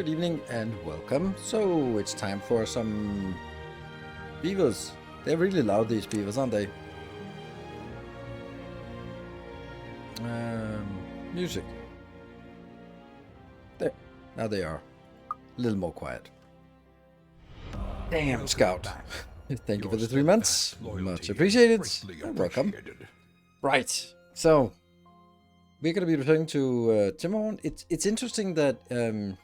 Good evening and welcome. So it's time for some beavers. They're really loud, these beavers, aren't they? Music. There. Now they are a little more quiet. Damn, Scout. Thank you for the 3 months. Much appreciated. Welcome. Right. So we're going to be returning to Timberborn. It's interesting that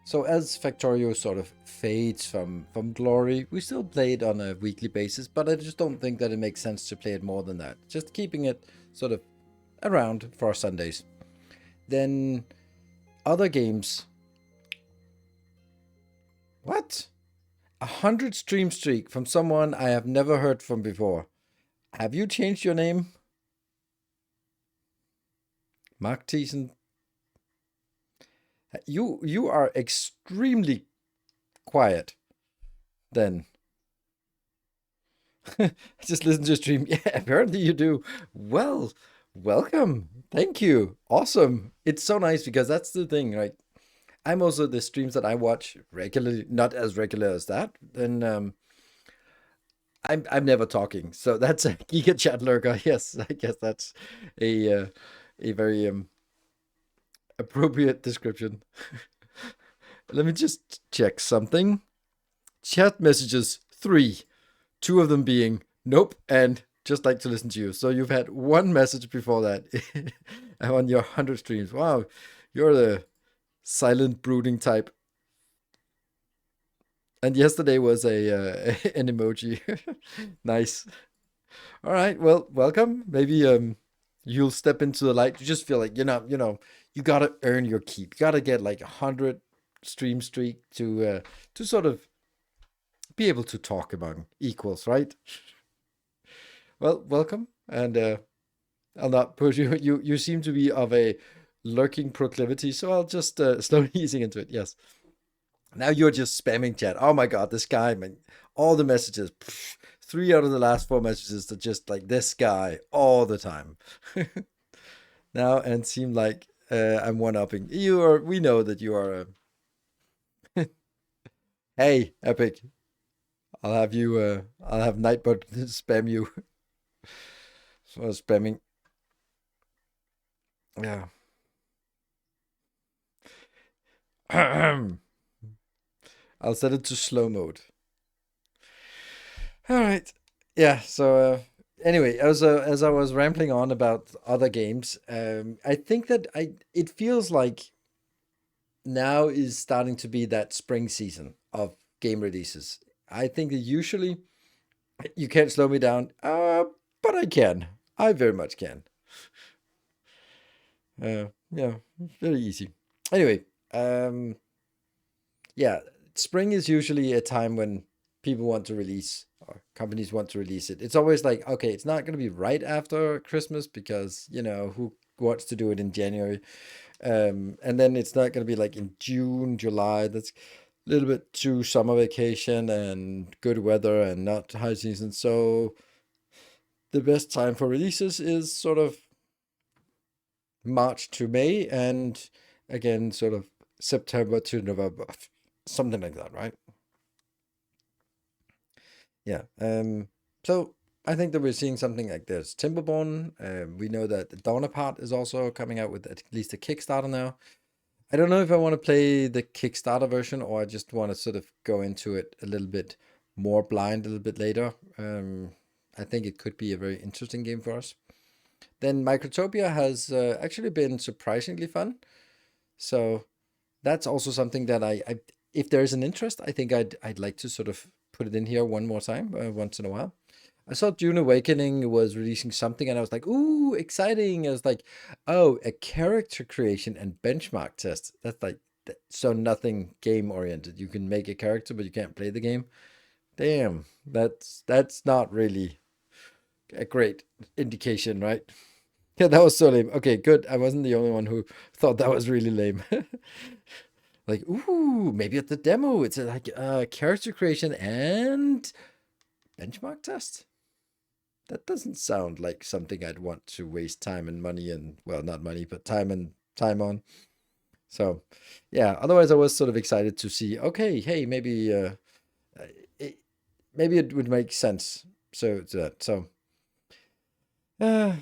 so as Factorio sort of fades from glory, we still play it on a weekly basis, but I just don't think that it makes sense to play it more than that. Just keeping it sort of around for our Sundays. Then other games. What? 100 stream streak from someone I have never heard from before. Have you changed your name? Mark Thiessen. You are extremely quiet. Then. Just listen to your stream. Yeah, apparently you do. Well, welcome. Thank you. Awesome. It's so nice because that's the thing, right? I'm also the streams that I watch regularly, not as regular as that. Then I'm never talking. So that's a Giga Chat lurker. Yes, I guess that's a very appropriate description. Let me just check something. Chat messages 3. 2 of them being nope and just like to listen to you. So you've had 1 message before that on your 100 streams. Wow, you're the silent brooding type. And yesterday was an emoji. Nice. All right, well, welcome. Maybe you'll step into the light. You just feel like you gotta earn your keep. You gotta get like 100 stream streak to sort of be able to talk among equals, right? Well, welcome, and I'll not push you. You seem to be of a lurking proclivity, so I'll just slowly easing into it. Yes. Now you're just spamming chat. Oh my god, this guy, man! All the messages. 3 out of the last 4 messages are just like this guy all the time. Now and seem like I'm one-upping you. Are we know that you are a hey, Epic. I'll have you. I'll have Nightbot spam you. So spamming. Yeah. I'll set it to slow mode. All right. Yeah. So anyway, as I was rambling on about other games, I think that it feels like now is starting to be that spring season of game releases. I think that usually you can't slow me down, but I can. I very much can. Yeah, very easy. Anyway, yeah, spring is usually a time when people want to release or companies want to release it. It's always like, okay, it's not going to be right after Christmas because, who wants to do it in January? And then it's not going to be like in June, July. That's a little bit too summer vacation and good weather and not high season. So the best time for releases is sort of March to May and again, sort of September to November, something like that, right? Yeah. So I think that we're seeing something like this. Timberborn. We know that the Dawn Apart is also coming out with at least a Kickstarter now. I don't know if I want to play the Kickstarter version or I just want to sort of go into it a little bit more blind a little bit later. I think it could be a very interesting game for us. Then Microtopia has actually been surprisingly fun. So that's also something that I if there's an interest, I think I'd like to sort of put it in here one more time, once in a while. I saw Dune Awakening was releasing something, and I was like, "Ooh, exciting!" I was like, "Oh, a character creation and benchmark test. That's like so nothing game oriented. You can make a character, but you can't play the game. Damn, that's not really a great indication, right?" Yeah, that was so lame. Okay, good. I wasn't the only one who thought that was really lame. Like, ooh, maybe at the demo, it's like character creation and benchmark test. That doesn't sound like something I'd want to waste time and money and, well, not money, but time on. So, yeah. Otherwise, I was sort of excited to see. Okay, hey, maybe it, maybe it would make sense. So to that. So, uh,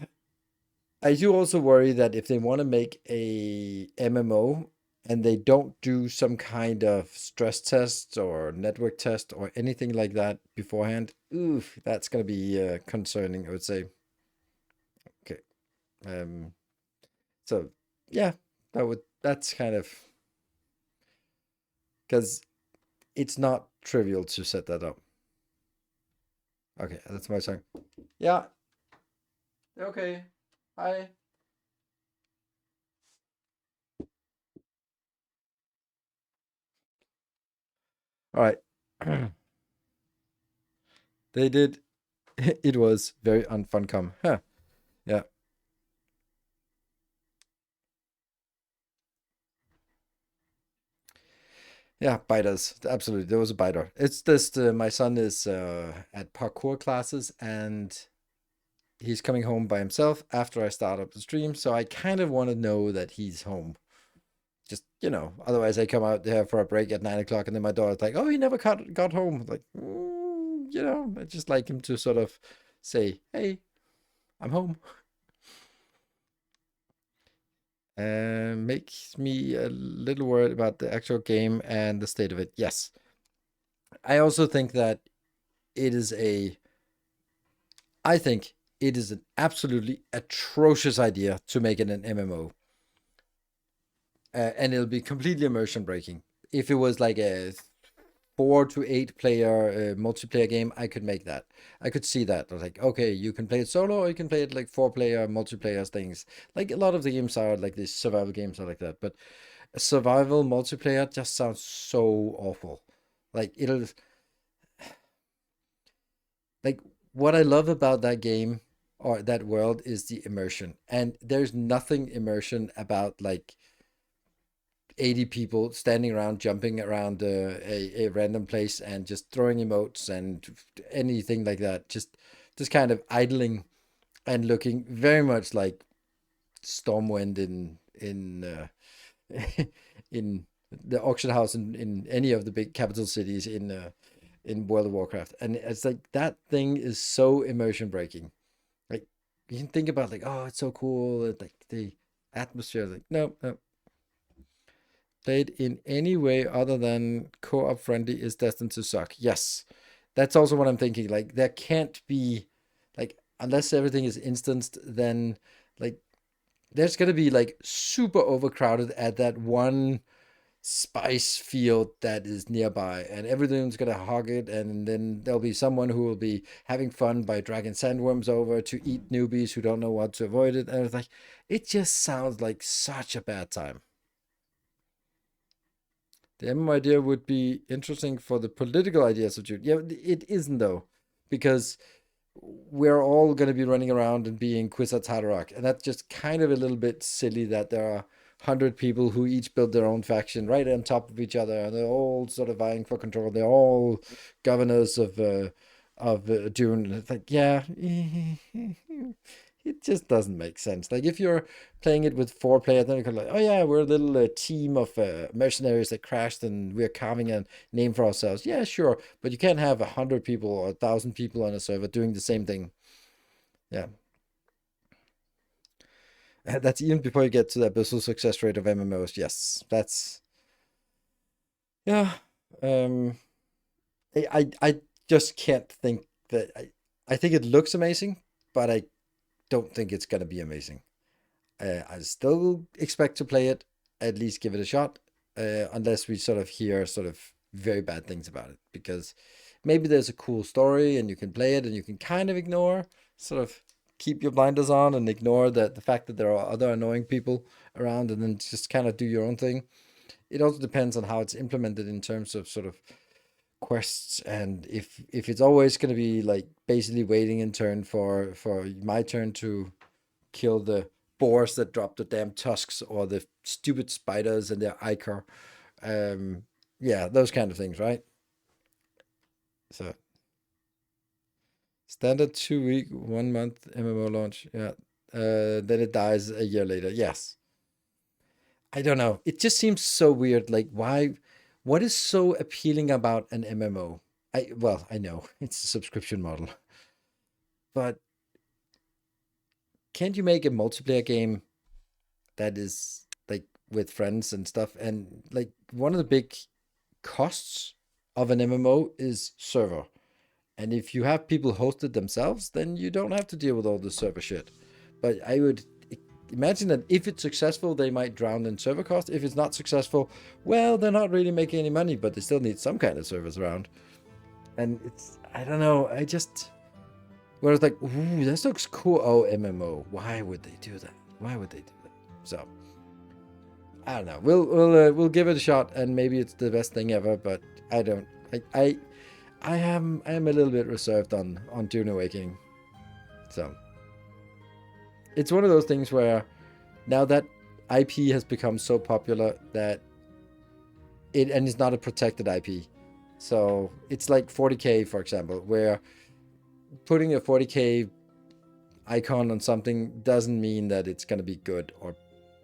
I do also worry that if they want to make a MMO and they don't do some kind of stress test or network test or anything like that beforehand, oof, that's gonna be concerning, I would say. Okay. Um. So yeah, that's kind of because it's not trivial to set that up. Okay, that's my song. Yeah. Okay. Hi. All right. They did. It was very unfun come. Huh. Yeah. Yeah, biters. Absolutely. There was a biter. It's just my son is at parkour classes and he's coming home by himself after I start up the stream. So I kind of want to know that he's home. Just, otherwise I come out there for a break at 9 o'clock and then my daughter's like, oh, he never got home. Like, I just like him to sort of say, hey, I'm home. Makes me a little worried about the actual game and the state of it. Yes. I also think that it is a I think it is an absolutely atrocious idea to make it an MMO, and it'll be completely immersion breaking. If it was like a 4 to 8 player multiplayer game, I could make that. I could see that. I was like, okay, you can play it solo, or you can play it like 4 player multiplayer things. Like a lot of the games are like these survival games are like that. But a survival multiplayer just sounds so awful. Like it'll like what I love about that game or that world is the immersion. And there's nothing immersion about like 80 people standing around, jumping around a random place and just throwing emotes and anything like that. Just kind of idling and looking very much like Stormwind in the auction house in any of the big capital cities in World of Warcraft. And it's like that thing is so immersion breaking. Like you can think about like, oh, it's so cool, like the atmosphere. Like no, no. Played in any way other than co-op friendly is destined to suck. Yes, that's also what I'm thinking. Like there can't be, like unless everything is instanced, then like there's gonna be like super overcrowded at that one spice field that is nearby and everyone's gonna hog it, and then there'll be someone who will be having fun by dragging sandworms over to eat newbies who don't know what to avoid it, and it's like it just sounds like such a bad time. The MMO idea would be interesting for the political ideas of Jude. Yeah, it isn't though, because we're all going to be running around and being Kwisatz Haderach, and that's just kind of a little bit silly that there are 100 people who each build their own faction right on top of each other, and they're all sort of vying for control. They're all governors of Dune. It's like, yeah, it just doesn't make sense. Like if you're playing it with 4 players, then you can like, oh yeah, we're a little team of mercenaries that crashed, and we're carving a name for ourselves. Yeah, sure, but you can't have 100 people or 1,000 people on a server doing the same thing. Yeah, that's even before you get to the abyssal success rate of MMOs. Yes, that's yeah. Um, I just can't think that I think it looks amazing, but I don't think it's gonna be amazing. I still expect to play it, at least give it a shot, unless we sort of hear sort of very bad things about it. Because maybe there's a cool story and you can play it and you can kind of ignore, sort of keep your blinders on and ignore the fact that there are other annoying people around, and then just kind of do your own thing. It also depends on how it's implemented in terms of sort of quests, and if it's always going to be like basically waiting in turn for my turn to kill the boars that drop the damn tusks or the stupid spiders and their ichor. Um, yeah, those kind of things, right? So standard 2 week, 1 month MMO launch. Yeah. Then it dies a year later. Yes. I don't know. It just seems so weird. Like, why? What is so appealing about an MMO? I know it's a subscription model, but can't you make a multiplayer game that is like with friends and stuff? And like one of the big costs of an MMO is server. And if you have people host it themselves, then you don't have to deal with all the server shit. But I would imagine that if it's successful, they might drown in server cost. If it's not successful, well, they're not really making any money, but they still need some kind of servers around. And it's, I don't know, I just, where it's like, ooh, this looks cool. Oh, MMO. Why would they do that? Why would they do that? So, I don't know. We'll give it a shot, and maybe it's the best thing ever. But I don't. I am a little bit reserved on Dune Awakening. So it's one of those things where now that IP has become so popular that it's not a protected IP. So it's like 40K, for example, where putting a 40K icon on something doesn't mean that it's going to be good or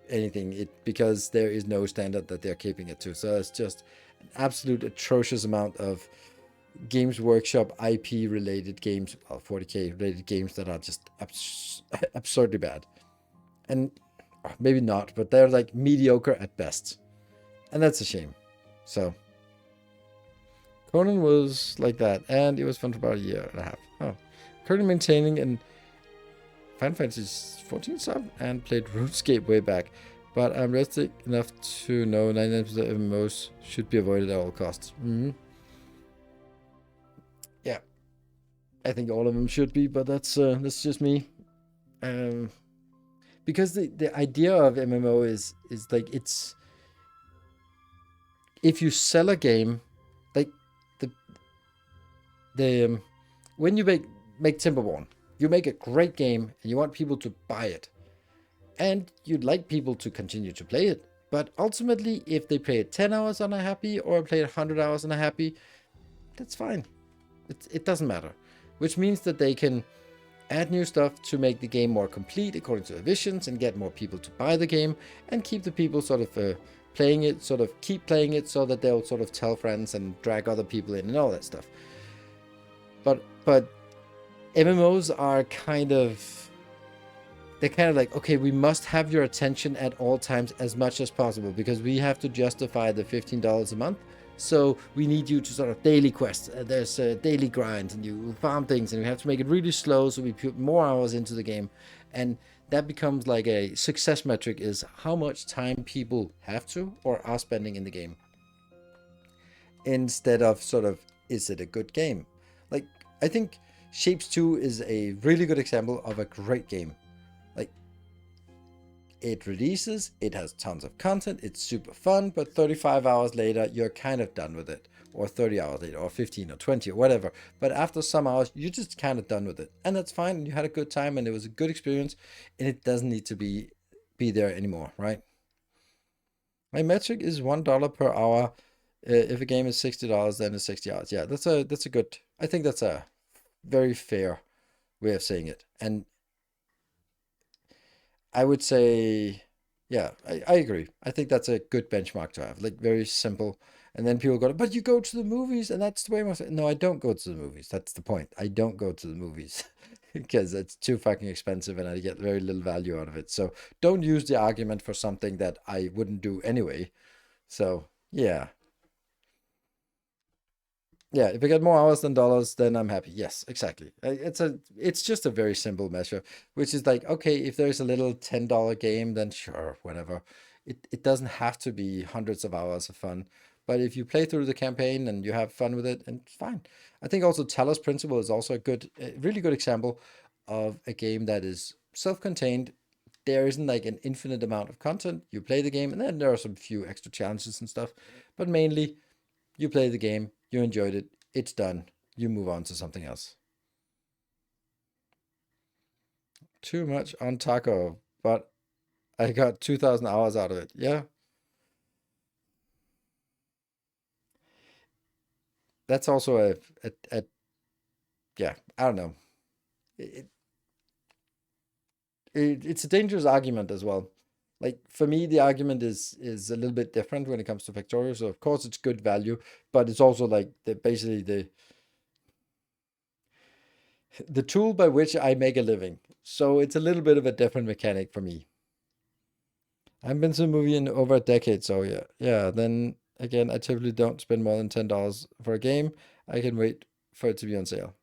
anything, because there is no standard that they're keeping it to. So it's just an absolute atrocious amount of Games Workshop IP related games, well, 40K related games that are just absurdly bad. And maybe not, but they're like mediocre at best. And that's a shame. So Conan was like that, and it was fun for about a year and a half. Oh, currently maintaining an Final Fantasy 14 sub and played RuneScape way back, but I'm realistic enough to know 99% of MMOs should be avoided at all costs. Yeah, I think all of them should be, but that's just me. Because the idea of MMO is like, it's, if you sell a game, like the when you make Timberborn, you make a great game and you want people to buy it, and you'd like people to continue to play it. But ultimately, if they play it 10 hours and are happy, or play it 100 hours and are happy, that's fine. It doesn't matter. Which means that they can add new stuff to make the game more complete according to their visions, and get more people to buy the game, and keep the people sort of playing it, sort of keep playing it, so that they'll sort of tell friends and drag other people in and all that stuff. But MMOs are they're kind of like, okay, we must have your attention at all times as much as possible, because we have to justify the $15 a month. So we need you to sort of daily quests. There's a daily grind, and you farm things, and we have to make it really slow, so we put more hours into the game. And that becomes like a success metric, is how much time people have to or are spending in the game, instead of sort of, is it a good game? Like, I think Shapes 2 is a really good example of a great game. Like, it releases, it has tons of content, it's super fun, but 35 hours later, you're kind of done with it. Or 30 hours later, or 15 or 20 or whatever. But after some hours, you're just kind of done with it. And that's fine, and you had a good time, and it was a good experience, and it doesn't need to be there anymore, right? My metric is $1 per hour. If a game is $60, then it's 60 hours. Yeah, that's a good, I think that's a very fair way of saying it. And I would say, yeah, I agree. I think that's a good benchmark to have, like very simple. And then people go, but you go to the movies, and that's the way most. No, I don't go to the movies. That's the point. I don't go to the movies because it's too fucking expensive, and I get very little value out of it. So don't use the argument for something that I wouldn't do anyway. So yeah, yeah, if I get more hours than dollars, then I'm happy. Yes, exactly. It's just a very simple measure, which is like, okay, if there's a little $10 game, then sure, whatever. It doesn't have to be hundreds of hours of fun. But if you play through the campaign and you have fun with it, and it's fine. I think also Talos Principle is also a really good example of a game that is self-contained. There isn't like an infinite amount of content. You play the game, and then there are some few extra challenges and stuff. But mainly, you play the game, you enjoyed it, it's done, you move on to something else. Too much on Taco, but I got 2,000 hours out of it. Yeah, that's also yeah, I don't know. It, it's a dangerous argument as well. Like for me, the argument is a little bit different when it comes to Factorio. So of course it's good value, but it's also like basically the tool by which I make a living. So it's a little bit of a different mechanic for me. I haven't been to a movie in over a decade, so yeah, yeah. Then again, I typically don't spend more than $10 for a game. I can wait for it to be on sale.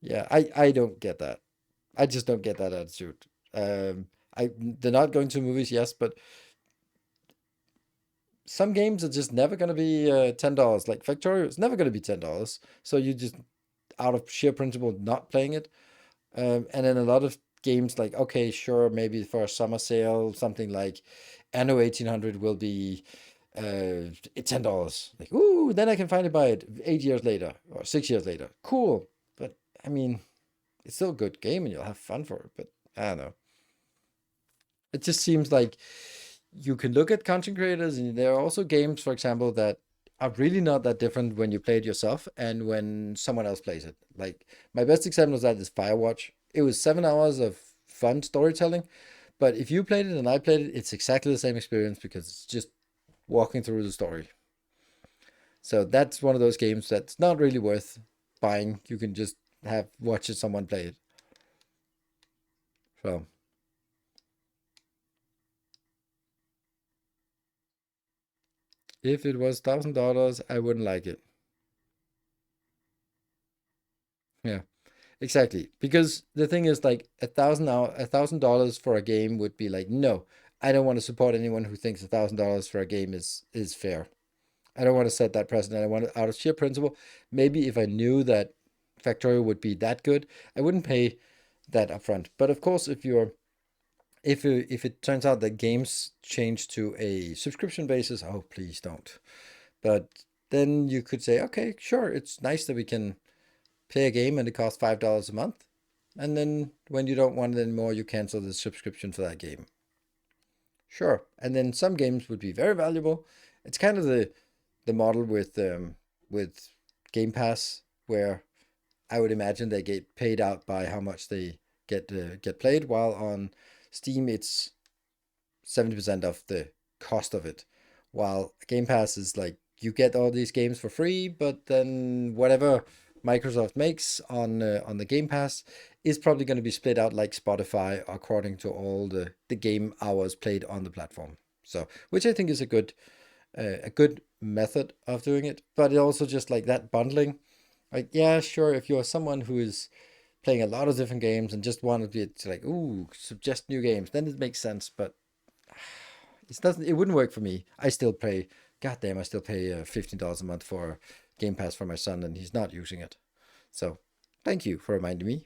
Yeah, I don't get that. I just don't get that attitude. They're not going to movies, yes, but some games are just never going to be $10. Like Factorio is never going to be $10. So you just out of sheer principle not playing it. And then a lot of games like, okay, sure, maybe for a summer sale, something like Anno 1800 will be $10. Like, ooh, then I can finally buy it 8 years later or 6 years later. Cool. But I mean, it's still a good game and you'll have fun for it. But I don't know. It just seems like you can look at content creators, and there are also games, for example, that are really not that different when you play it yourself and when someone else plays it. Like my best example of that is Firewatch. It was 7 hours of fun storytelling, but if you played it and I played it, it's exactly the same experience because it's just walking through the story. So that's one of those games that's not really worth buying. You can just have watch someone play it. So if it was $1,000, I wouldn't like it. Yeah. Exactly, because the thing is, like $1,000 for a game would be like, no, I don't want to support anyone who thinks $1,000 for a game is fair. I don't want to set that precedent. I want to, out of sheer principle, maybe if I knew that Factorio would be that good, I wouldn't pay that upfront. But of course, if it turns out that games change to a subscription basis, oh please don't. But then you could say, okay, sure, it's nice that we can play a game and it costs $5 a month. And then when you don't want it anymore, you cancel the subscription for that game. Sure. And then some games would be very valuable. It's kind of the model with Game Pass, where I would imagine they get paid out by how much they get played, while on Steam it's 70% of the cost of it. While Game Pass is like you get all these games for free, but then whatever Microsoft makes on the Game Pass is probably going to be split out like Spotify according to all the game hours played on the platform. So, which I think is a good method of doing it, but it also just like that bundling. Like, yeah, sure, if you're someone who is playing a lot of different games and just want to be like, ooh, suggest new games, then it makes sense. But it wouldn't work for me. I still pay. Goddamn, I still pay $15 a month for Game Pass for my son, and he's not using it. So, thank you for reminding me.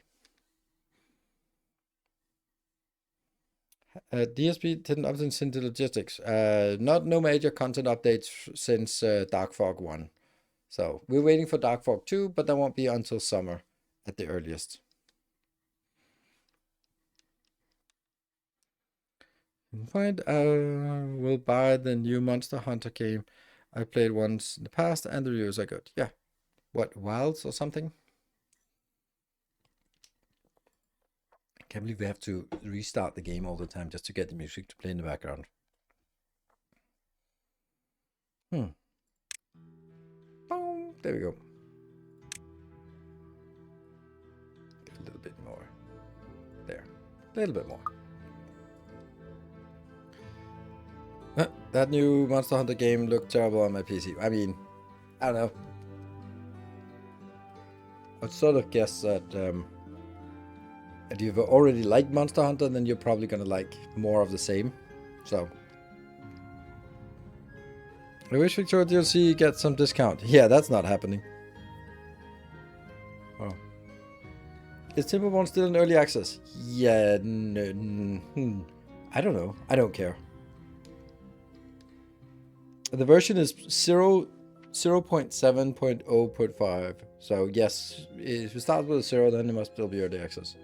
DSP didn't update into logistics. Not no major content updates since Dark Fog 1. So we're waiting for Dark Fog 2, but that won't be until summer at the earliest. Fine, we'll buy the new Monster Hunter game. I played once in the past and the reviews are good. Yeah. What, Wilds or something? I can't believe we have to restart the game all the time just to get the music to play in the background. Boom, there we go. Get a little bit more. There. A little bit more. That new Monster Hunter game looked terrible on my PC. I mean, I don't know. I'd sort of guess that if you've already liked Monster Hunter, then you're probably gonna like more of the same. So I wish Victoria DLC gets some discount. Yeah, that's not happening. Oh. Is Timberborn still in early access? Yeah, I don't know. I don't care. The version is 0.7.0.5. So yes, if it starts with a 0, then it must still be early access.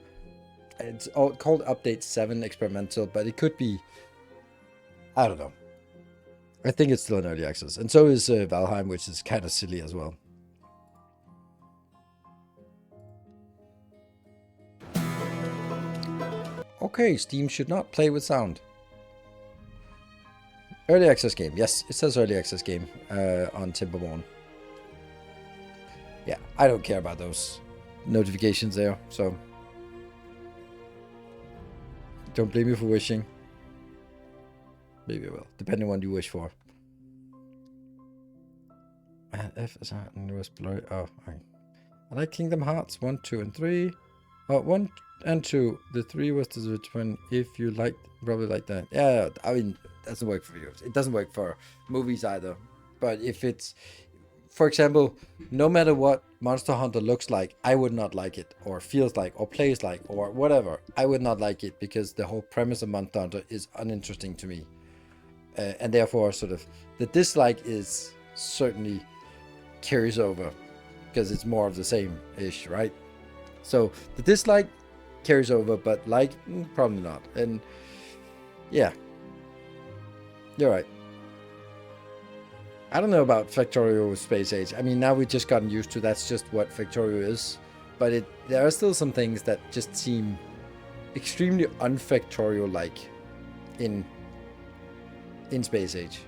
It's called Update 7 Experimental, but it could be... I don't know. I think it's still in early access. And so is Valheim, which is kind of silly as well. Okay, Steam should not play with sound. Early access game. Yes, it says early access game on Timberborn. Yeah, I don't care about those notifications there, so don't blame me for wishing. Maybe I will, depending on what you wish for. And F is out and it was blurry. Oh, okay. I like Kingdom Hearts 1, 2, and 3. Oh, 1 and 2. The 3 was the Switch one. If you liked, probably like that. Yeah, I mean, it doesn't work for videos. It doesn't work for movies either. But if it's, for example, no matter what Monster Hunter looks like, I would not like it, or feels like, or plays like, or whatever. I would not like it because the whole premise of Monster Hunter is uninteresting to me. And therefore, sort of, the dislike is certainly carries over because it's more of the same-ish, right? So the dislike carries over, but like, probably not. And yeah, you're right. I don't know about Factorio Space Age. I mean, now we've just gotten used to that's just what Factorio is. But there are still some things that just seem extremely unfactorio-like in Space Age.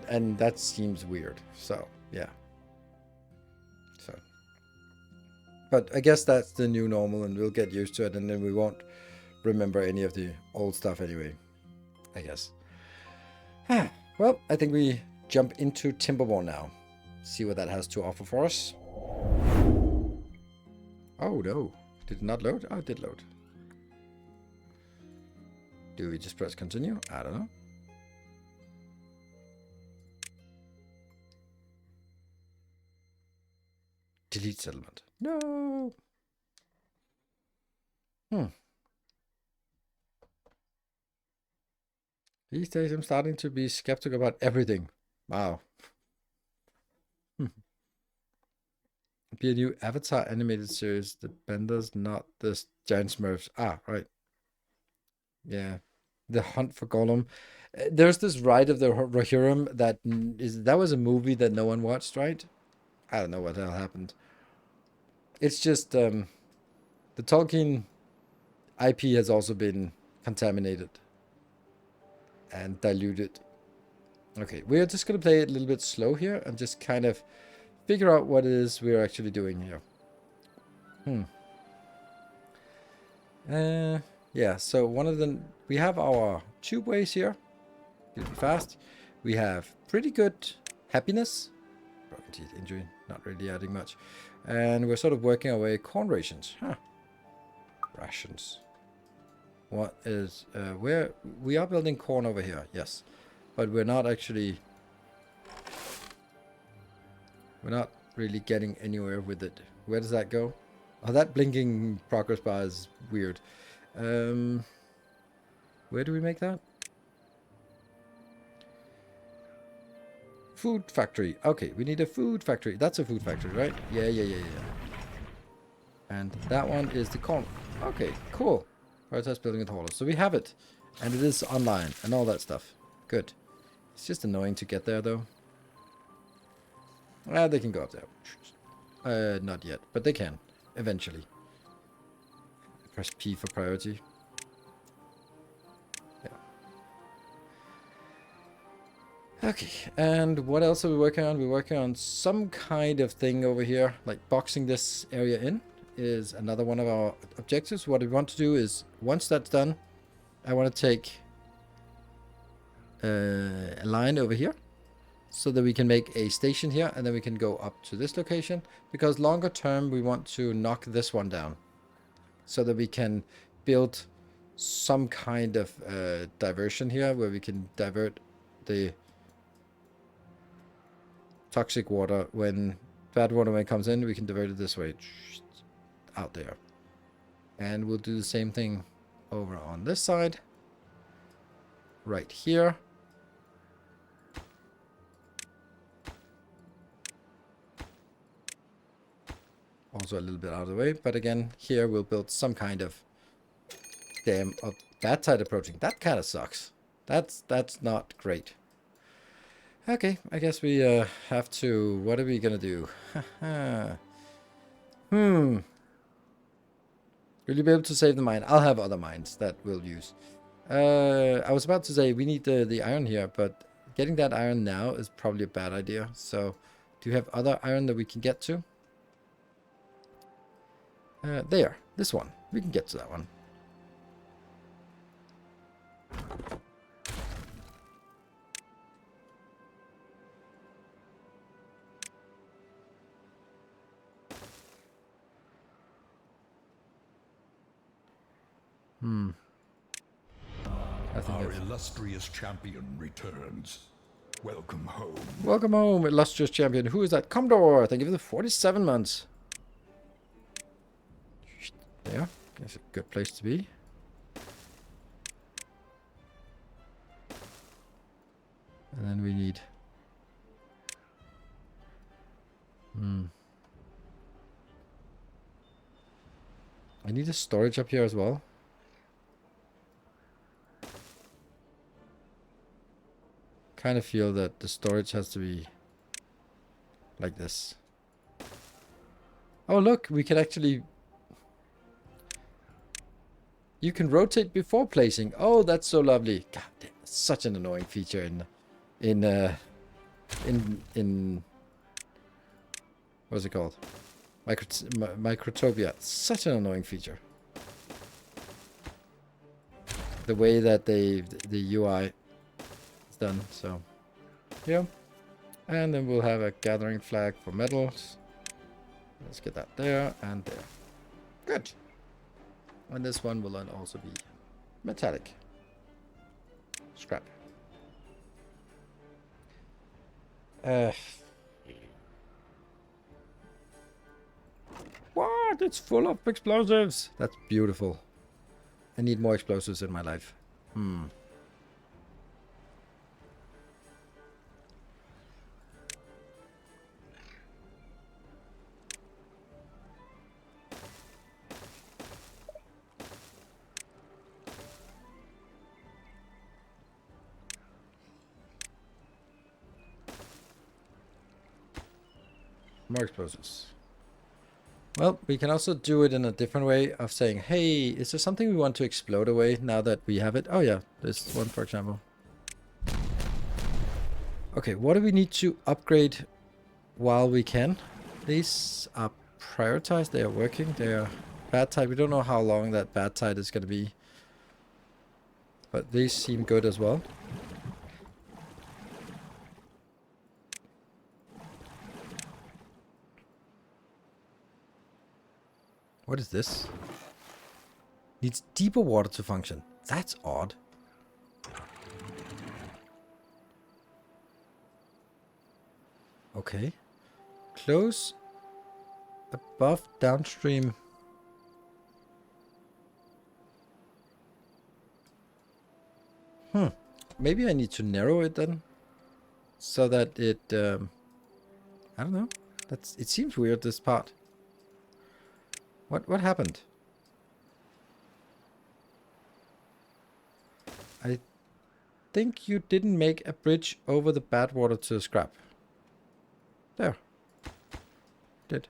And that seems weird. So, yeah. So. But I guess that's the new normal, and we'll get used to it, and then we won't remember any of the old stuff anyway, I guess. Well, I think we jump into Timberborn now. See what that has to offer for us. Oh, no. Did it not load? Oh, it did load. Do we just press continue? I don't know. Delete settlement. No. These days I'm starting to be skeptical about everything. Wow. Be a new Avatar animated series. The Benders, not the Giant Smurfs. Ah, right. Yeah. The Hunt for Gollum. There's this Ride of the Rohirrim that was a movie that no one watched, right? I don't know what the hell happened. It's just the Tolkien IP has also been contaminated and diluted. Okay, we're just gonna play it a little bit slow here and just kind of figure out what it is we're actually doing here. Yeah, so we have our tube ways here. It'll be fast. We have pretty good happiness. Broken teeth, injury, not really adding much. And we're sort of working our way corn rations. Rations. What is, we are building corn over here, yes. But we're not really getting anywhere with it. Where does that go? Oh, that blinking progress bar is weird. Where do we make that? Food factory. Okay, we need a food factory. That's a food factory, right? Yeah. And that one is the corn. Okay, cool. Prioritize building it taller. So we have it. And it is online and all that stuff. Good. It's just annoying to get there, though. They can go up there. Not yet, but they can. Eventually. Press P for priority. Yeah. Okay, and what else are we working on? We're working on some kind of thing over here. Like boxing this area in is another one of our objectives. What we want to do is, once that's done, I want to take a line over here so that we can make a station here, and then we can go up to this location, because longer term we want to knock this one down so that we can build some kind of diversion here where we can divert the toxic water. When bad water, when it comes in, we can divert it this way out there. And we'll do the same thing over on this side right here. Also a little bit out of the way, but again, here we'll build some kind of dam. Oh, bad tide approaching. That kind of sucks. That's not great. Okay, I guess we have to. What are we gonna do? Will you be able to save the mine? I'll have other mines that we'll use. I was about to say we need the iron here, but getting that iron now is probably a bad idea. So, do you have other iron that we can get to? There. This one. We can get to that one. Our illustrious champion returns. Welcome home. Welcome home, illustrious champion. Who is that? Commodore. Thank you for the 47 months. Yeah, that's a good place to be. And then we need... I need a storage up here as well. Kind of feel that the storage has to be like this. Oh look, we can actually... You can rotate before placing. Oh, that's so lovely. God damn, that's such an annoying feature in what's it called? Microtopia. Such an annoying feature. The way that the UI is done. So, yeah. And then we'll have a gathering flag for metals. Let's get that there and there. Good. And this one will then also be metallic. Scrap. What? It's full of explosives. That's beautiful. I need more explosives in my life. More explosives. Well, we can also do it in a different way of saying, hey, is there something we want to explode away now that we have it? Oh yeah, this one, for example. Okay, what do we need to upgrade while we can? These are prioritized. They are working. They are bad tide. We don't know how long that bad tide is going to be. But these seem good as well. What is this? Needs deeper water to function. That's odd. Okay. Close above downstream. Maybe I need to narrow it then. So that it... I don't know. It seems weird, this part. What happened? I think you didn't make a bridge over the bad water to scrap. There. Did.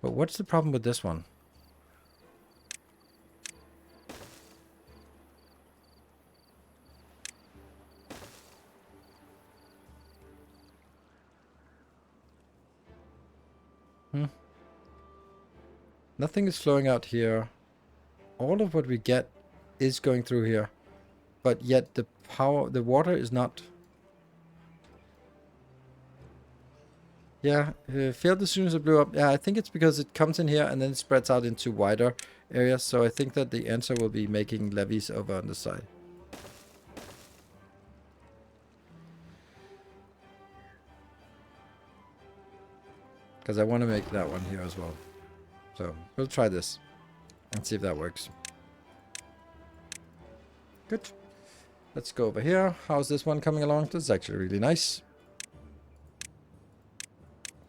But what's the problem with this one? Nothing is flowing out here. All of what we get is going through here. But yet the water is not... Yeah, failed as soon as it blew up. Yeah, I think it's because it comes in here and then it spreads out into wider areas. So I think that the answer will be making levees over on the side. Because I want to make that one here as well. So we'll try this and see if that works. Good. Let's go over here. How's this one coming along? This is actually really nice.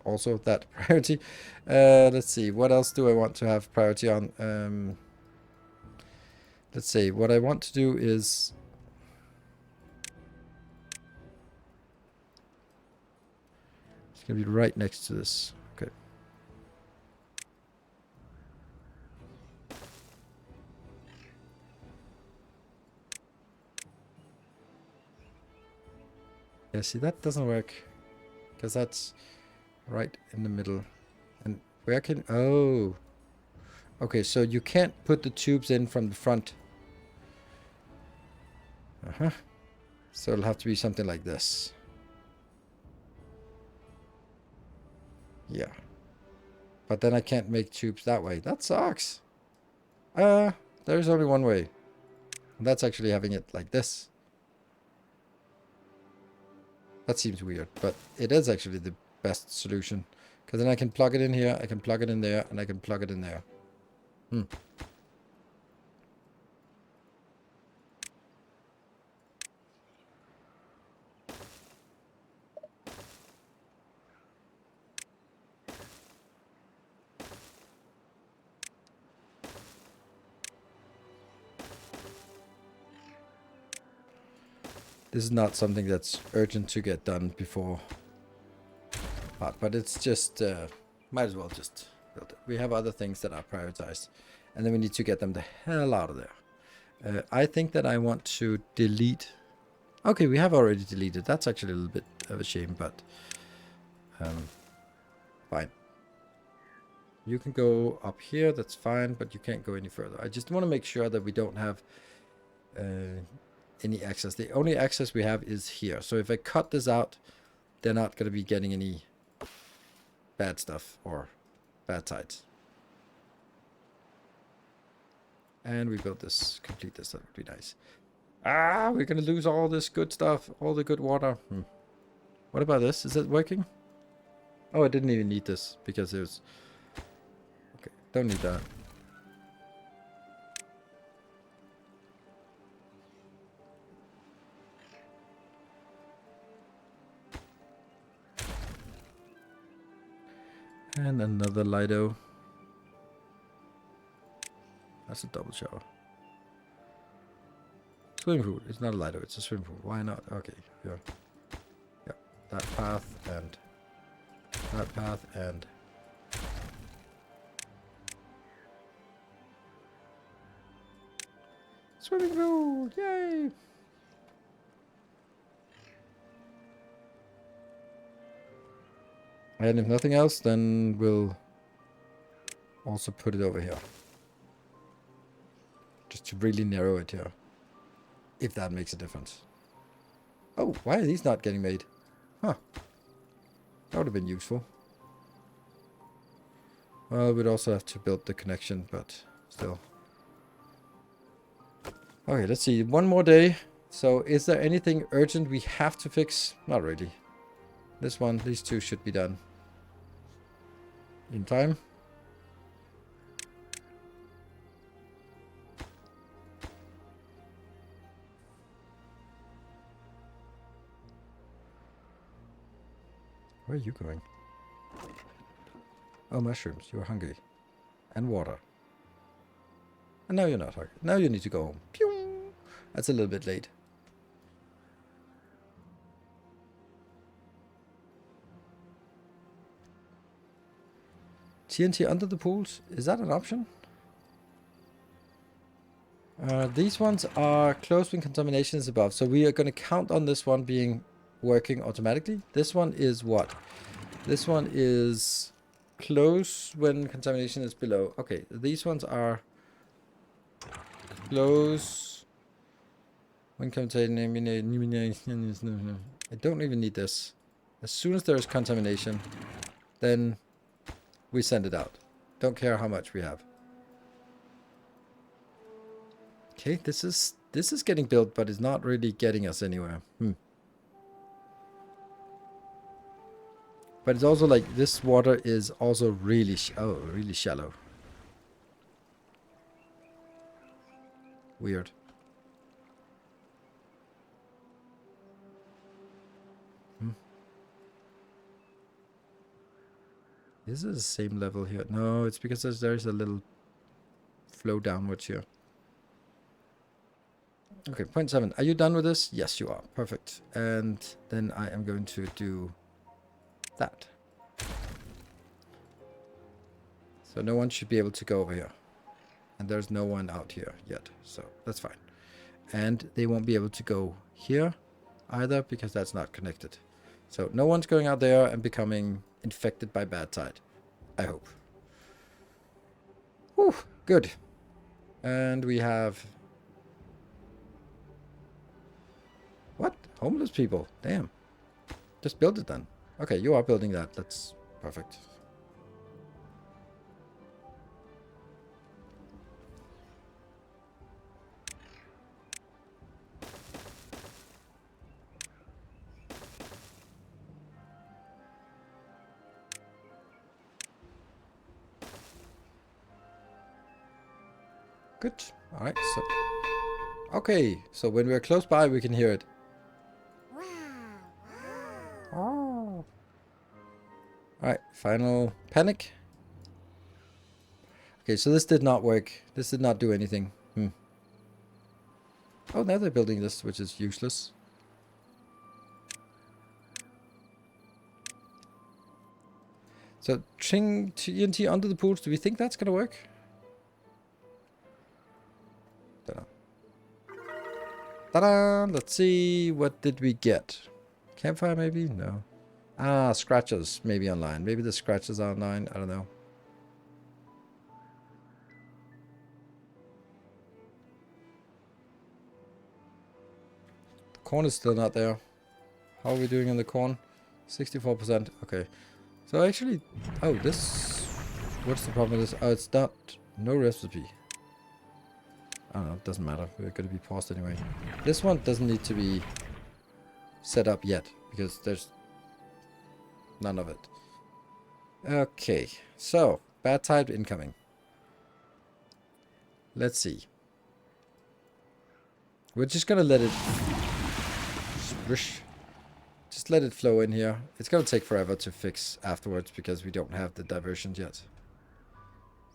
Also that priority. Let's see. What else do I want to have priority on? Let's see. What I want to do is... It's going to be right next to this. Okay. Yeah, see, that doesn't work. Because that's right in the middle. And where can... Oh. Okay, so you can't put the tubes in from the front. Uh-huh. So it'll have to be something like this. Yeah. But then I can't make tubes that way. That sucks. There's only one way. And that's actually having it like this. That seems weird, but it is actually the best solution. Because then I can plug it in here, I can plug it in there, and I can plug it in there. This is not something that's urgent to get done before. But it's just, might as well just build it. We have other things that are prioritized. And then we need to get them the hell out of there. I think that I want to delete... Okay, we have already deleted. That's actually a little bit of a shame, but... fine. You can go up here, that's fine, but you can't go any further. I just want to make sure that we don't have any access. The only access we have is here. So if I cut this out, they're not going to be getting any bad stuff or bad sides. And we built this, complete this, that would be nice. Ah, we're going to lose all this good stuff, all the good water. What about this? Is it working? Oh, I didn't even need this because it was... Okay, don't need that. And another Lido. That's a double shower. Swimming pool. It's not a Lido, it's a swimming pool. Why not? Okay, here. Yeah, that path and that path and... Swimming pool! Yay! And if nothing else, then we'll also put it over here. Just to really narrow it here. If that makes a difference. Oh, why are these not getting made? Huh. That would have been useful. Well, we'd also have to build the connection, but still. Okay, let's see. One more day. So, is there anything urgent we have to fix? Not really. This one, these two should be done in time. Where are you going? Oh, mushrooms. You're hungry. And water. And now you're not hungry. Now you need to go home. Pew! That's a little bit late. TNT under the pools? Is that an option? These ones are closed when contamination is above. So we are going to count on this one being working automatically. This one is what? This one is close when contamination is below. Okay, these ones are close when contamination. I don't even need this. As soon as there is contamination, then we send it out. Don't care how much we have. Okay, this is getting built, but it's not really getting us anywhere. But it's also like this water is also really really shallow. Weird. Is it the same level here? No, it's because there's a little flow downwards here. Okay, 0.7. Are you done with this? Yes, you are. Perfect. And then I am going to do that. So no one should be able to go over here. And there's no one out here yet. So that's fine. And they won't be able to go here either, because that's not connected. So no one's going out there and becoming infected by bad tide. I hope. Whew, good. And we have... What? Homeless people? Damn. Just build it then. Okay, you are building that. That's perfect. Good. Alright, so... Okay, so when we're close by, we can hear it. Oh. Alright, final panic. Okay, so this did not work. This did not do anything. Oh, now they're building this, which is useless. So, TNT under the pools, do we think that's gonna work? Don't know. Ta-da! Let's see, what did we get? Campfire maybe? No. Ah, scratches maybe online. Maybe the scratches are online, I don't know. The corn is still not there. How are we doing on the corn? 64%, okay. So actually, oh, this, what's the problem with this? Oh, it's not, no recipe. I don't know, it doesn't matter. We're going to be paused anyway. This one doesn't need to be set up yet, because there's none of it. Okay, so, bad tide incoming. Let's see. We're just going to let it... Swish. Just let it flow in here. It's going to take forever to fix afterwards because we don't have the diversions yet.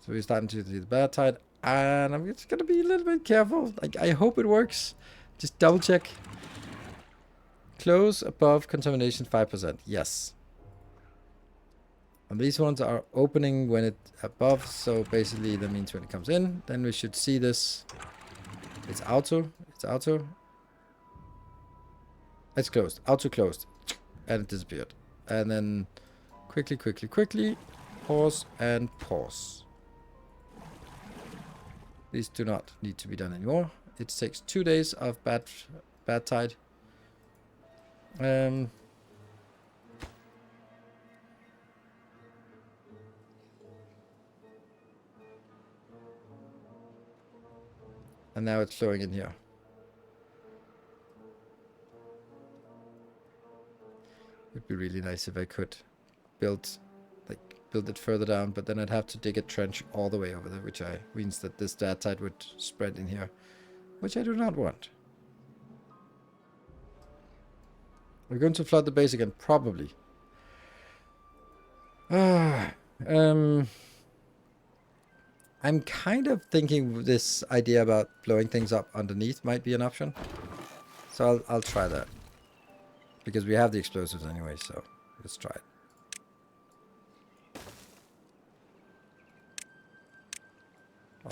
So we're starting to see the bad tide. And I'm just going to be a little bit careful. Like, I hope it works. Just double check. Close above contamination 5%. Yes. And these ones are opening when it's above. So basically that means when it comes in, then we should see this. It's auto. It's auto. It's closed. Auto closed. And it disappeared. And then quickly, quickly, quickly. Pause and pause. These do not need to be done anymore. It takes 2 days of bad tide. And now it's flowing in here. It'd be really nice if I could build it further down, but then I'd have to dig a trench all the way over there, which means that this bad tide would spread in here, which I do not want. We're going to flood the base again, probably. I'm kind of thinking this idea about blowing things up underneath might be an option. So I'll try that. Because we have the explosives anyway, so let's try it.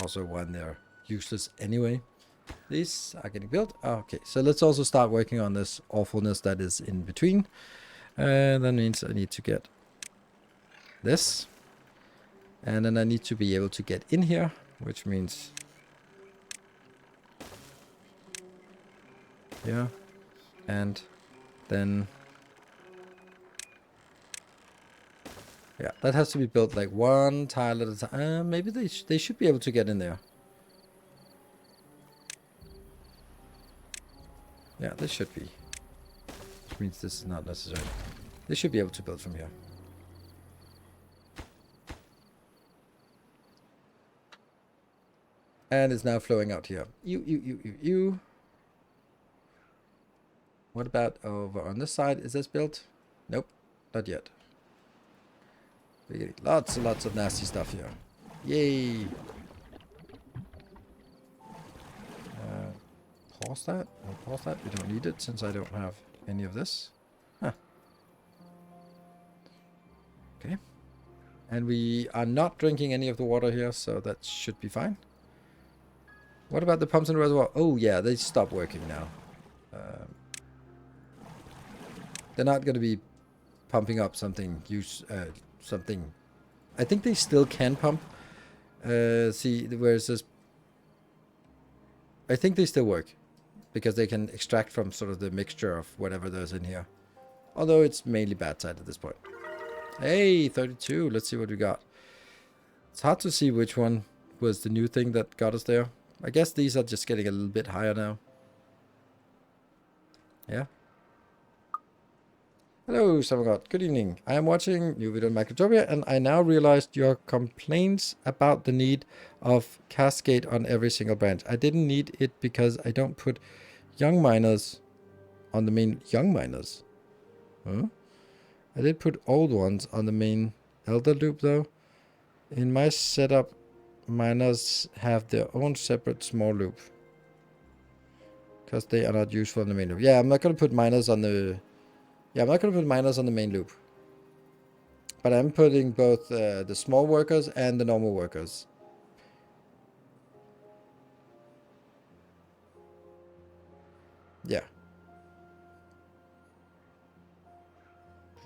Also, when they're useless anyway. These are getting built. Okay, so let's also start working on this awfulness that is in between. And that means I need to get this. And then I need to be able to get in here, which means... yeah. And then... yeah, that has to be built like one tile at a time. Maybe they should be able to get in there. Yeah, they should be. Which means this is not necessary. They should be able to build from here. And it's now flowing out here. You. What about over on this side? Is this built? Nope, not yet. We're getting lots and lots of nasty stuff here. Yay! Pause that. I'll pause that. We don't need it since I don't have any of this. Huh. Okay. And we are not drinking any of the water here, so that should be fine. What about the pumps in the reservoir? Oh yeah, they stopped working now. They're not going to be pumping up something. Something. I think they still can pump. See where it says. I think they still work because they can extract from sort of the mixture of whatever there's in here. Although it's mainly bad side at this point. Hey, 32. Let's see what we got. It's hard to see which one was the new thing that got us there. I guess these are just getting a little bit higher now. Yeah. Hello, Samagod. Good evening. I am watching new video on Microtopia, and I now realized your complaints about the need of cascade on every single branch. I didn't need it because I don't put young miners on the main young miners. Huh? I did put old ones on the main elder loop though. In my setup, miners have their own separate small loop. Because they are not useful in the main loop. Yeah, I'm not going to put miners on the... Yeah, I'm not going to put miners on the main loop. But I'm putting both the small workers and the normal workers. Yeah.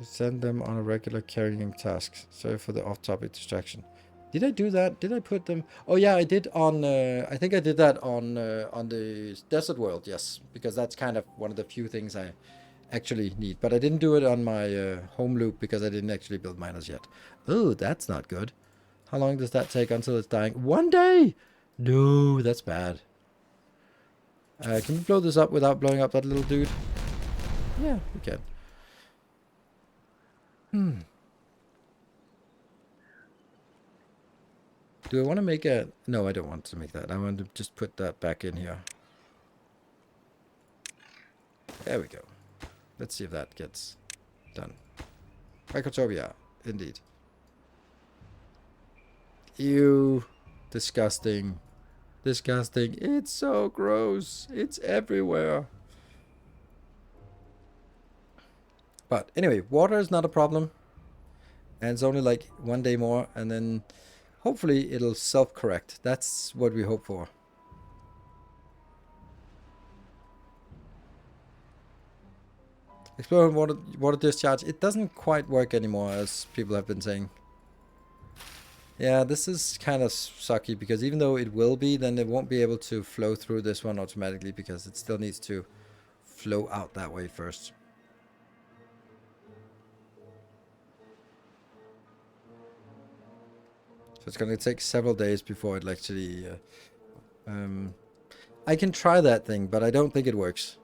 Send them on a regular carrying task. Sorry for the off-topic distraction. Did I do that? Did I put them? Oh yeah, I did on. I think I did that on the desert world. Yes, because that's kind of one of the few things I actually need. But I didn't do it on my home loop because I didn't actually build miners yet. Oh, that's not good. How long does that take until it's dying? 1 day. No, that's bad. Can we blow this up without blowing up that little dude? Yeah, we can. Do I want to make a... No, I don't want to make that. I want to just put that back in here. There we go. Let's see if that gets done. Microtopia, indeed. Ew. Disgusting. Disgusting. It's so gross. It's everywhere. But anyway, water is not a problem. And it's only like 1 day more. And then hopefully it'll self-correct. That's what we hope for. Explore water discharge. It doesn't quite work anymore, as people have been saying. Yeah, this is kind of sucky because even though it will be, then it won't be able to flow through this one automatically because it still needs to flow out that way first. So it's going to take several days before it actually... I can try that thing, but I don't think it works.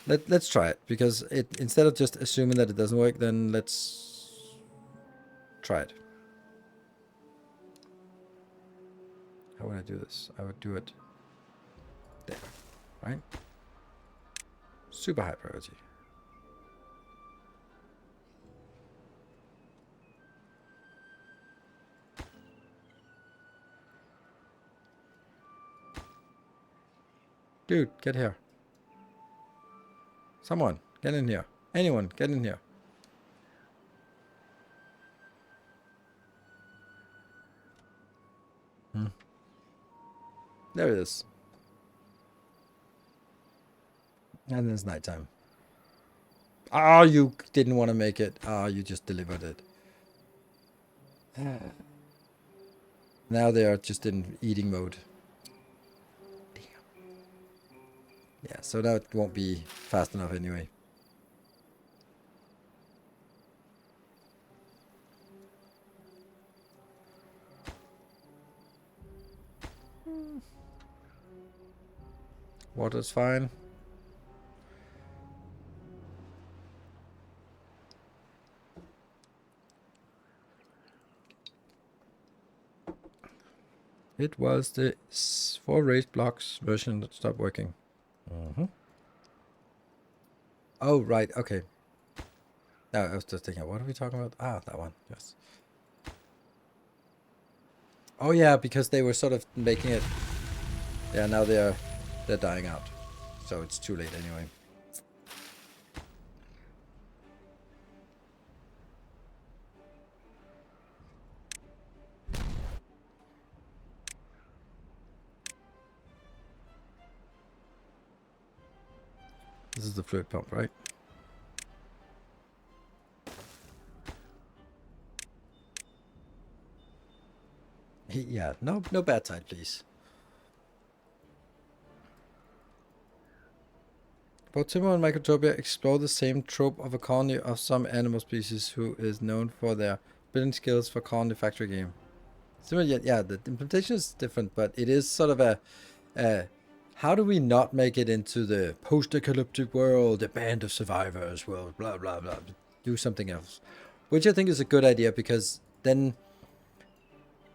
Let's try it, because instead of just assuming that it doesn't work, then let's try it. How would I do this? I would do it there, right? Super high priority. Dude, get here. Someone, get in here. Anyone, get in here. There it is. And it's nighttime. Ah, you didn't want to make it. Ah, you just delivered it. Now they are just in eating mode. Damn. Yeah, so that won't be fast enough anyway. Water's fine. It was the 4 raised blocks version that stopped working. Oh, right. Okay. No, I was just thinking, what are we talking about? Ah, that one. Yes. Oh, yeah, because they were sort of making it... Yeah, now they're dying out. So it's too late anyway. This is the fluid pump, right? Yeah, no bad side, please. Both Timber and Microtopia explore the same trope of a colony of some animal species who is known for their building skills for colony factory game. Similar, yeah, the implementation is different, but it is sort of a how do we not make it into the post-apocalyptic world, a band of survivors world, blah blah blah. Do something else, which I think is a good idea, because then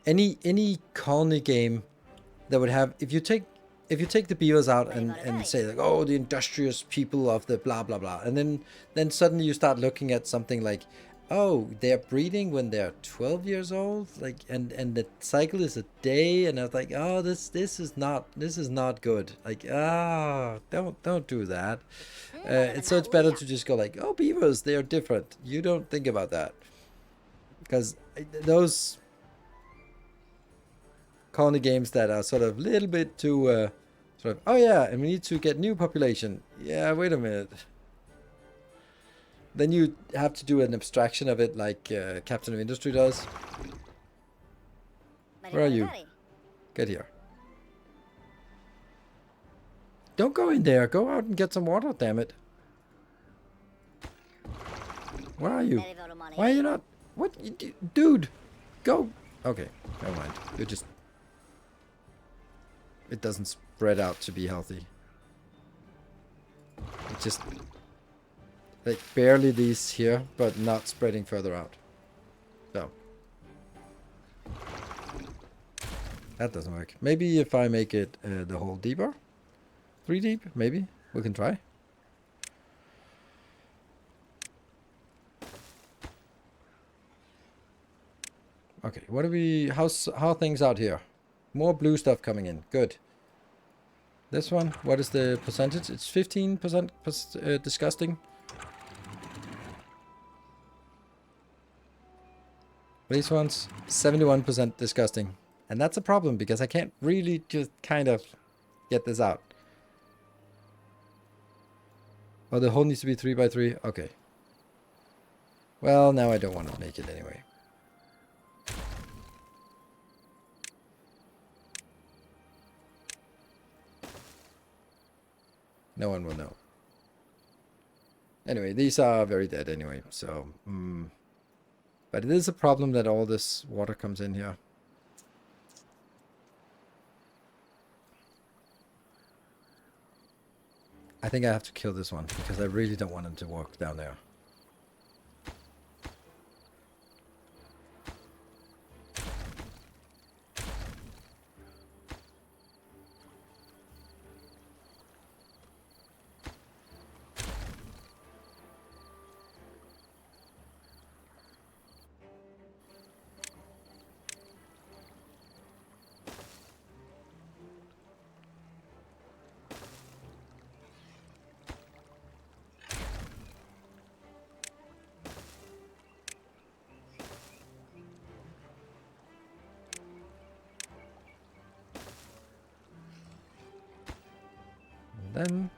any colony game that would have, if you take the beavers out and say like, oh, the industrious people of the blah blah blah, and then suddenly you start looking at something like, oh, they're breeding when they're 12 years old, like, and the cycle is a day, and I was like, oh, this is not good, like, don't do that. So it's better to just go like, oh, beavers, they are different. You don't think about that, because those colony games that are sort of a little bit too sort of, oh yeah, and we need to get new population. Yeah, wait a minute. Then you have to do an abstraction of it like Captain of Industry does. Where are you? Get here. Don't go in there. Go out and get some water, damn it. Where are you? Why are you not? What? Dude, go. Okay, never mind. You're just... It doesn't spread out to be healthy. It just... like barely these here, but not spreading further out. So. That doesn't work. Maybe if I make it the hole deeper. 3 deep, maybe. We can try. Okay, what do we... how are things out here? More blue stuff coming in. Good. This one, what is the percentage? It's 15% disgusting. These ones, 71% disgusting. And that's a problem, because I can't really just kind of get this out. Oh, the hole needs to be 3 by 3. Okay. Well, now I don't want to make it anyway. No one will know. Anyway, these are very dead anyway, so... But it is a problem that all this water comes in here. I think I have to kill this one, because I really don't want him to walk down there. Then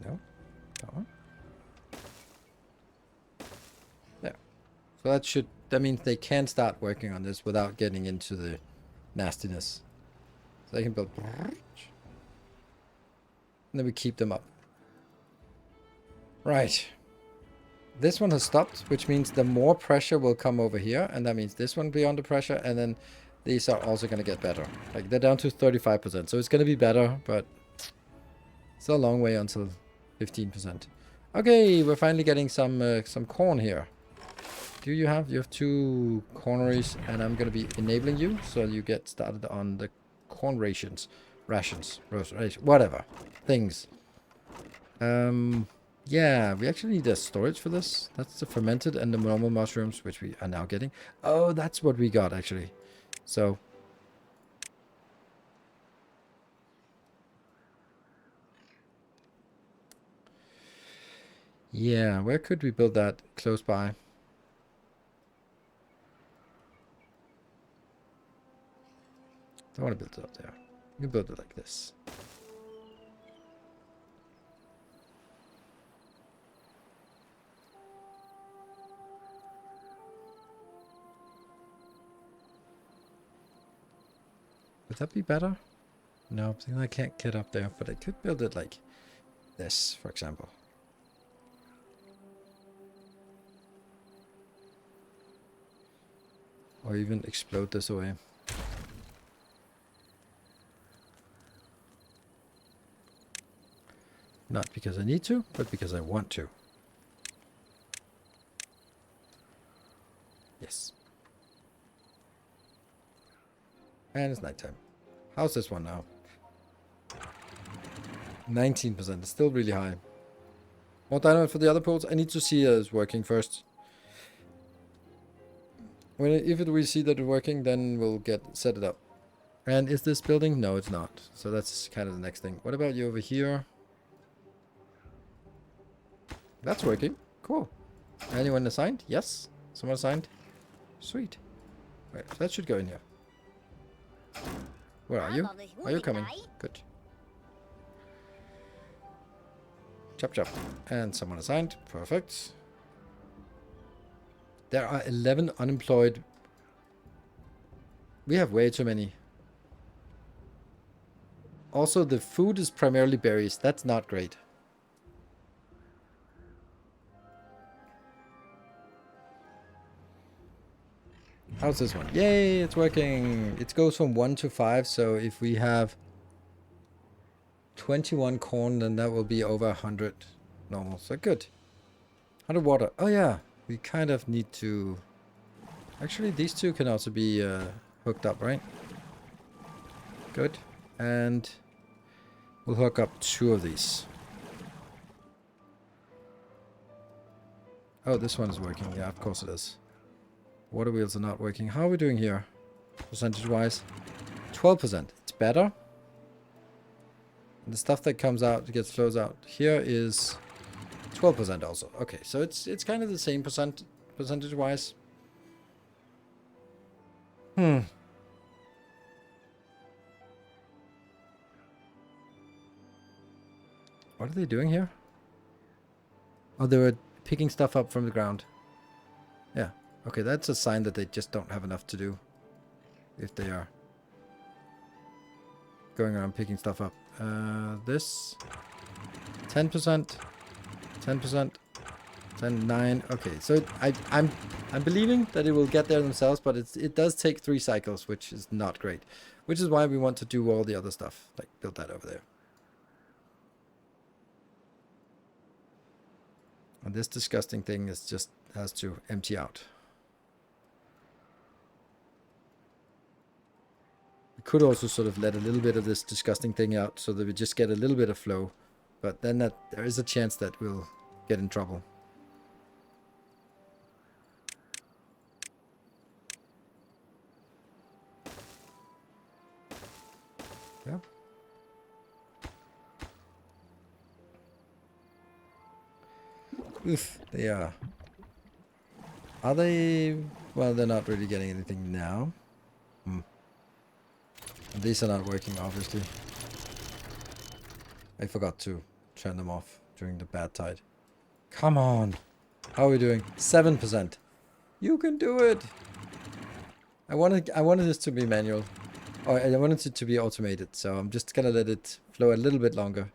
no, that one. So that means they can start working on this without getting into the nastiness. So they can build, and then we keep them up. Right. This one has stopped, which means the more pressure will come over here, and that means this one will be under pressure, and then these are also going to get better. Like, they're down to 35%, so it's going to be better, but it's a long way until 15%. Okay, we're finally getting some corn here. You have 2 corneries, and I'm going to be enabling you, so you get started on the corn rations, whatever, things. Yeah, we actually need a storage for this. That's the fermented and the normal mushrooms, which we are now getting. Oh, that's what we got, actually. So, Yeah, where could we build that close by? Don't want to build it up there. You can build it like this. Would that be better? No, I can't get up there, but I could build it like this, for example. Or even explode this away. Not because I need to, but because I want to. Yes. And it's nighttime. How's this one now? 19%. It's still really high. More dynamite for the other pools. I need to see it's working first. If we see that it's working, then we'll set it up. And is this building? No, it's not. So that's kind of the next thing. What about you over here? That's working. Cool. Anyone assigned? Yes. Someone assigned? Sweet. Right, so that should go in here. Where are you? Are you coming? Good. Chop chop. And someone assigned. Perfect. There are 11 unemployed. We have way too many. Also, the food is primarily berries. That's not great. How's this one? Yay, it's working. It goes from 1 to 5, so if we have 21 corn, then that will be over 100 normal. So good. 100 water. Oh yeah, we kind of need to... Actually, these two can also be hooked up, right? Good. And we'll hook up 2 of these. Oh, this one is working. Yeah, of course it is. Water wheels are not working. How are we doing here? Percentage-wise? 12%. It's better. And the stuff that comes out, flows out here is 12% also. Okay, so it's kind of the same percentage-wise. What are they doing here? Oh, they were picking stuff up from the ground. Yeah. Okay, that's a sign that they just don't have enough to do. If they are going around picking stuff up. This 10%, 10%, 10, 9. Okay, so I'm believing that it will get there themselves, but it does take 3 cycles, which is not great. Which is why we want to do all the other stuff, like build that over there. And this disgusting thing is just has to empty out. We could also sort of let a little bit of this disgusting thing out so that we just get a little bit of flow. But then there is a chance that we'll get in trouble. Yeah. Oof, they are. Are they... Well, they're not really getting anything now. These are not working, obviously. I forgot to turn them off during the bad tide. Come on. How are we doing? 7%. You can do it. I wanted this to be manual. Or I wanted it to be automated, so I'm just gonna let it flow a little bit longer.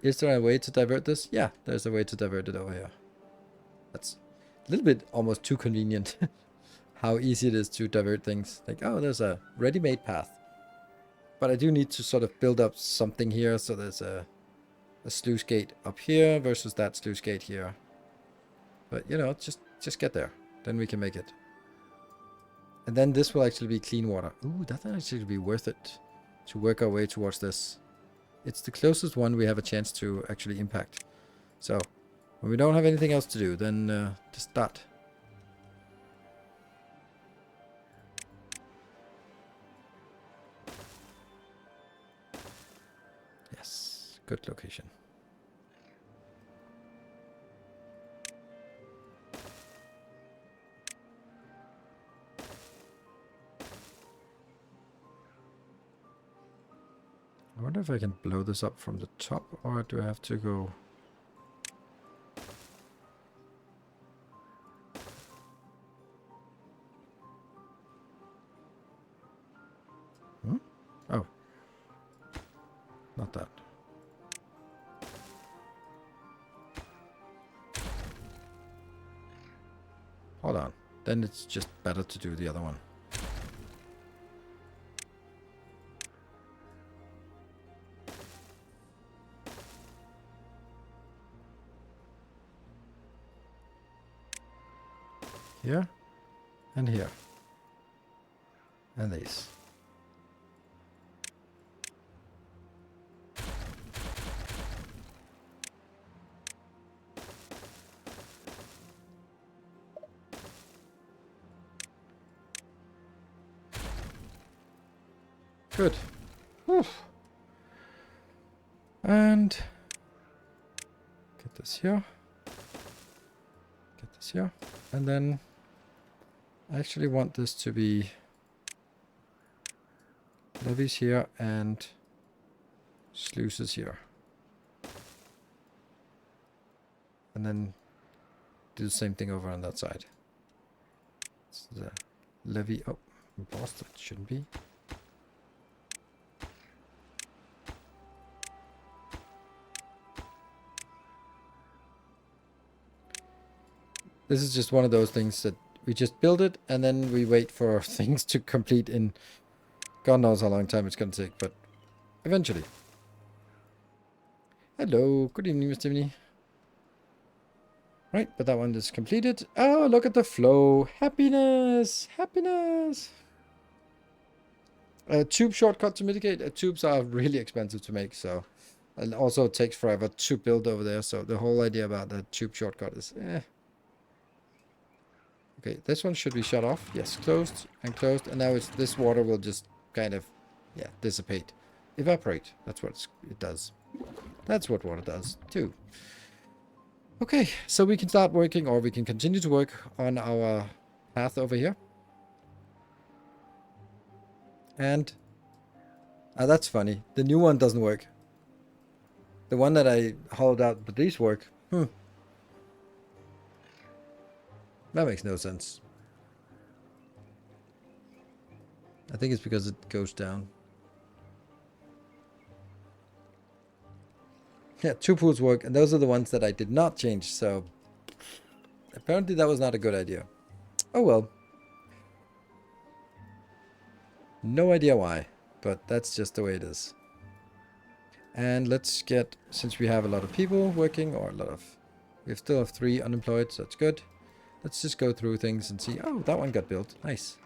Is there a way to divert this? Yeah, there's a way to divert it over here. That's a little bit almost too convenient. How easy it is to divert things. Like, oh, there's a ready-made path. But I do need to sort of build up something here. So there's a sluice gate up here versus that sluice gate here. But, you know, just get there. Then we can make it. And then this will actually be clean water. Ooh, that might actually be worth it to work our way towards this. It's the closest one we have a chance to actually impact. So, when we don't have anything else to do, then just start. Yes. Good location. I wonder if I can blow this up from the top, or do I have to go... Hmm? Oh. Not that. Hold on. Then it's just better to do the other one. Here. And here. And these. Good. Whew. And get this here. Get this here. And then I actually want this to be levees here and sluices here. And then do the same thing over on that side. It's the levee. Oh, embossed. It shouldn't be. This is just one of those things that we just build it and then we wait for things to complete in God knows how long time it's going to take, but eventually. Hello, good evening, Mr. Timmy. Right, but that one is completed. Oh, look at the flow. Happiness, happiness. Tube shortcut to mitigate. Tubes are really expensive to make, so. And also it takes forever to build over there, so the whole idea about the tube shortcut is Okay, this one should be shut off. Yes, closed and closed. And now it's this water will just kind of, yeah, dissipate. Evaporate. That's what it does. That's what water does, too. Okay, so we can start working, or we can continue to work on our path over here. And that's funny. The new one doesn't work. The one that I hollowed out, but these work. That makes no sense. I think it's because it goes down. Yeah, 2 pools work, and those are the ones that I did not change, so apparently that was not a good idea. Oh well. No idea why, but that's just the way it is. And let's get, since we have a lot of people working, or we still have 3 unemployed, so that's good. Let's just go through things and see. Oh, that one got built. Nice.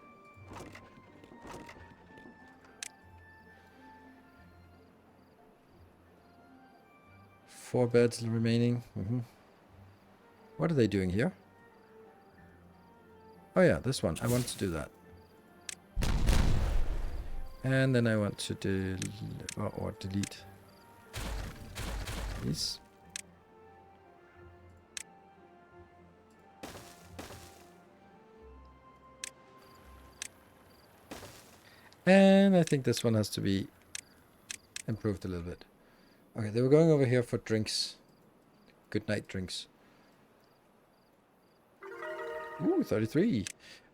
Four beds remaining. What are they doing here? Oh yeah, this one. I want to do that. And then I want to delete these. And I think this one has to be improved a little bit. Okay, they were going over here for drinks. Good night drinks. Ooh, 33.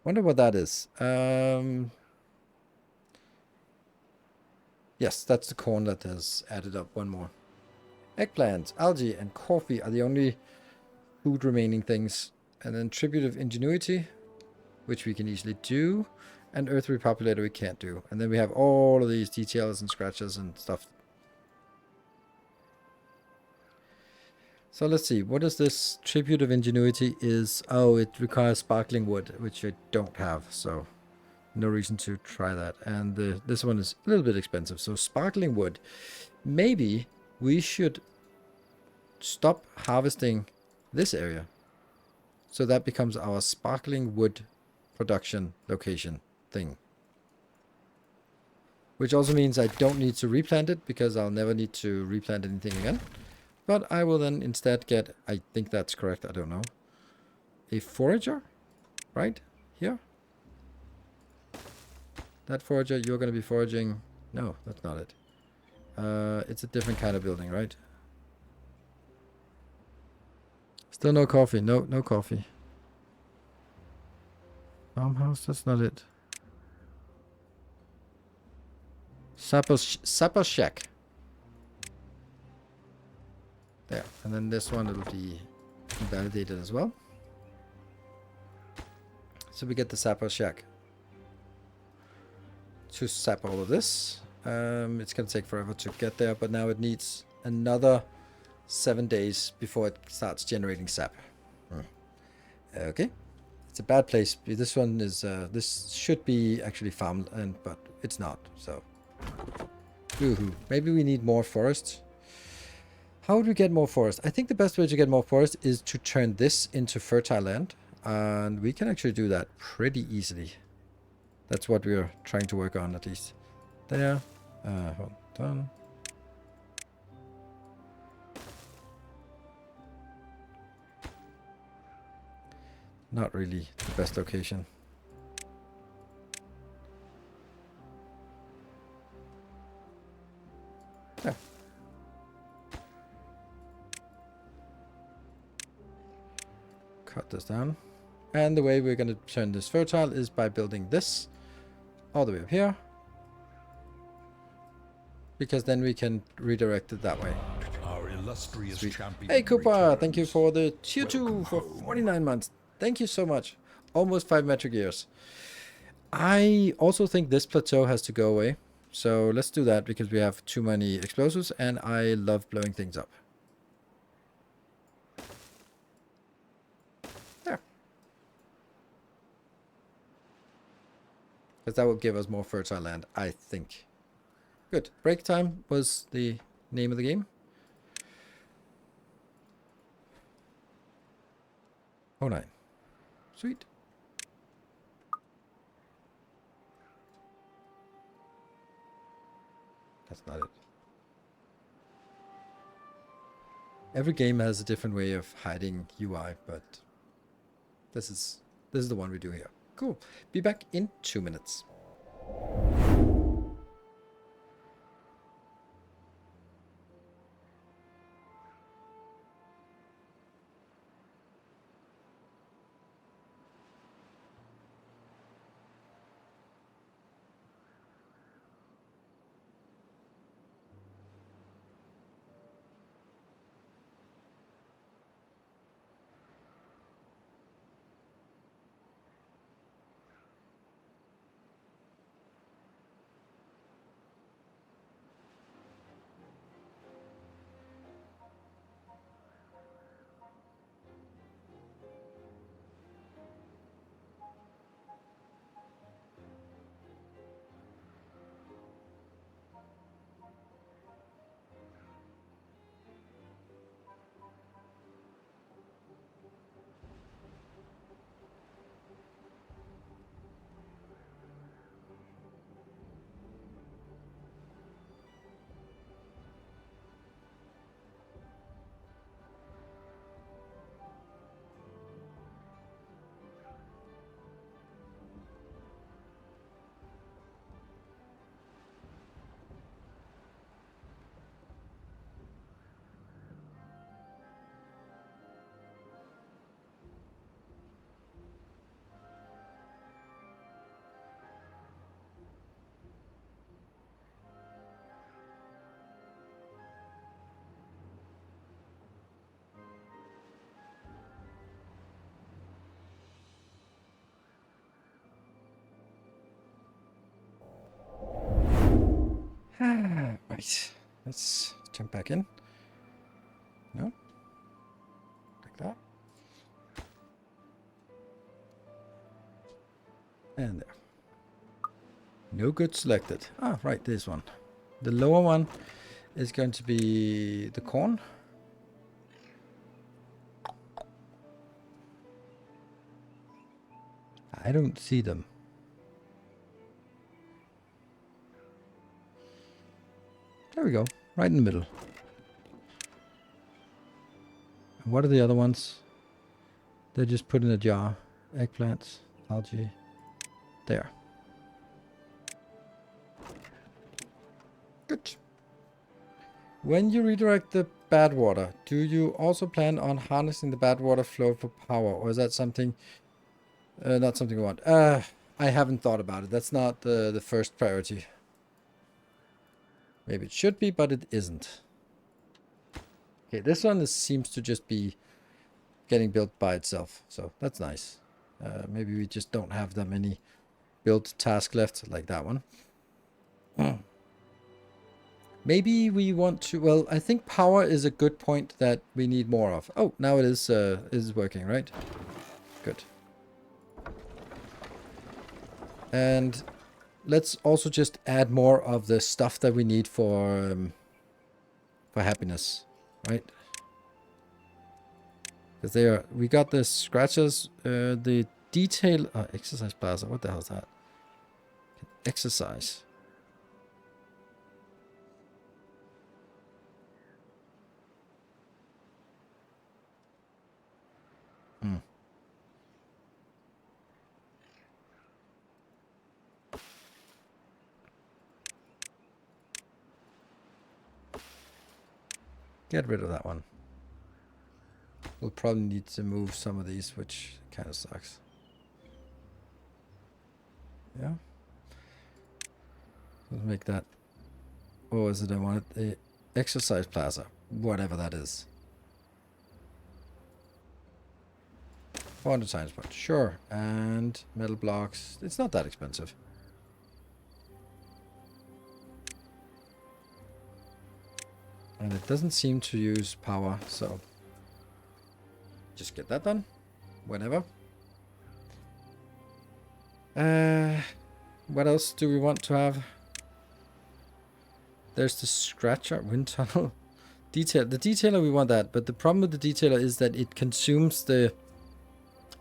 Wonder what that is. Yes, that's the corn that has added up one more. Eggplant, algae, and coffee are the only food remaining things. And then tribute of ingenuity, which we can easily do. And earth repopulator we can't do. And then we have all of these details and scratches and stuff. So let's see. What is this tribute of ingenuity is? Oh, it requires sparkling wood, which I don't have. So no reason to try that. And this one is a little bit expensive. So sparkling wood. Maybe we should stop harvesting this area. So that becomes our sparkling wood production location thing. which also means I don't need to replant it because I'll never need to replant anything again. But I will then instead get, I think that's correct, I don't know, a forager, right? Here. That forager, you're going to be foraging. No, that's not it. It's a different kind of building, right? Still no coffee. No, no coffee. Farmhouse, that's not it. Sapper Shack. There. And then this one, it'll be validated as well. So we get the Sapper Shack. To sap all of this. It's going to take forever to get there, but now it needs another 7 days before it starts generating sap. Okay. It's a bad place. This one is, this should be actually farmed, but it's not, so. Woohoo. Maybe we need more forest. How would we get more forest? I think the best way to get more forest is to turn this into fertile land. And we can actually do that pretty easily. That's what we're trying to work on, at least. There. Hold on. Not really the best location. Yeah. Cut this down. And the way we're going to turn this fertile is by building this all the way up here. Because then we can redirect it that way. Our illustrious champion. Hey Cooper, returns. thank you for the tier 2 for 49 months. Thank you so much. Almost 5 metric years. I also think this plateau has to go away. So let's do that because we have too many explosives and I love blowing things up. There. Because that will give us more fertile land, I think. Good. Break time was the name of the game. Oh, 9. Sweet. That's not it. Every game has a different way of hiding UI, but this is the one we do here. Cool. Be back in 2 minutes. Right. Let's jump back in. No? Like that. And there. No good selected. Ah, right, this one. The lower one is going to be the corn. I don't see them. There we go. Right in the middle. And what are the other ones? They're just put in a jar. Eggplants, algae. There. Good. When you redirect the bad water, do you also plan on harnessing the bad water flow for power? Or is that something... not something we want. I haven't thought about it. That's not the first priority. Maybe it should be, but it isn't. Okay, this one seems to just be getting built by itself. So that's nice. Maybe we just don't have that many build tasks left like that one. Maybe we want to... Well, I think power is a good point that we need more of. Oh, now it is working, right? Good. And let's also just add more of the stuff that we need for happiness, right? Because we got the scratches, the detail, exercise plaza. What the hell is that? Exercise. Get rid of that one. We'll probably need to move some of these, which kind of sucks. Yeah. Let's make that. What was it I wanted? The exercise plaza. Whatever that is. 400 times point. Sure. And metal blocks. It's not that expensive. And it doesn't seem to use power, so just get that done. Whenever. What else do we want to have? There's the scratcher, wind tunnel. Detail. The detailer, we want that, but the problem with the detailer is that it consumes the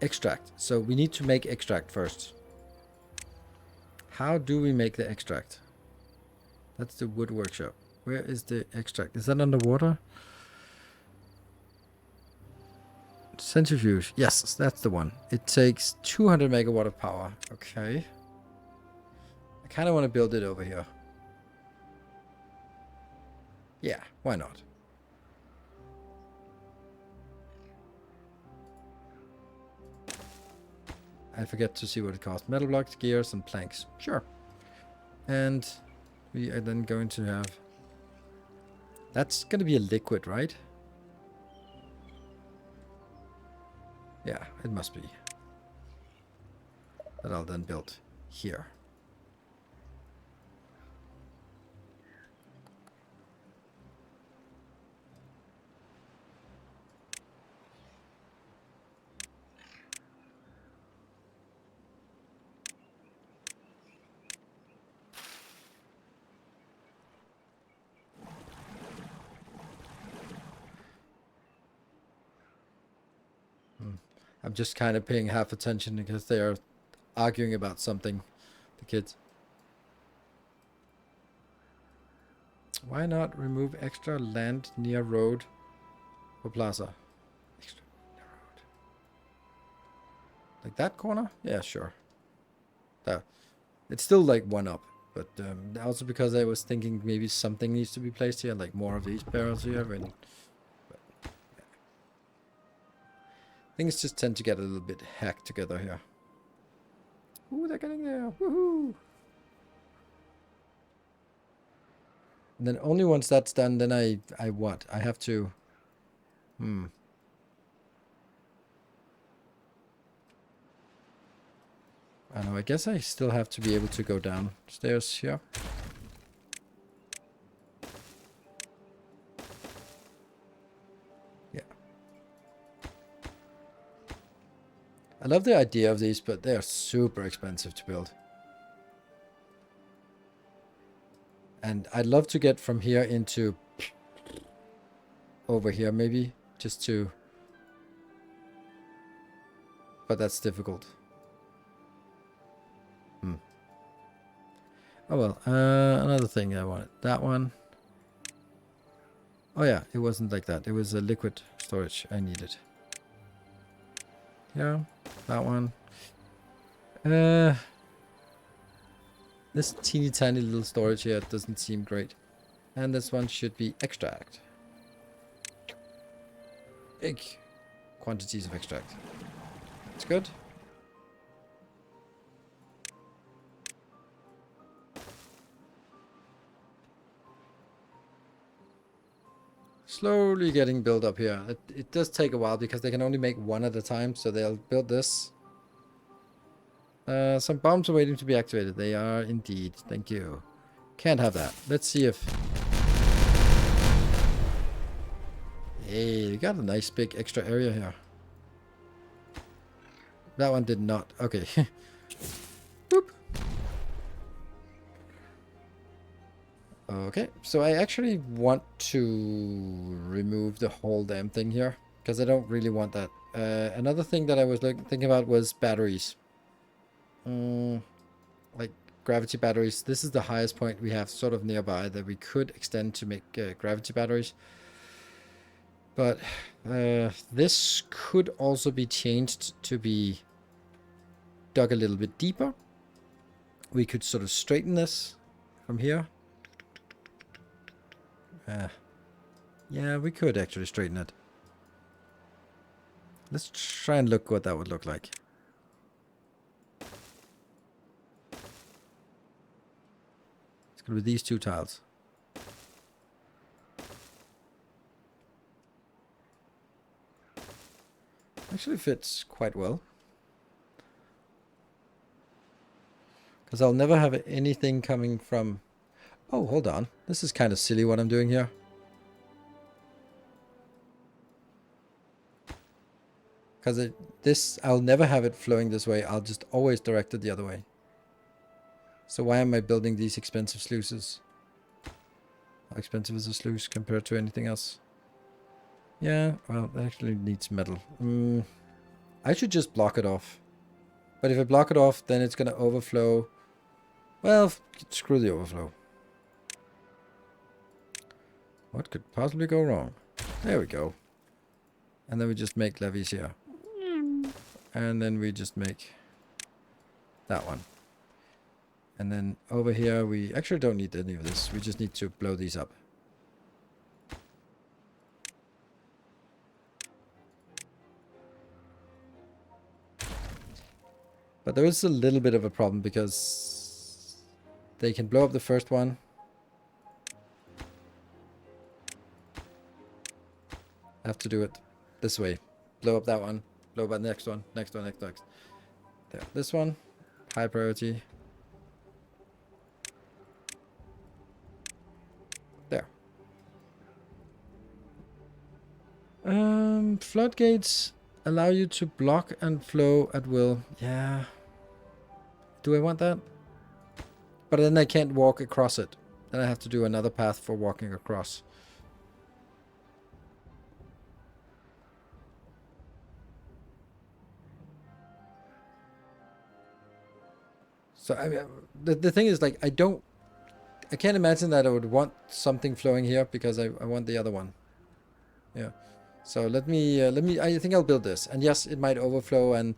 extract. So we need to make extract first. How do we make the extract? That's the wood workshop. Where is the extract? Is that underwater? Centrifuge. Yes, that's the one. It takes 200 megawatt of power. Okay. I kind of want to build it over here. Yeah, why not? I forget to see what it costs. Metal blocks, gears, and planks. Sure. And we are then going to have... That's going to be a liquid, right? Yeah, it must be. That I'll then build here. I'm just kind of paying half attention because they are arguing about something, the kids. Why not remove extra land near road for plaza? Extra near road. Like that corner? Yeah, sure. There. It's still like one up, but also because I was thinking maybe something needs to be placed here, like more of these barrels here. And, things just tend to get a little bit hacked together here. Ooh, they're getting there. Woohoo! And then only once that's done, then I what? I have to... I don't know, I guess I still have to be able to go downstairs here. Yeah. I love the idea of these, but they're super expensive to build. And I'd love to get from here into over here maybe, just to... But that's difficult. Oh well, another thing I wanted. That one. Oh yeah, it wasn't like that. It was a liquid storage I needed. Yeah, that one. This teeny tiny little storage here doesn't seem great. And this one should be extract. Big quantities of extract. It's good. Slowly getting built up here. It does take a while because they can only make one at a time, so they'll build this. Some bombs are waiting to be activated. They are indeed. Thank you. Can't have that. Let's see if... Hey, we got a nice big extra area here. That one did not. Okay. Boop. Okay, so I actually want to remove the whole damn thing here, because I don't really want that. Another thing that I was thinking about was batteries. Like gravity batteries. This is the highest point we have sort of nearby that we could extend to make gravity batteries. But this could also be changed to be dug a little bit deeper. We could sort of straighten this from here. Yeah, we could actually straighten it. Let's try and look what that would look like. It's going to be these two tiles. Actually fits quite well. Because I'll never have anything coming from... Oh, hold on. This is kind of silly what I'm doing here. Because this, I'll never have it flowing this way. I'll just always direct it the other way. So why am I building these expensive sluices? How expensive is a sluice compared to anything else? Yeah, well, it actually needs metal. I should just block it off. But if I block it off, then it's going to overflow. Well, screw the overflow. What could possibly go wrong? There we go. And then we just make levees here. And then we just make that one. And then over here, we actually don't need any of this. We just need to blow these up. But there is a little bit of a problem because they can blow up the first one. I have to do it this way. Blow up that one. Blow up the next one. Next one. Next. There. This one. High priority. There. Floodgates allow you to block and flow at will. Yeah. Do I want that? But then I can't walk across it. Then I have to do another path for walking across. So I mean, the thing is, like, I can't imagine that I would want something flowing here because I want the other one. Yeah. So let me I think I'll build this. And yes, it might overflow and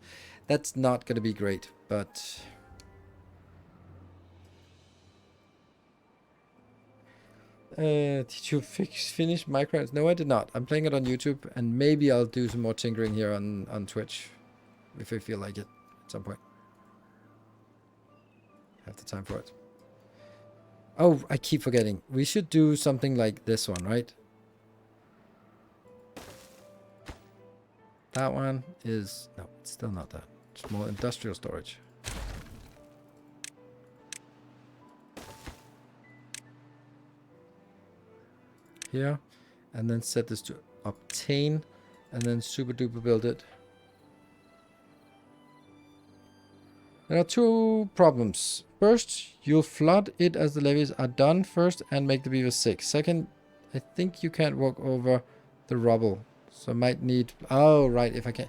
that's not going to be great, but did you finish Minecraft? No, I did not. I'm playing it on YouTube and maybe I'll do some more tinkering here on Twitch if I feel like it at some point. Have the time for it. Oh, I keep forgetting. We should do something like this one, right? That one is... No, it's still not that. It's more industrial storage. Here. And then set this to obtain. And then super duper build it. There are two problems. First, you'll flood it as the levees are done first and make the beaver sick. Second, I think you can't walk over the rubble. So I might need... Oh, right, if I can...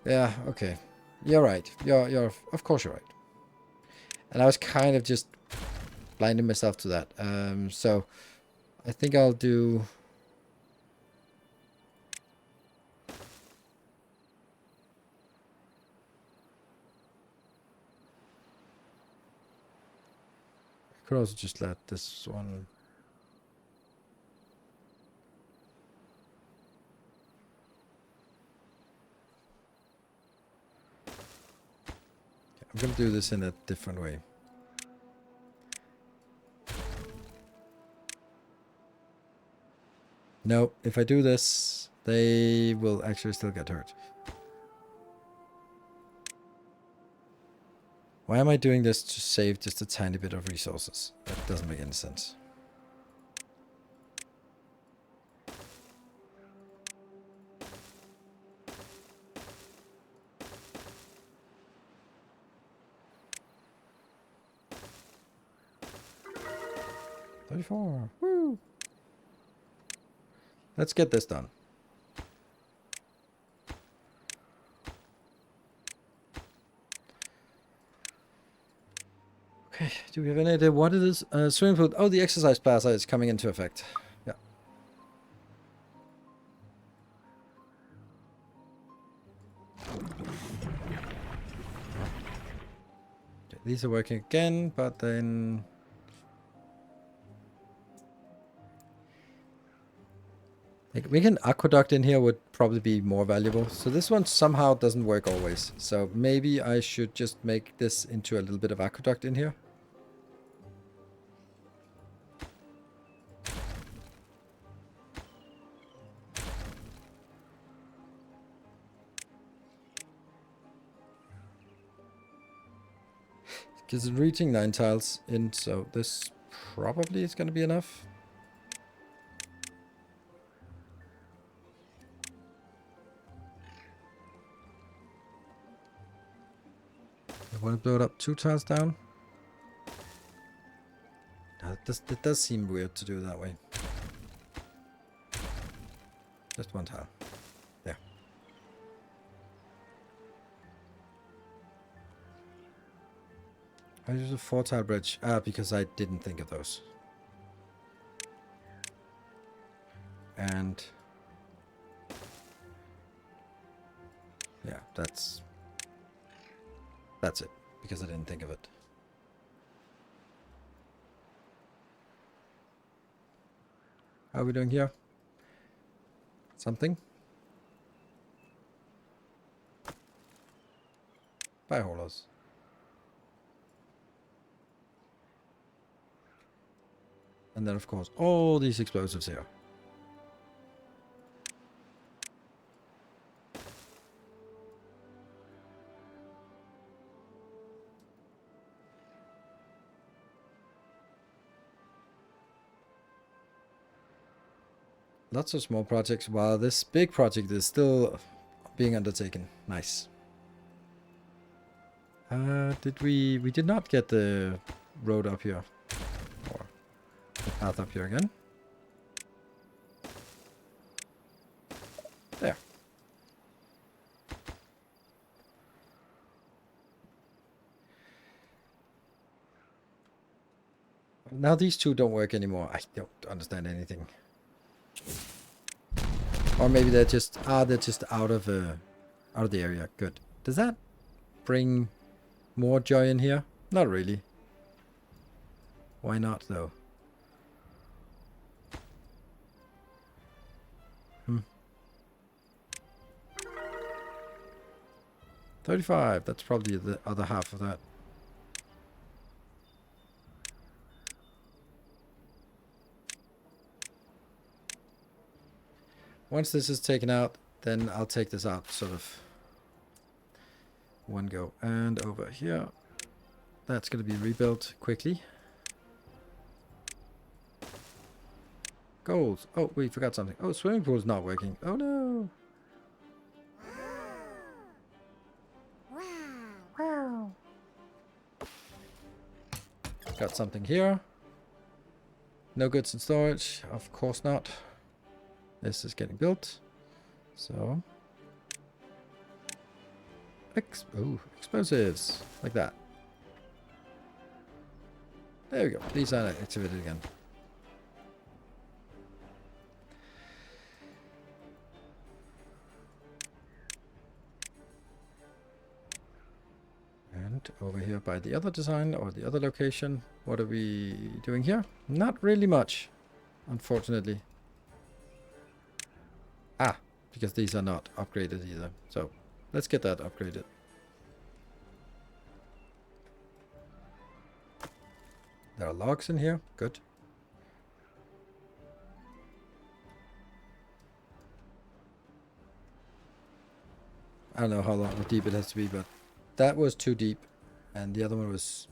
Yeah, okay. You're right. You're of course you're right. And I was kind of just blinding myself to that. So I think I'll do Could also just let this one. I'm gonna do this in a different way. No, if I do this, they will actually still get hurt. Why am I doing this to save just a tiny bit of resources? That doesn't make any sense. $34. Woo! Let's get this done. Okay, do we have any idea what it is? Swimming pool. Oh, the exercise plaza is coming into effect. Yeah. Okay, these are working again, but then... Like, we can aqueduct in here would probably be more valuable. So this one somehow doesn't work always. So maybe I should just make this into a little bit of aqueduct in here. Because it's reaching 9 tiles in, so this probably is going to be enough. I want to blow it up 2 tiles down. It does seem weird to do it that way. Just 1 tile. There. I use a 4 tile bridge. Because I didn't think of those. And... yeah, that's it. Because I didn't think of it. How are we doing here? Something? Fire haulers. And then, of course, all these explosives here. Lots of small projects, while this big project is still being undertaken. Nice. We did not get the road up here. Or the path up here again. There. Now these two don't work anymore. I don't understand anything. Or maybe they're just out of the area. Good. Does that bring more joy in here? Not really. Why not though? 35. That's probably the other half of that. Once this is taken out, then I'll take this out sort of one go. And over here, that's going to be rebuilt quickly. Goals. Oh, we forgot something. Oh, swimming pool is not working. Oh no. Wow. Got something here. No goods in storage. Of course not. This is getting built. So. Explosives. Like that. There we go. These are activated again. And And over here by the other design or the other location, what are we doing here? Not really much, unfortunately. Ah, because these are not upgraded either. So let's get that upgraded. There are logs in here. Good. I don't know how deep it has to be, but that was too deep. And the other one was...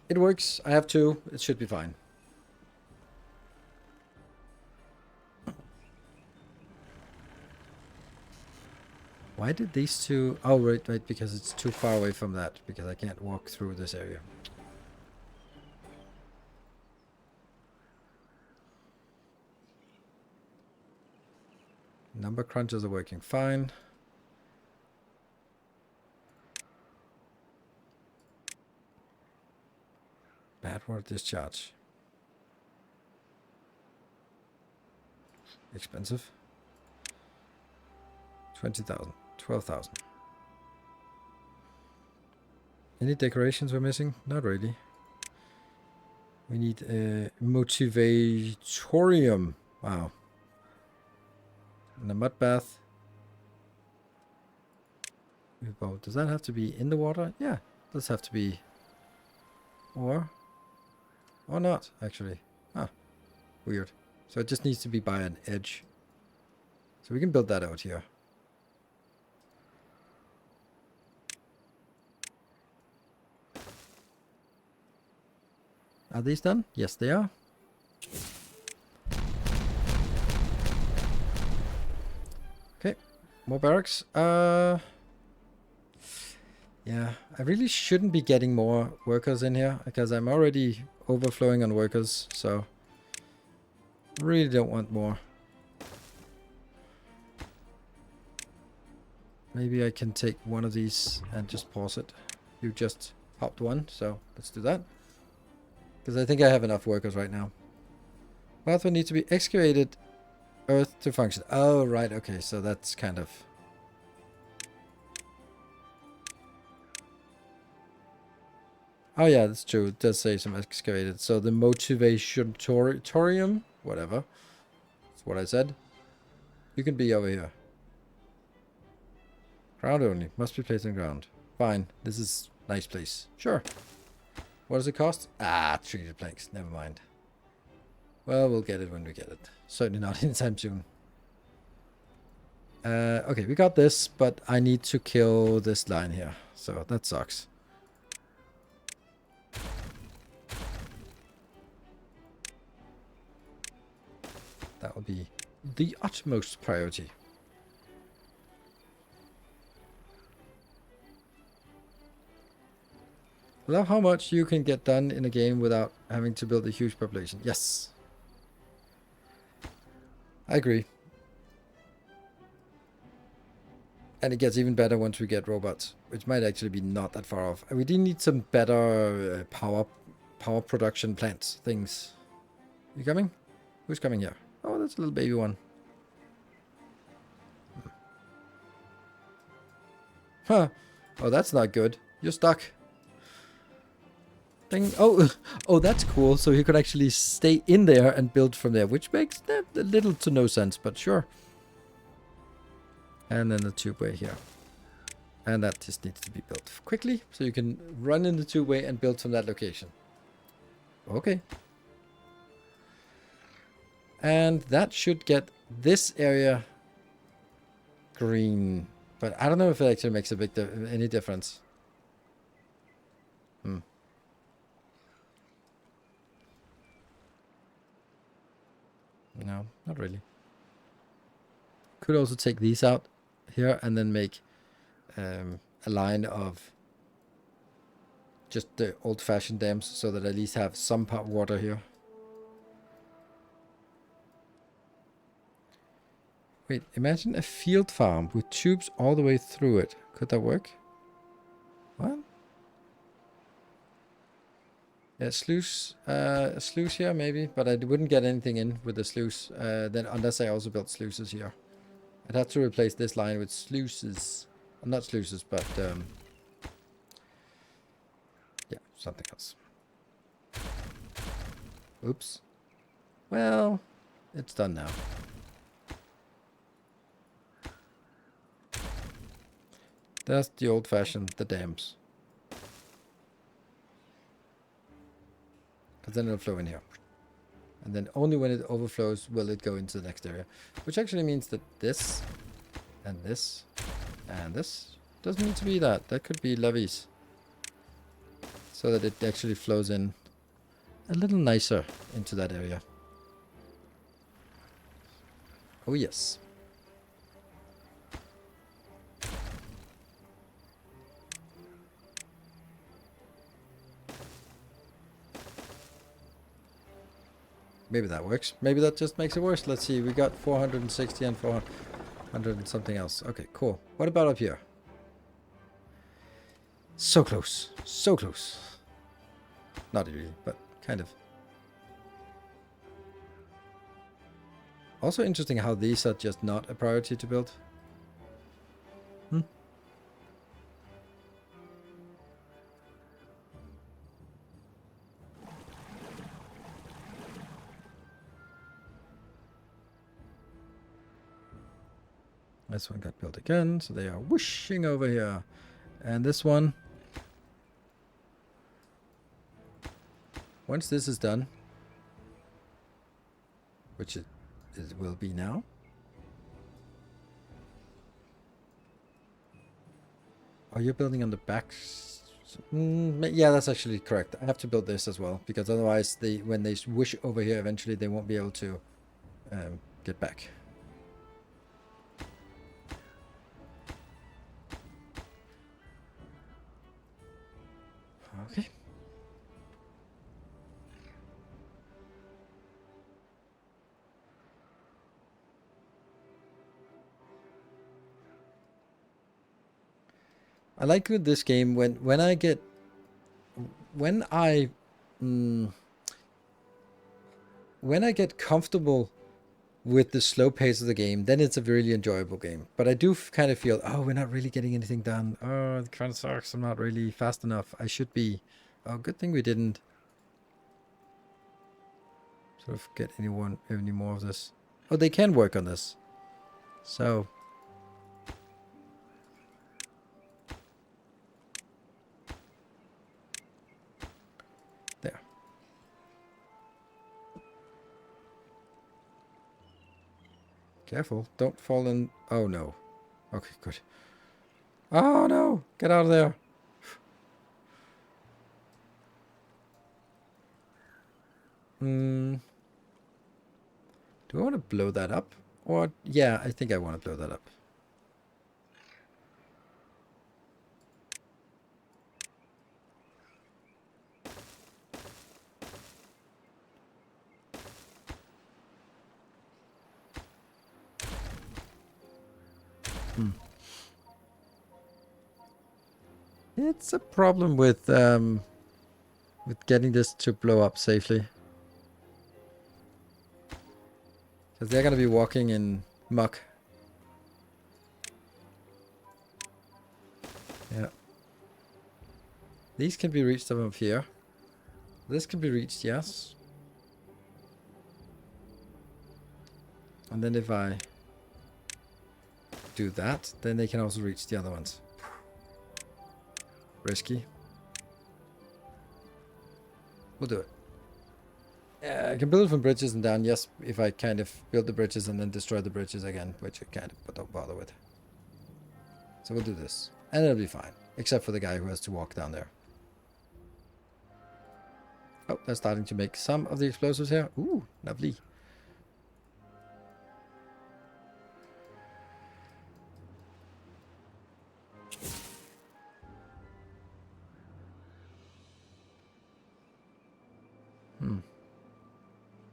It works. I have two. It should be fine. Why did these two... Oh, right, because it's too far away from that. Because I can't walk through this area. Number crunchers are working fine. Bad water discharge. Expensive. 20,000. 12,000. Any decorations we're missing? Not really. We need a motivatorium. Wow. And a mud bath. Does that have to be in the water? Yeah, does have to be. Or not, actually. Ah, weird. So it just needs to be by an edge. So we can build that out here. Are these done? Yes, they are. Okay, more barracks. Yeah, I really shouldn't be getting more workers in here because I'm already overflowing on workers, so really don't want more. Maybe I can take one of these and just pause it. You just popped one, so let's do that. Because I think I have enough workers right now. Bathroom needs to be excavated earth to function. Oh, right, okay, so that's kind of... Oh yeah, that's true. It does say some excavated. So the motivatorium, whatever. That's what I said. You can be over here. Ground only. Must be placed on ground. Fine. This is a nice place. Sure. What does it cost? Ah, treated planks. Never mind. Well, we'll get it when we get it. Certainly not anytime soon. Okay, we got this, but I need to kill this line here. So that sucks. That will be the utmost priority. I love how much you can get done in a game without having to build a huge population. Yes. I agree. And it gets even better once we get robots, which might actually be not that far off. And we do need some better power production plants things. You coming? Who's coming here? Oh, that's a little baby one. Huh. Oh, that's not good. You're stuck. Ding. Oh, oh, that's cool. So he could actually stay in there and build from there, which makes little to no sense, but sure. And then the tubeway here. And that just needs to be built quickly, so you can run in the tubeway and build from that location. Okay. And that should get this area green. But I don't know if it actually makes a big any difference. No, not really. Could also take these out here and then make a line of just the old-fashioned dams so that I at least have some water here. Wait, imagine a field farm with tubes all the way through it. Could that work? What? Yeah, sluice here maybe, but I wouldn't get anything in with the sluice then unless I also built sluices here. I'd have to replace this line with sluices. Not sluices, but something else. Oops. Well, it's done now. That's the old-fashioned, the dams. Because then it'll flow in here. And then only when it overflows will it go into the next area. Which actually means that this, and this, and this doesn't need to be that. That could be levees. So that it actually flows in a little nicer into that area. Oh yes. Maybe that works. Maybe that just makes it worse. Let's see. We got 460 and 400 and something else. Okay, cool. What about up here? So close. So close. Not really, but kind of. Also interesting how these are just not a priority to build. This one got built again, so they are whooshing over here. And this one, once this is done, which it will be now. Oh, you're building on the back. Yeah, that's actually correct. I have to build this as well, because otherwise, when they whoosh over here, eventually they won't be able to get back. Okay. I like with this game when I get when I comfortable with the slow pace of the game, then it's a really enjoyable game. But I do kind of feel, oh, we're not really getting anything done. Oh, it kind of sucks. I'm not really fast enough. I should be. Oh, good thing we didn't sort of get any more of this. Oh, they can work on this. So. There. Careful. Don't fall in. Oh, no. Okay, good. Oh, no. Get out of there. Do I want to blow that up? Or, yeah, I think I want to blow that up. It's a problem with getting this to blow up safely. Because they're going to be walking in muck. Yeah. These can be reached above here. This can be reached, yes. And then if I do that, then they can also reach the other ones. Risky. We'll do it. I can build it from bridges and down, yes, if I kind of build the bridges and then destroy the bridges again, which I kind of don't bother with. So we'll do this. And it'll be fine. Except for the guy who has to walk down there. Oh, they're starting to make some of the explosives here. Ooh, lovely.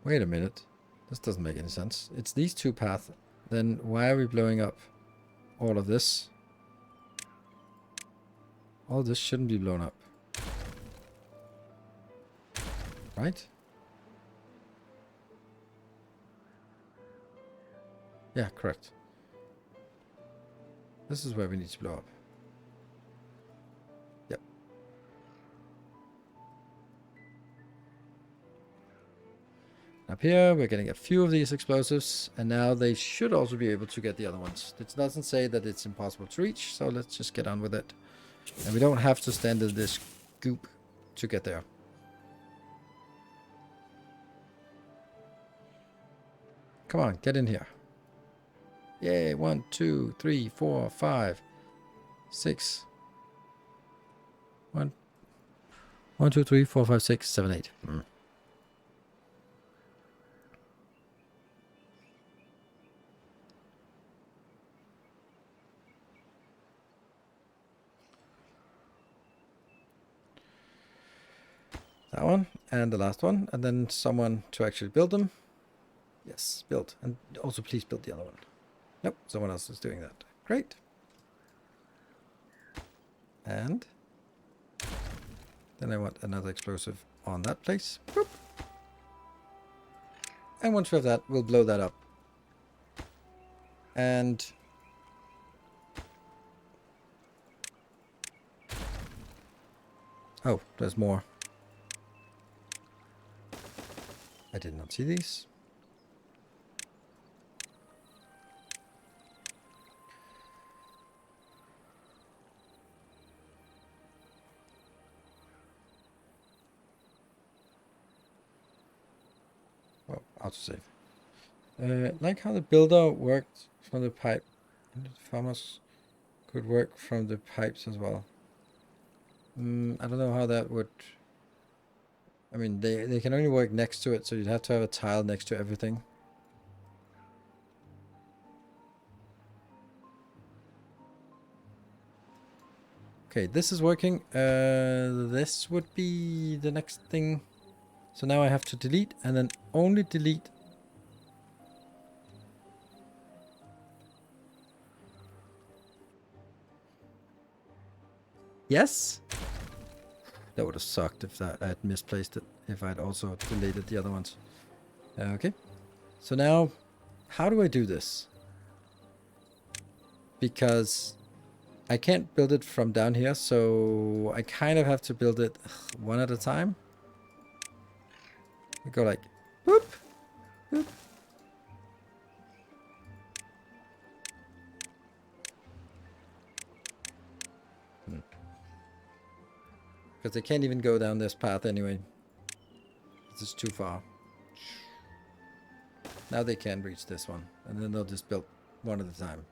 Wait a minute. This doesn't make any sense. It's these two paths. Then why are we blowing up all of this? All this shouldn't be blown up. Right? Yeah, correct. This is where we need to blow up. Yep. Up here, we're getting a few of these explosives, and now they should also be able to get the other ones. It doesn't say that it's impossible to reach, so let's just get on with it. And we don't have to stand in this goop to get there. Come on, get in here. Yay, 1, 2, 3, 4, 5, 6. 1, 2, 3, 4, 5, 6, 7, 8. That one, and the last one, and then someone to actually build them. Yes, build. And also please build the other one. Nope, someone else is doing that. Great. And then I want another explosive on that place. Boop. And once we have that, we'll blow that up. And oh, there's more. I did not see these. Oh, autosave. Like how the builder worked from the pipe. And the farmers could work from the pipes as well. I don't know how that would... I mean, they can only work next to it, so you'd have to have a tile next to everything. Okay, this is working. This would be the next thing. So now I have to delete and then only delete. Yes? That would have sucked if I had misplaced it, if I'd also deleted the other ones. Okay. So now, how do I do this? Because I can't build it from down here, so I kind of have to build it one at a time. I go like, whoop, whoop. Because they can't even go down this path anyway. This is too far. Now they can reach this one. And then they'll just build one at a time.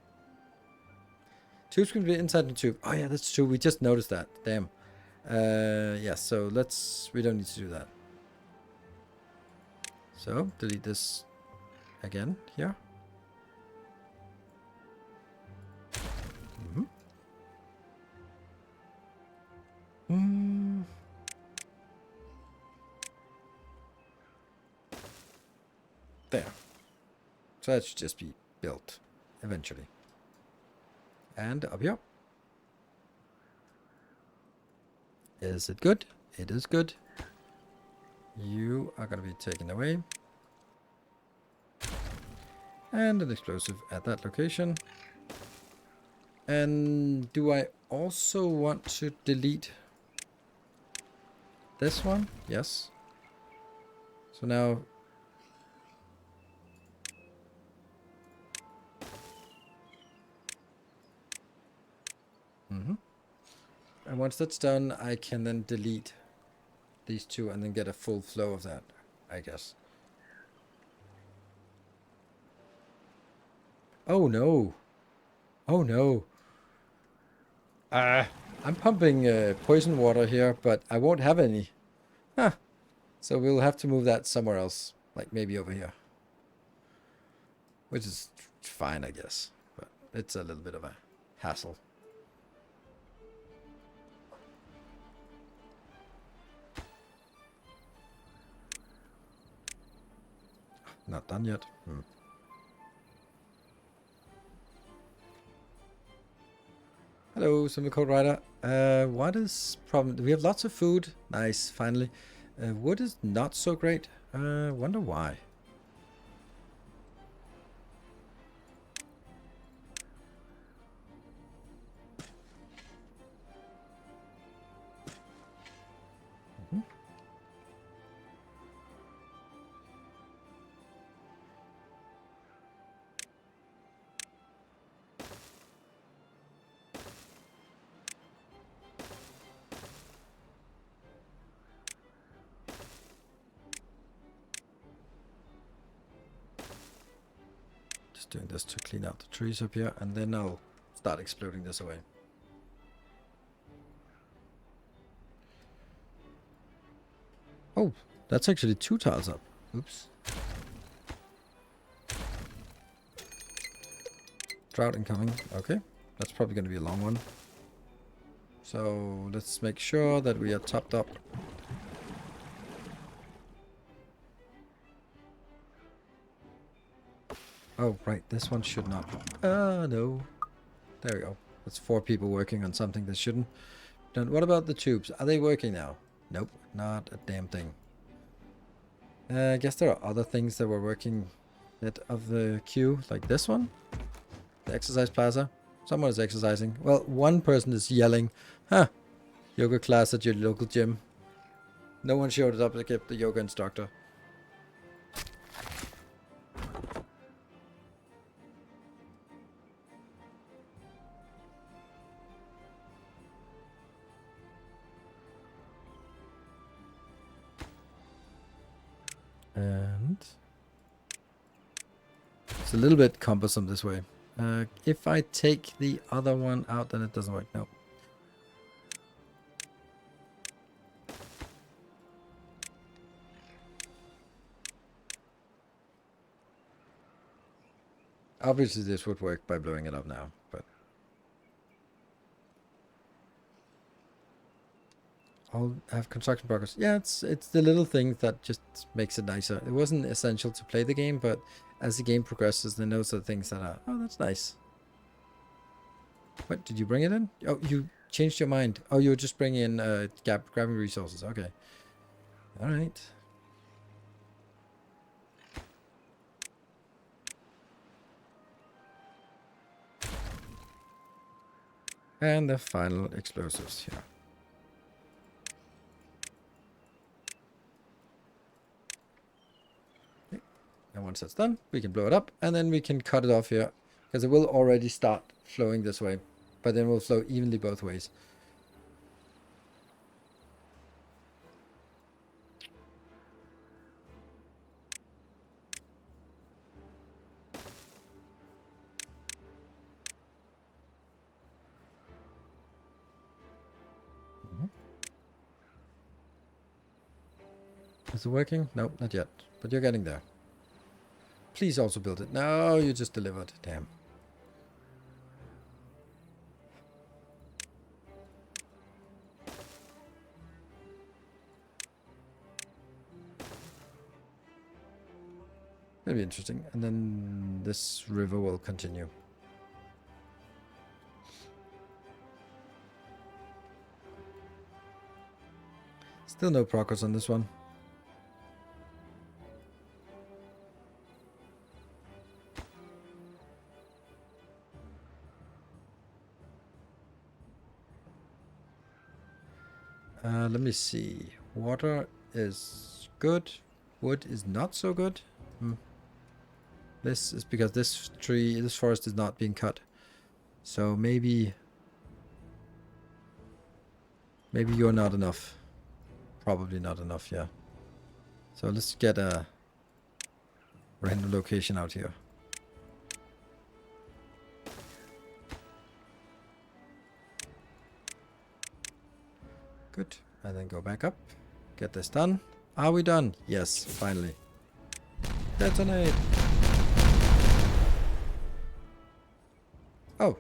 Tubes can be inside the tube. Oh yeah, that's true. We just noticed that. Damn. Yeah, so we don't need to do that. So, delete this again here. There. So that should just be built eventually. And up here. Is it good? It is good. You are going to be taken away. And an explosive at that location. And do I also want to delete this one? Yes. So now... And once that's done, I can then delete these two and then get a full flow of that, I guess. Oh no. Oh no. I'm pumping poison water here, but I won't have any. Huh. So we'll have to move that somewhere else, like maybe over here. Which is fine, I guess. But it's a little bit of a hassle. Not done yet. Hello, Simple Code Rider. What is problem? We have lots of food. Nice, finally. Wood is not so great. Wonder why. doing this to clean out the trees up here, and then I'll start exploding this away. Oh, that's actually 2 tiles up. Oops. Drought incoming. Okay, that's probably going to be a long one. So let's make sure that we are topped up. Oh, right, this one should not. No. There we go. That's 4 people working on something that shouldn't. Then what about the tubes? Are they working now? Nope, not a damn thing. I guess there are other things that were working out of the queue, like this one. The exercise plaza. Someone is exercising. Well, one person is yelling, huh, yoga class at your local gym. No one showed up except the yoga instructor. And it's a little bit cumbersome this way. If I take the other one out, then it doesn't work. No. Obviously this would work by blowing it up now, but I'll have construction progress. Yeah, it's the little things that just makes it nicer. It wasn't essential to play the game, but as the game progresses, then those are things that are, oh, that's nice. What, did you bring it in? Oh, you changed your mind. Oh, you were just bringing in grabbing resources. Okay. All right. And the final explosives here. Okay. And once that's done, we can blow it up, and then we can cut it off here, because it will already start flowing this way, but then it will flow evenly both ways. Is it working? Nope, not yet. But you're getting there. Please also build it. No, you just delivered. Damn. That'll be interesting. And then this river will continue. Still no progress on this one. Let me see. Water is good. Wood is not so good. This is because this forest is not being cut. So maybe you're not enough. Probably not enough, yeah. So let's get a random location out here. Good. And then go back up. Get this done. Are we done? Yes, finally. Detonate. Oh.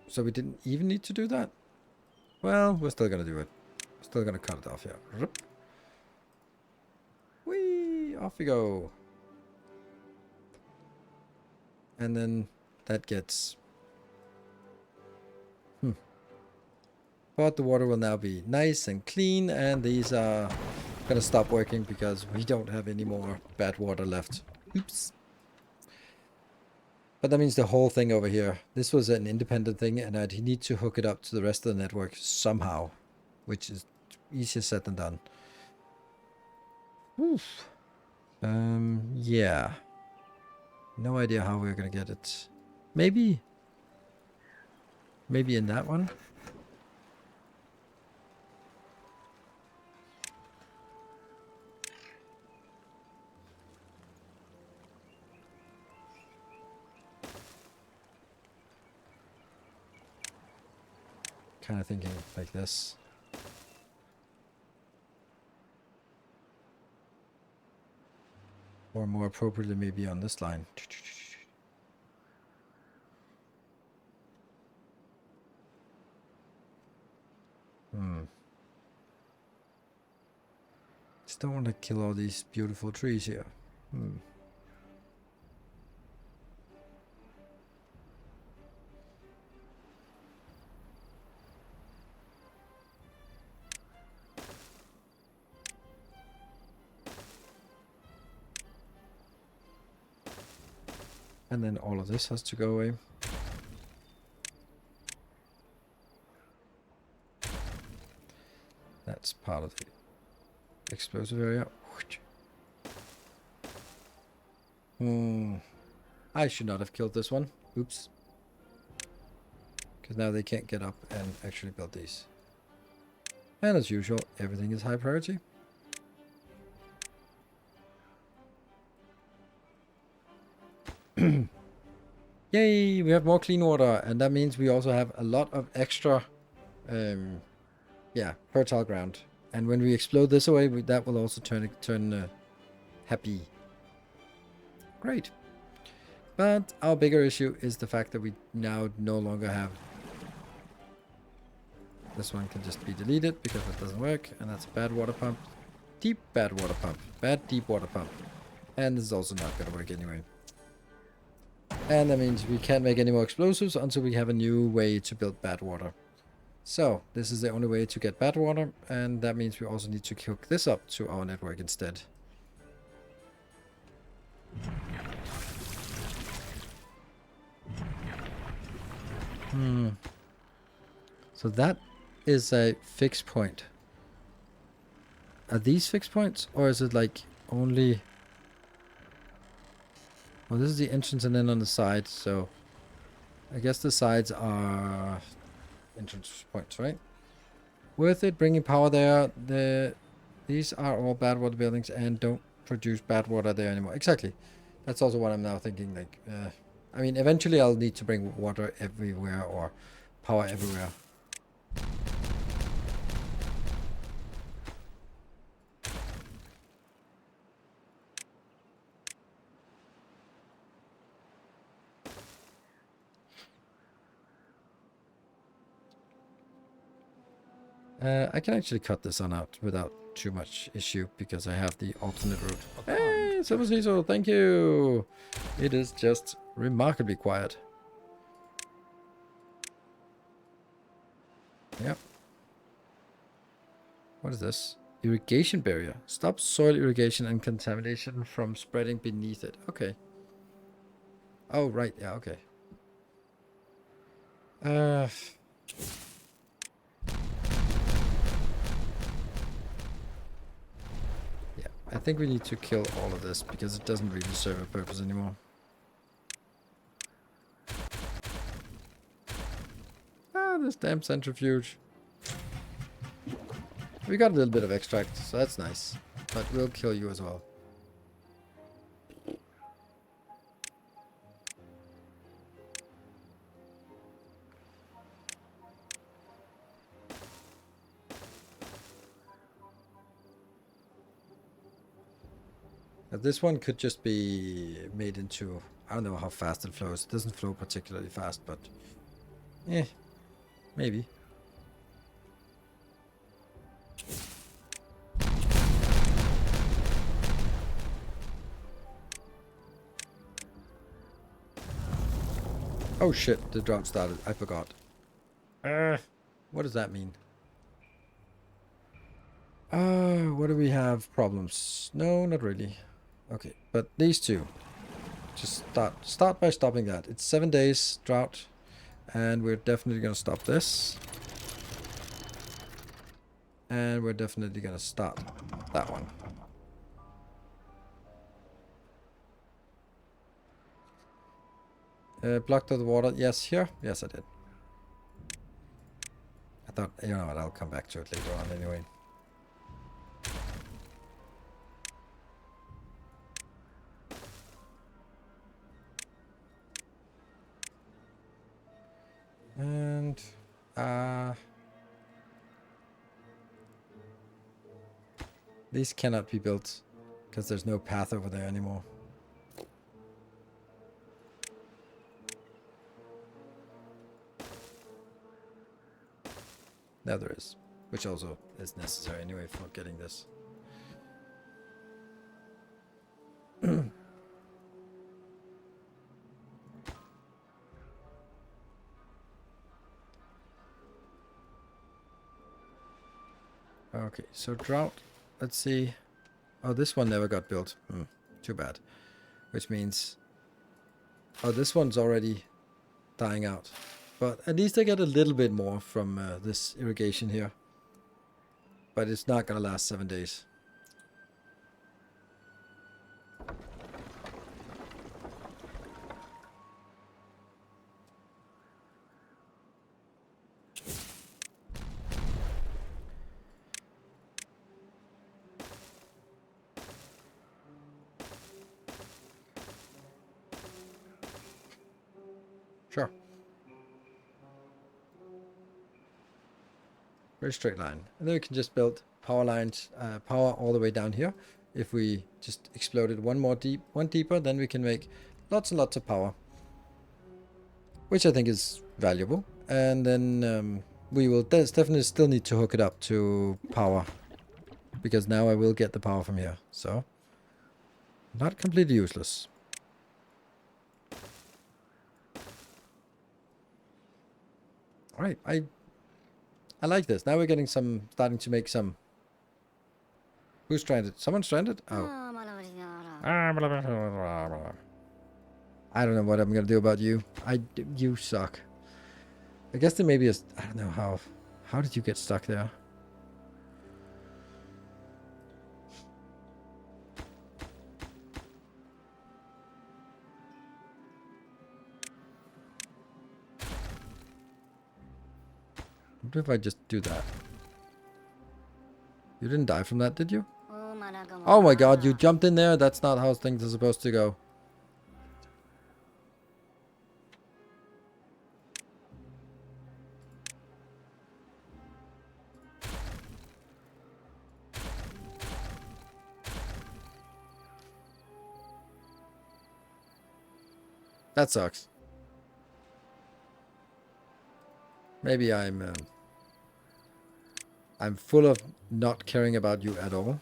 So we didn't even need to do that? Well, we're still gonna do it. Still gonna cut it off here. Whee! Off we go. And then that gets... But the water will now be nice and clean, and these are gonna stop working because we don't have any more bad water left. Oops. But that means the whole thing over here, this was an independent thing, and I'd need to hook it up to the rest of the network somehow, which is easier said than done. Oof. Yeah. No idea how we're gonna get it. Maybe in that one. kind of thinking like this. Or more appropriately, maybe on this line. Just don't want to kill all these beautiful trees here. And then all of this has to go away. That's part of the explosive area. I should not have killed this one. Oops. Because now they can't get up and actually build these. And as usual, everything is high priority. Yay, we have more clean water, and that means we also have a lot of extra fertile ground. And when we explode this away, that will also turn happy. Great. But our bigger issue is the fact that we now no longer have... This one can just be deleted because it doesn't work, and that's a bad water pump. Deep bad water pump. Bad deep water pump. And this is also not going to work anyway. And that means we can't make any more explosives until we have a new way to build bad water. So, this is the only way to get bad water, and that means we also need to hook this up to our network instead. So that is a fixed point. Are these fixed points, or is it like only... Well, this is the entrance and then on the side, so I guess the sides are entrance points, right? Worth it bringing power there. These are all bad water buildings and don't produce bad water there anymore. Exactly. That's also what I'm now thinking. Like, I mean, eventually I'll need to bring water everywhere or power everywhere. I can actually cut this one out without too much issue because I have the alternate route. Hey, Silver Cecil, thank you! It is just remarkably quiet. Yep. What is this? Irrigation barrier. Stop soil irrigation and contamination from spreading beneath it. Okay. Oh, right. Yeah, okay. I think we need to kill all of this because it doesn't really serve a purpose anymore. Ah, this damn centrifuge. We got a little bit of extract, so that's nice. But we'll kill you as well. This one could just be made into... I don't know how fast it flows. It doesn't flow particularly fast, but... maybe. Oh shit, the drought started. I forgot. What does that mean? What do we have? Problems? No, not really. Okay, but these two. Just start by stopping that. It's 7 days drought, and we're definitely gonna stop this. And we're definitely gonna stop that one. Blocked of the water. Yes, here. Yes, I did. I thought, you know what, I'll come back to it later on anyway. And These cannot be built because there's no path over there anymore. Now there is, which also is necessary anyway for getting this. Okay, so drought. Let's see. Oh, this one never got built. Too bad. Which means... Oh, this one's already dying out. But at least I get a little bit more from this irrigation here. But it's not gonna last 7 days. Sure. Very straight line. And then we can just build power lines, power all the way down here. If we just exploded one deeper, then we can make lots and lots of power. Which I think is valuable. And then we will definitely still need to hook it up to power. Because now I will get the power from here. So, not completely useless. Alright, I like this. Now we're getting starting to make some... Who's stranded? Someone stranded? Oh. I don't know what I'm gonna do about you. You suck. I guess there maybe is... I don't know how... How did you get stuck there? What if I just do that? You didn't die from that, did you? Oh my god, you jumped in there? That's not how things are supposed to go. That sucks. Maybe I'm full of not caring about you at all.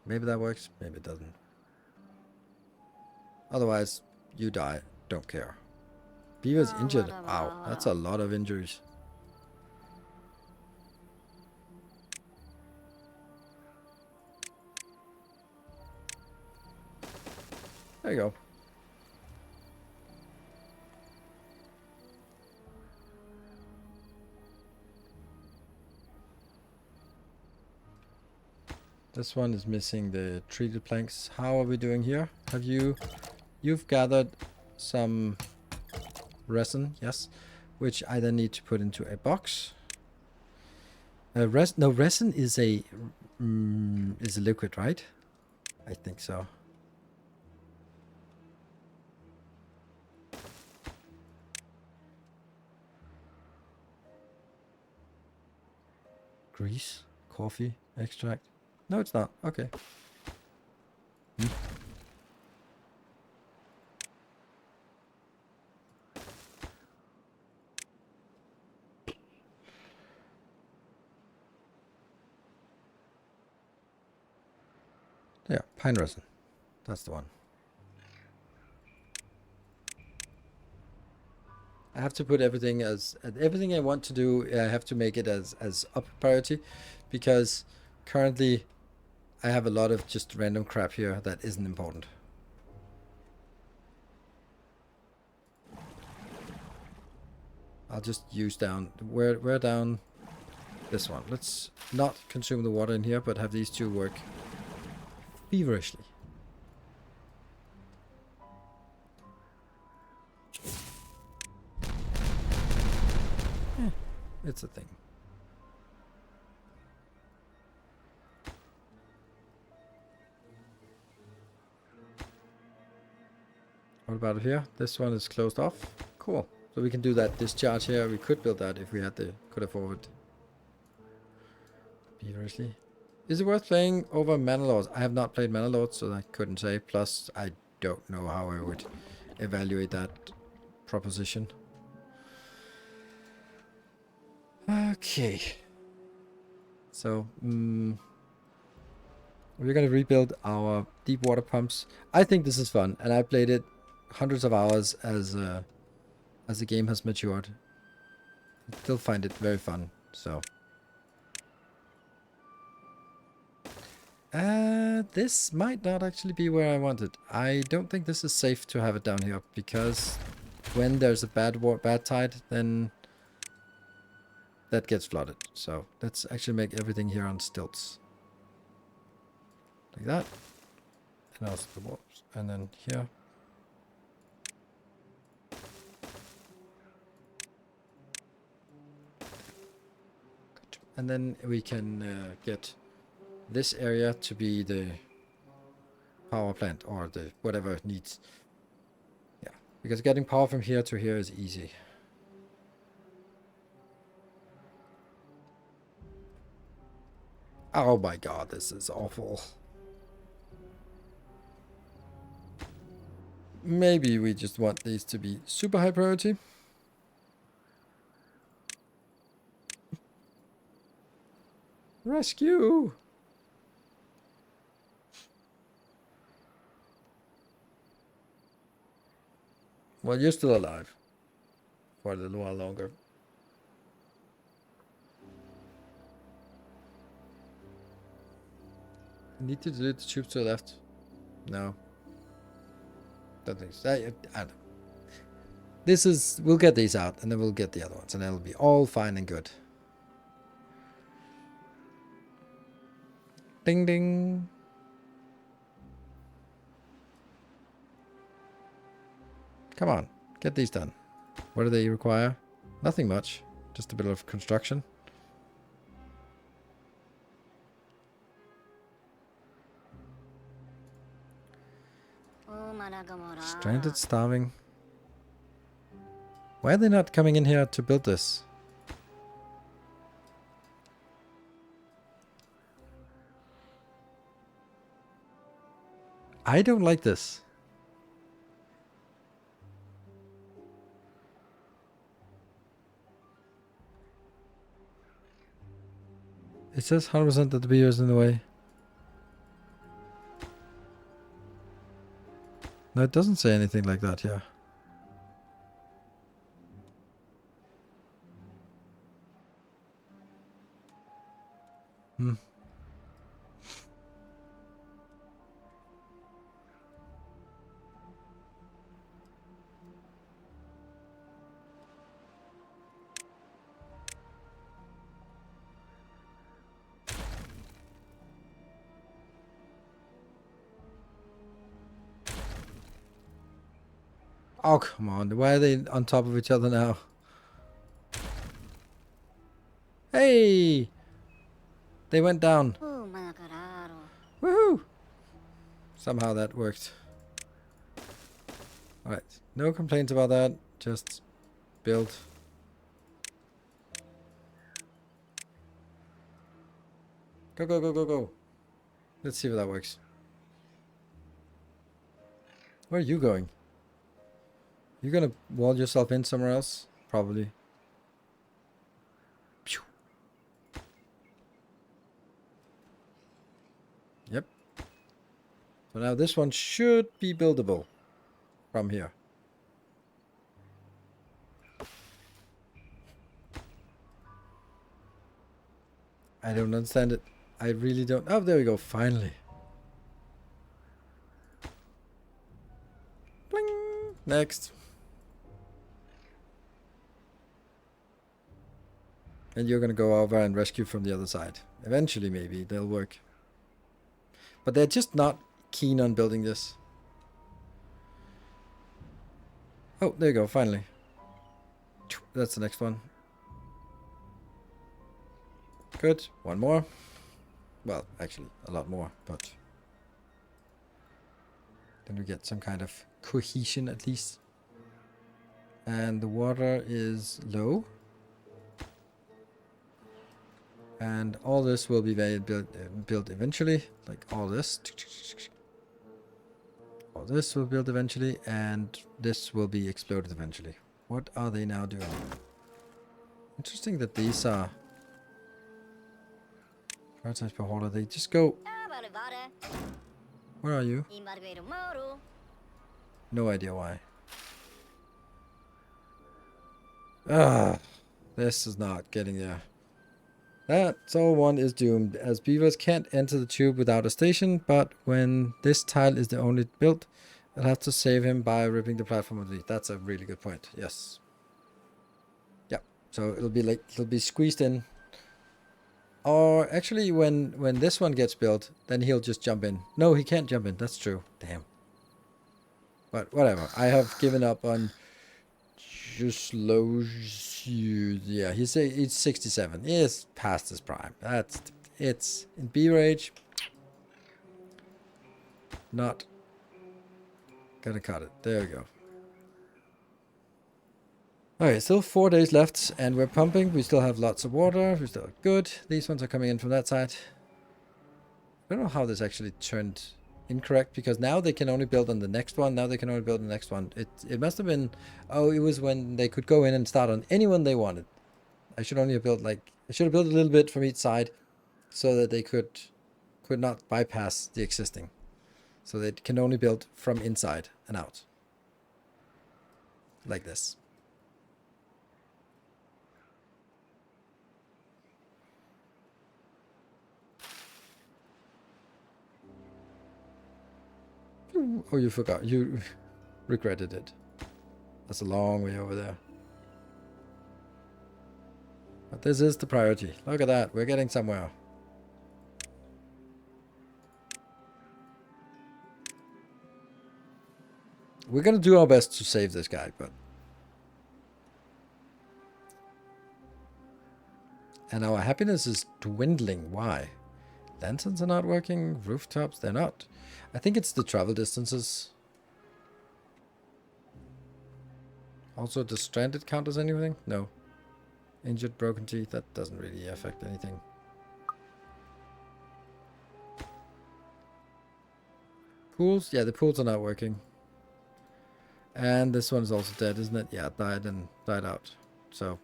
Maybe that works, maybe it doesn't. Otherwise, you die. Don't care. Beaver's injured. Wow, that's a lot of injuries. There you go. This one is missing the treated planks. How are we doing here? You've gathered some resin, yes, which I then need to put into a box. Resin is a liquid, right? I think so. Grease, coffee, extract. No, it's not. Okay. Yeah, pine resin. That's the one. I have to put everything everything I want to do. I have to make it as up priority, because currently I have a lot of just random crap here that isn't important. I'll just use down where down this one. Let's not consume the water in here, but have these two work feverishly. It's a thing. What about here? This one is closed off. Cool. So we can do that discharge here. We could build that if we had could afford it. Seriously. Is it worth playing over Mana Lords? I have not played Mana Lords, so I couldn't say. Plus, I don't know how I would evaluate that proposition. Okay. So, we're gonna rebuild our deep water pumps. I think this is fun, and I played it hundreds of hours as the game has matured. I still find it very fun. So, this might not actually be where I want it. I don't think this is safe to have it down here because when there's a bad tide, then that gets flooded. So let's actually make everything here on stilts. Like that. And also the warps. And then here. Good. And then we can get this area to be the power plant or the whatever it needs. Yeah, because getting power from here to here is easy. Oh my god, this is awful. Maybe we just want these to be super high priority. Rescue! Well, you're still alive. For a little while longer. Need to delete the tubes to the left. No. Don't think so. I don't know. This is... We'll get these out, and then we'll get the other ones, and it'll be all fine and good. Ding ding. Come on, get these done. What do they require? Nothing much. Just a bit of construction. Stranded, starving. Why are they not coming in here to build this? I don't like this. It says 100% that the beer is in the way. No, it doesn't say anything like that here. Hmm. Oh, come on. Why are they on top of each other now? Hey! They went down. Woohoo! Somehow that worked. Alright. No complaints about that. Just build. Go, go, go, go, go. Let's see if that works. Where are you going? You're gonna wall yourself in somewhere else? Probably. Pew. Yep. So now this one should be buildable from here. I don't understand it. I really don't. Oh, there we go. Finally. Bling. Next. And you're gonna go over and rescue from the other side. Eventually, maybe they'll work. But they're just not keen on building this. Oh, there you go. Finally. That's the next one. Good. One more. Well, actually, a lot more, but then we get some kind of cohesion at least. And the water is low. And all this will be built eventually, like all this. All this will build eventually, and this will be exploded eventually. What are they now doing? Interesting that these are prioritize per hauler. They just go. Where are you? No idea why. Ah, this is not getting there. That Soul 1 is doomed, as beavers can't enter the tube without a station, but when this tile is the only built, I'll have to save him by ripping the platform of the. That's a really good point. Yes. Yeah. So it'll be squeezed in. Or actually when this one gets built, then he'll just jump in. No, he can't jump in. That's true. Damn. But whatever. I have given up on just low. Yeah, he's 67. He is past his prime. It's in B rage. Not gonna cut it. There we go. Okay, still 4 days left, and we're pumping. We still have lots of water. We still good. These ones are coming in from that side. I don't know how this actually turned incorrect, because now they can only build on the next one. Now they can only build on the next one. It must have been, oh, it was when they could go in and start on anyone they wanted. I should only have built I should have built a little bit from each side, so that they could not bypass the existing. So they can only build from inside and out. Like this. Oh, you forgot. You regretted it. That's a long way over there. But this is the priority. Look at that. We're getting somewhere. We're going to do our best to save this guy, but... And our happiness is dwindling. Why? Lanterns are not working. Rooftops, they're not. I think it's the travel distances. Also, does stranded count as anything? No. Injured, broken teeth, that doesn't really affect anything. Pools? Yeah, the pools are not working. And this one's also dead, isn't it? Yeah, died out. So...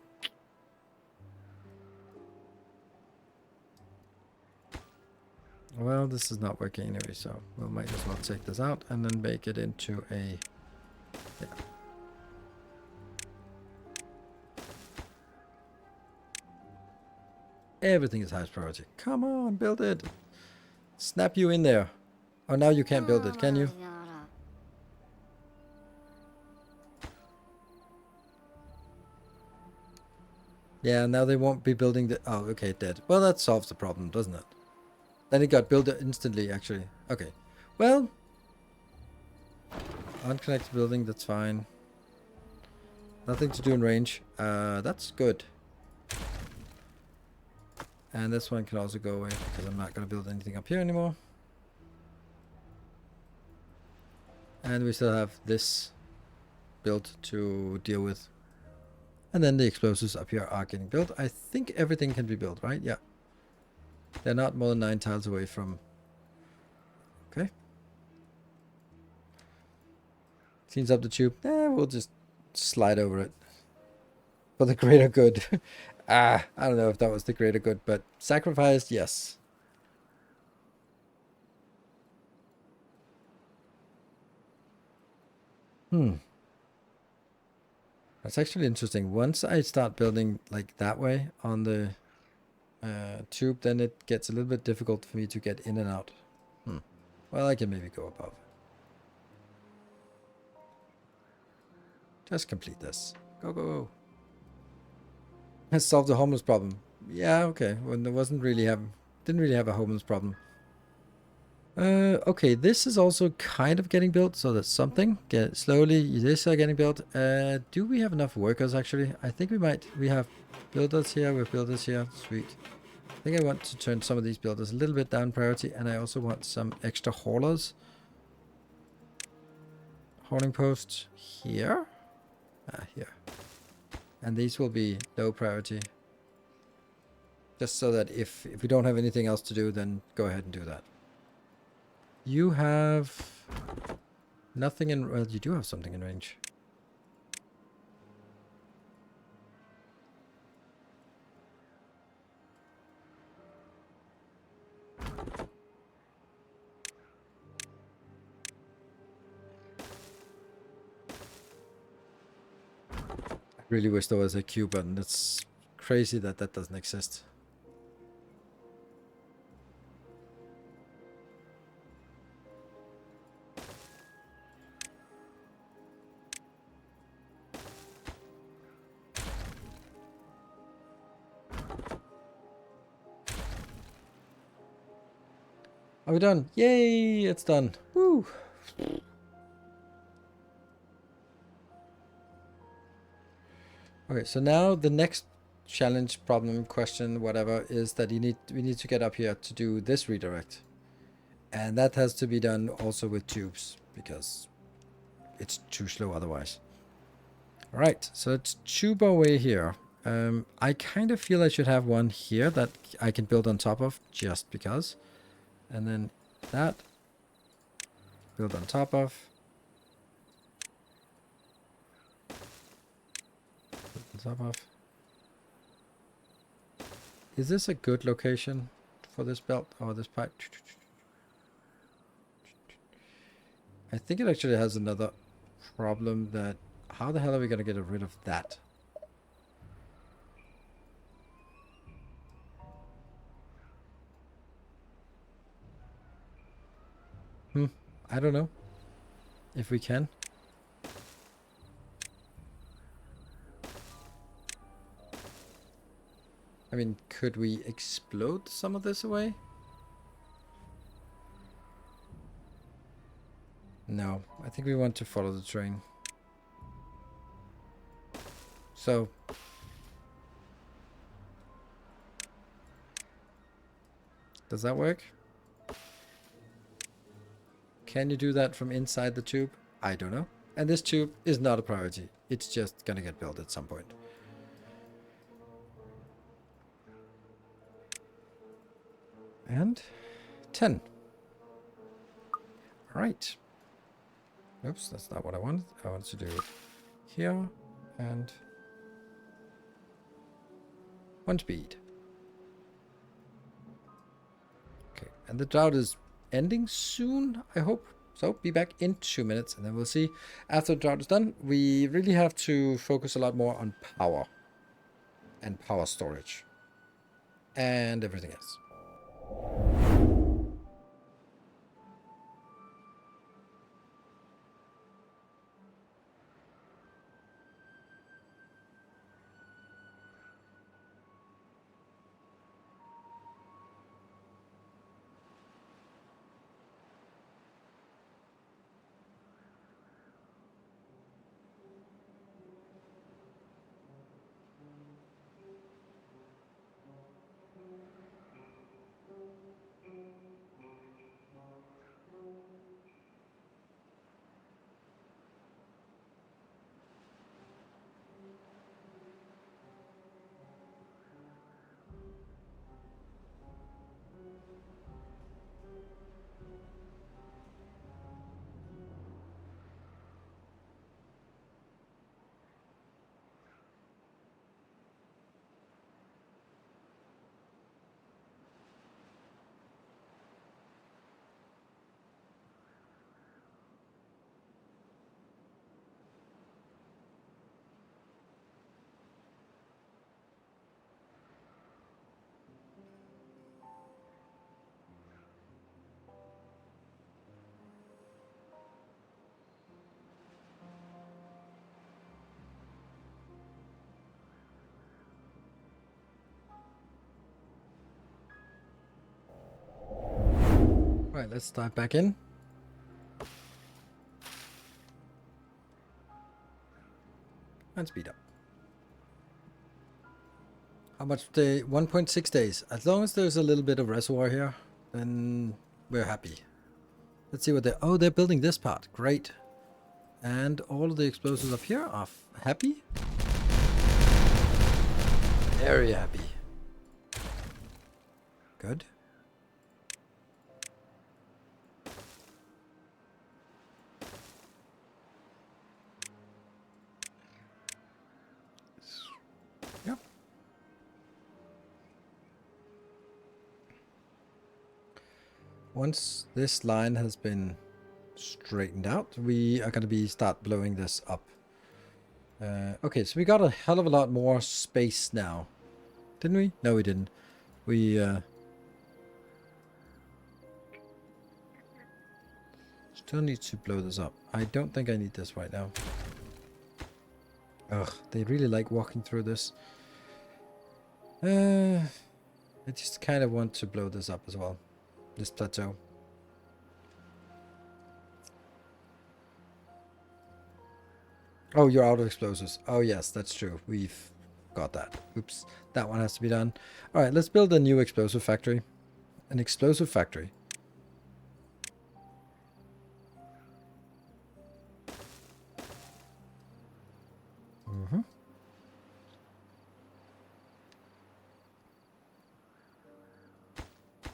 Well, this is not working anyway, so we might as well take this out and then make it into a... Yeah. Everything is highest priority. Come on, build it. Snap you in there. Oh, now you can't build it, can you? Yeah, now they won't be building the... Oh, okay, dead. Well, that solves the problem, doesn't it? Then it got built instantly, actually. Okay. Well. Unconnected building, that's fine. Nothing to do in range. That's good. And this one can also go away, because I'm not going to build anything up here anymore. And we still have this built to deal with. And then the explosives up here are getting built. I think everything can be built, right? Yeah. They're not more than 9 tiles away from... Okay. Cleans up the tube. We'll just slide over it. For the greater good. I don't know if that was the greater good, but sacrificed, yes. That's actually interesting. Once I start building like that way on the tube, then it gets a little bit difficult for me to get in and out. Well, I can maybe go above. Just complete this. Go, go, go. Has solved the homeless problem. Yeah, okay. Well, there didn't really have a homeless problem. Okay, this is also kind of getting built, so that's something. Get slowly. This are getting built. Do we have enough workers actually? I think we might. We have builders here. We have builders here. Sweet. I think I want to turn some of these builders a little bit down priority, and I also want some extra haulers. Holding posts here. Here. And these will be low priority. Just so that if we don't have anything else to do, then go ahead and do that. You have nothing in... Well, you do have something in range. I really wish there was a Q button. It's crazy that that doesn't exist. Are we done? Yay! It's done. Woo! Okay, so now the next challenge, problem, question, whatever, is that we need to get up here to do this redirect. And that has to be done also with tubes, because it's too slow otherwise. Alright, so let's tube our way here. I kind of feel I should have one here that I can build on top of, just because. And then that, build on top of. Build on top of. Is this a good location for this belt or this pipe? I think it actually has another problem that... How the hell are we going to get rid of that? I don't know if we can. I mean, could we explode some of this away? No, I think we want to follow the train. So... Does that work? Can you do that from inside the tube? I don't know. And this tube is not a priority. It's just gonna get built at some point. And 10. Alright. Oops, that's not what I wanted. I wanted to do it here and 1 speed. Okay, and the drought is ending soon, I hope. So be back in 2 minutes and then we'll see. After the drought is done, we really have to focus a lot more on power and power storage and everything else. Right, let's dive back in. And speed up. How much day? 1.6 days. As long as there's a little bit of reservoir here, then we're happy. Let's see what they're... Oh, they're building this part. Great. And all of the explosives up here are happy. Very happy. Good. Yep. Once this line has been straightened out, we are going to start blowing this up. Okay, so we got a hell of a lot more space now. Didn't we? No, we didn't. We still need to blow this up. I don't think I need this right now. Ugh, they really like walking through this. I just kind of want to blow this up as well. This plateau. Oh, you're out of explosives. Oh, yes, that's true. We've got that. Oops. That one has to be done. All right, let's build a new explosive factory. An explosive factory. Mm-hmm.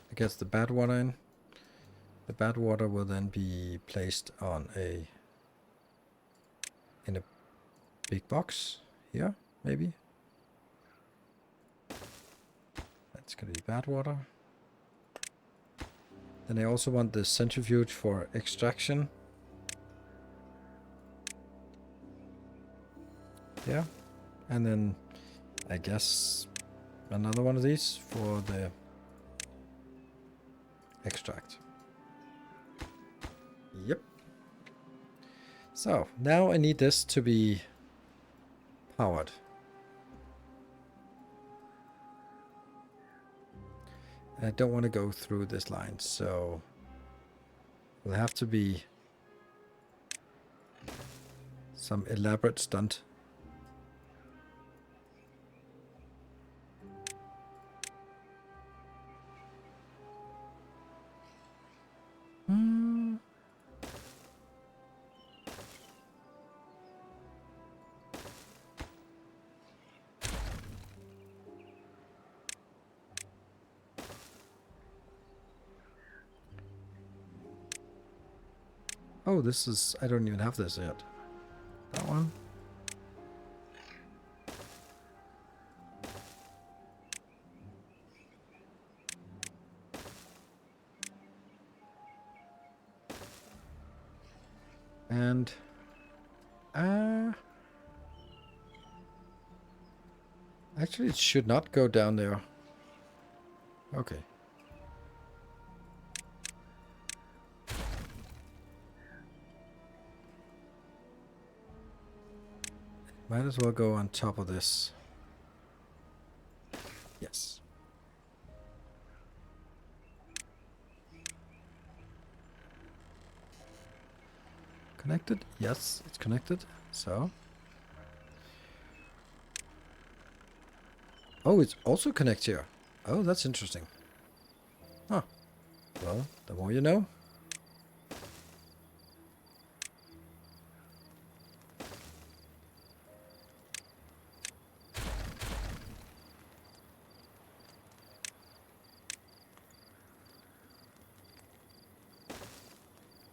It gets the bad water in. The bad water will then be placed on in a big box here, maybe. That's gonna be bad water. Then I also want the centrifuge for extraction. Yeah. And then I guess another one of these for the extract. Yep. So now I need this to be powered. I don't want to go through this line, so it'll have to be some elaborate stunt. Oh, this is... I don't even have this yet. That one. And... actually, it should not go down there. Okay. Might as well go on top of this. Yes. Connected? Yes, it's connected. So. Oh, it's also connects here. Oh, that's interesting. Huh. Well, the more you know.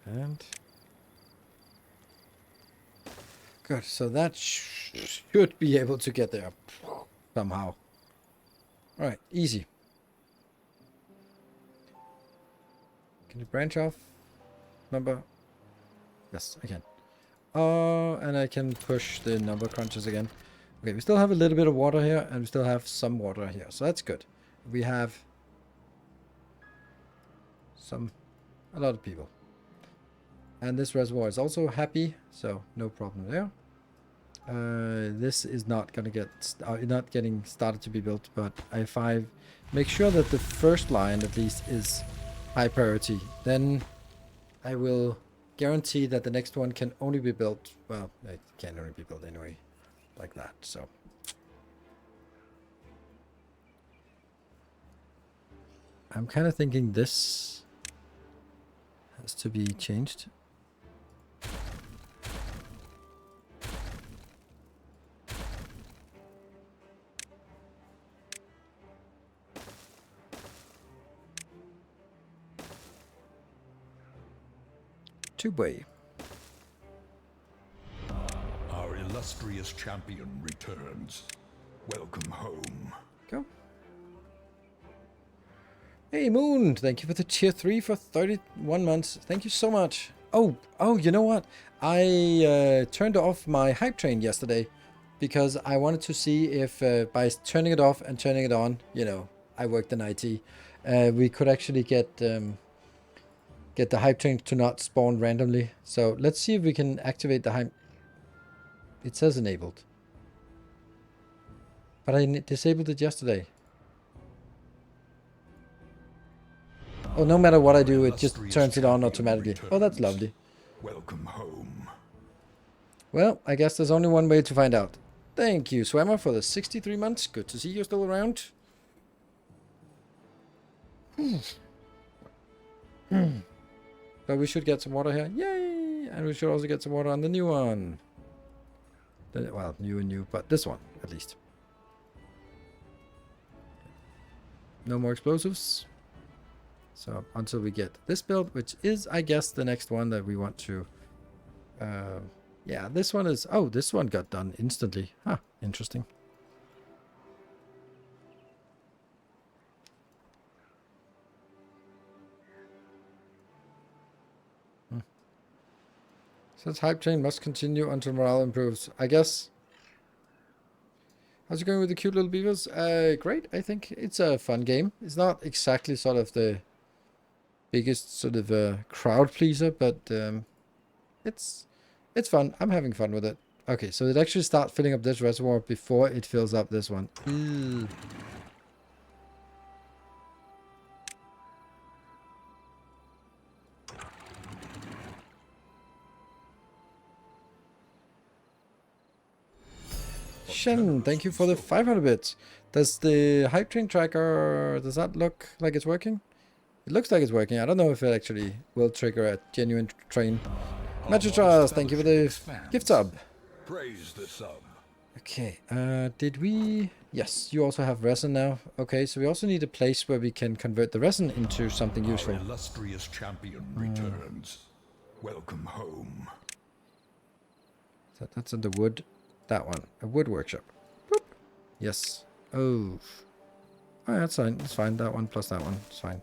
And good, so that should be able to get there somehow. All right, easy. Can you branch off? Number? Yes, I can. And I can push the number crunches again. Okay, we still have a little bit of water here, and we still have some water here, so that's good. We have a lot of people. And this reservoir is also happy, so no problem there. This is not gonna get not getting started to be built, but if I make sure that the first line at least is high priority, then I will guarantee that the next one can only be built. Well, it can only be built anyway, like that. So I'm kind of thinking this has to be changed. two-way. Our illustrious champion returns. Welcome home. Go. Hey, Moon, thank you for the tier 3 for 31 months. Thank you so much. Oh, you know what? I turned off my hype train yesterday because I wanted to see if by turning it off and turning it on, you know, I worked in IT, we could actually get the hype train to not spawn randomly. So let's see if we can activate the hype. It says enabled. But I disabled it yesterday. Oh, no matter what I do, it just turns it on automatically. Oh, that's lovely. Welcome home. Well, I guess there's only one way to find out. Thank you, Swammer, for the 63 months. Good to see you're still around. But we should get some water here. Yay! And we should also get some water on the new one. Well, new and new, but this one, at least. No more explosives. So, until we get this build, which is, I guess, the next one that we want to... yeah, this one is... Oh, this one got done instantly. Huh, interesting. Says hype train must continue until morale improves. I guess. How's it going with the cute little beavers? Great. I think it's a fun game. It's not exactly sort of the biggest sort of crowd pleaser, but it's fun. I'm having fun with it. Okay, so it actually starts filling up this reservoir before it fills up this one. Ew. Shen, thank you for the 500 bits. Does the hype train tracker, does that look like it's working? It looks like it's working. I don't know if it actually will trigger a genuine train. Metrotras, thank you for the gift sub. Praise the sub. Okay, did we... Yes, you also have resin now. Okay, so we also need a place where we can convert the resin into something useful. Our illustrious champion returns. Welcome home. So that's in the wood. That one. A wood workshop. Boop. Yes. Oh. Oh, yeah, that's fine. It's fine. That one plus that one. It's fine.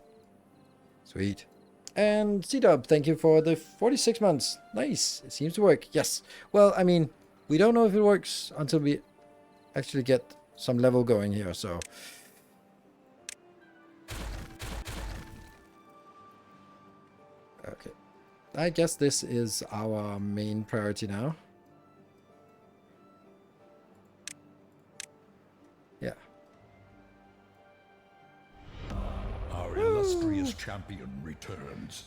Sweet. And C-Dub, thank you for the 46 months. Nice. It seems to work. Yes. Well, I mean, we don't know if it works until we actually get some level going here, so... Okay. I guess this is our main priority now. Yeah. Our illustrious champion returns.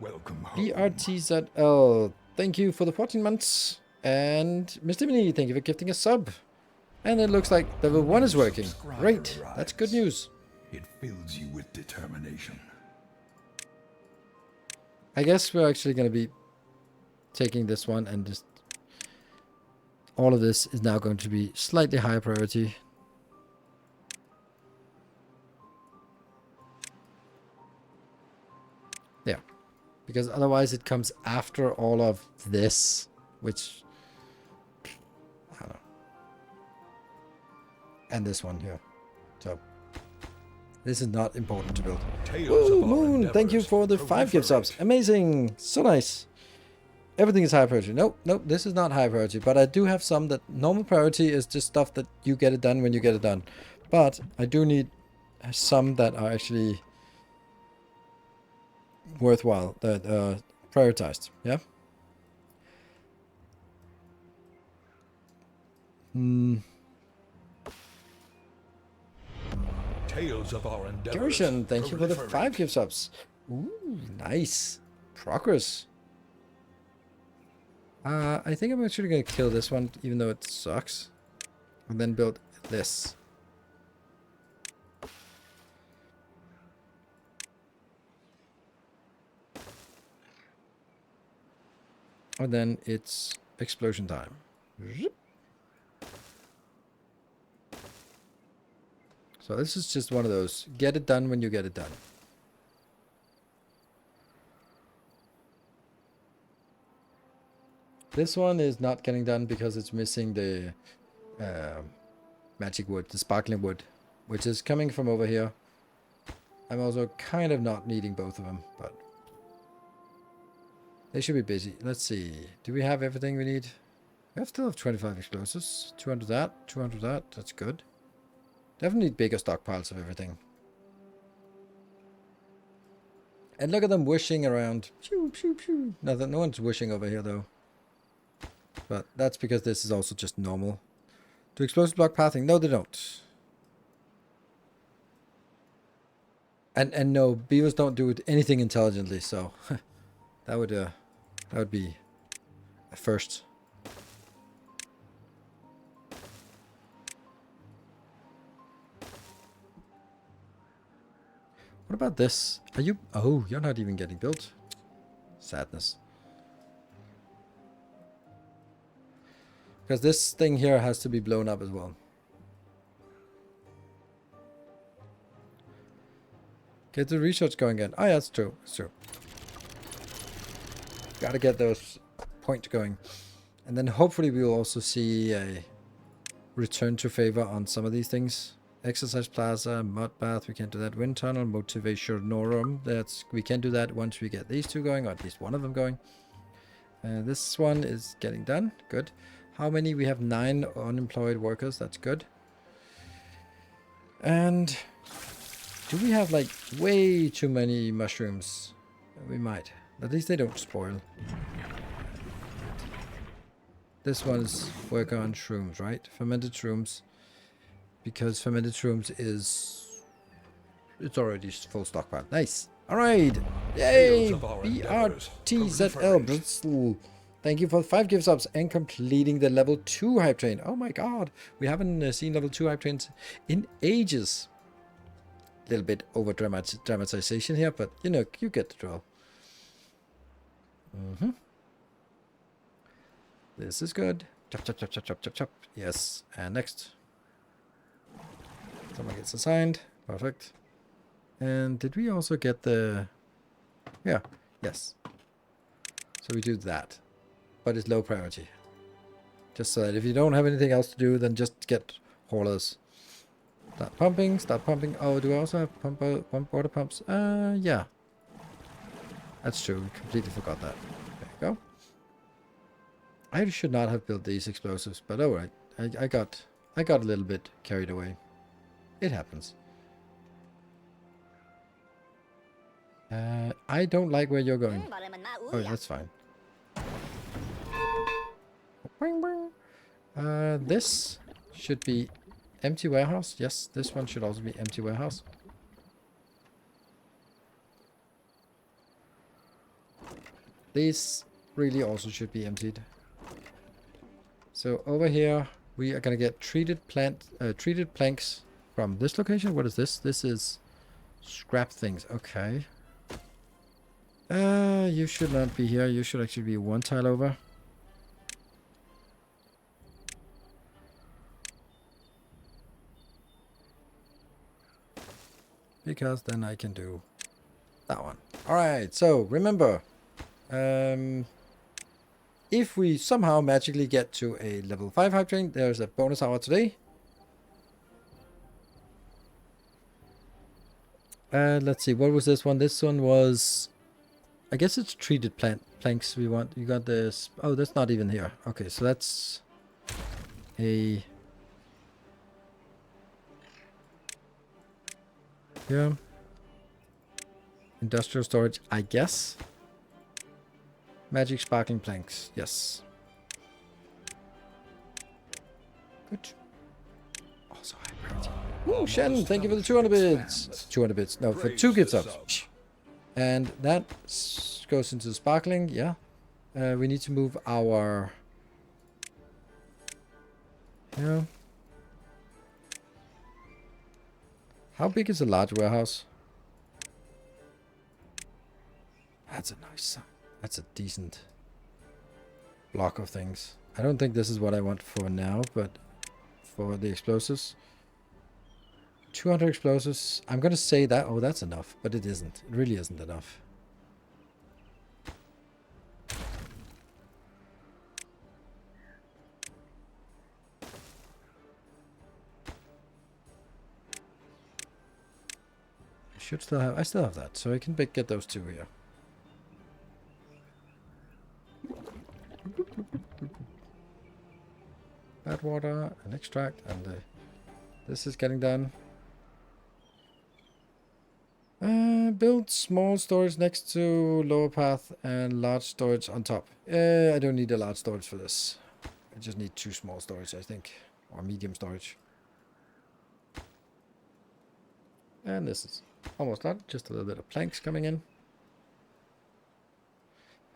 Welcome home. BRTZL, thank you for the 14 months. And Mr. Mini, thank you for gifting a sub. And it looks like level 1 is working. Great, that's good news. It fills you with determination. I guess we're actually going to be taking this one and just... All of this is now going to be slightly higher priority. Yeah, because otherwise it comes after all of this, which... I don't know. And this one here. So, this is not important to build. Woo, Moon, thank you for the 5 gift subs. Amazing. So nice. Everything is high priority. Nope, this is not high priority. But I do have some that normal priority is just stuff that you get it done when you get it done. But I do need some that are actually worthwhile, that are prioritized. Yeah? Tales of our endeavors. Gershon, thank you for the 5 gift subs. Ooh, nice. Progress. I think I'm actually going to kill this one, even though it sucks. And then build this. And then it's explosion time. So this is just one of those. Get it done when you get it done. This one is not getting done because it's missing the magic wood, the sparkling wood, which is coming from over here. I'm also kind of not needing both of them, but they should be busy. Let's see. Do we have everything we need? We still have 25 explosives. 200 that, 200 that. That's good. Definitely need bigger stockpiles of everything. And look at them wishing around. Pew, pew, pew. No one's wishing over here though. But that's because this is also just normal. Do explosive block pathing? No, they don't. And no, beavers don't do anything intelligently, so that would be a first. What about this? Are you? Oh, you're not even getting built. Sadness. Because this thing here has to be blown up as well. Get the research going again. Oh yeah, that's true. It's true. Gotta get those points going. And then hopefully we will also see a return to favor on some of these things. Exercise plaza, mud bath, we can't do that. Wind tunnel, motivationorum. We can do that once we get these two going, or at least one of them going. This one is getting done. Good. How many? We have 9 unemployed workers. That's good. And do we have like way too many mushrooms? We might. At least they don't spoil. This one's work on shrooms, right? Fermented shrooms. Because fermented shrooms is... It's already full stockpile. Nice. Alright. Yay! BRTZL Bristol. Thank you for 5 gift subs and completing the level 2 hype train. Oh my god. We haven't seen level 2 hype trains in ages. A little bit over dramatization here, but you know, you get the drill. This is good. Chop, chop, chop, chop, chop, chop, chop. Yes. And next. Someone gets assigned. Perfect. And did we also get the... Yeah. Yes. So we do that. But it's low priority. Just so that if you don't have anything else to do, then just get haulers. Start pumping, start pumping. Oh, do I also have pump water pumps? Yeah. That's true. We completely forgot that. There you go. I should not have built these explosives, but alright. I got a little bit carried away. It happens. I don't like where you're going. Oh, that's fine. This should be empty warehouse. Yes, this one should also be empty warehouse. These really also should be emptied. So over here we are gonna get treated planks from this location. What is this? This is scrap things. Okay. You should not be here. You should actually be 1 tile over. Because then I can do that one. Alright, so remember, if we somehow magically get to a level 5 hype train, there's a bonus hour today. Let's see, what was this one? This one was, I guess it's treated planks we want. You got this. Oh, that's not even here. Okay, so that's a... Yeah. Industrial storage, I guess. Magic sparkling planks, yes. Good. Also high priority. Woo, Shen, thank you for the 200 bits. 200 bits, no, for 2 gift subs. And that goes into the sparkling, yeah. We need to move our... Yeah. How big is a large warehouse? That's a nice, that's a decent block of things. I don't think this is what I want for now, but for the explosives. 200 explosives. I'm going to say that, oh, that's enough, but it isn't. It really isn't enough. should still have. I still have that, so I can get those two here. Bad water and extract, and this is getting done. Build small storage next to lower path and large storage on top. I don't need a large storage for this. I just need 2 small storage, I think, or medium storage. And this is almost done. Just a little bit of planks coming in.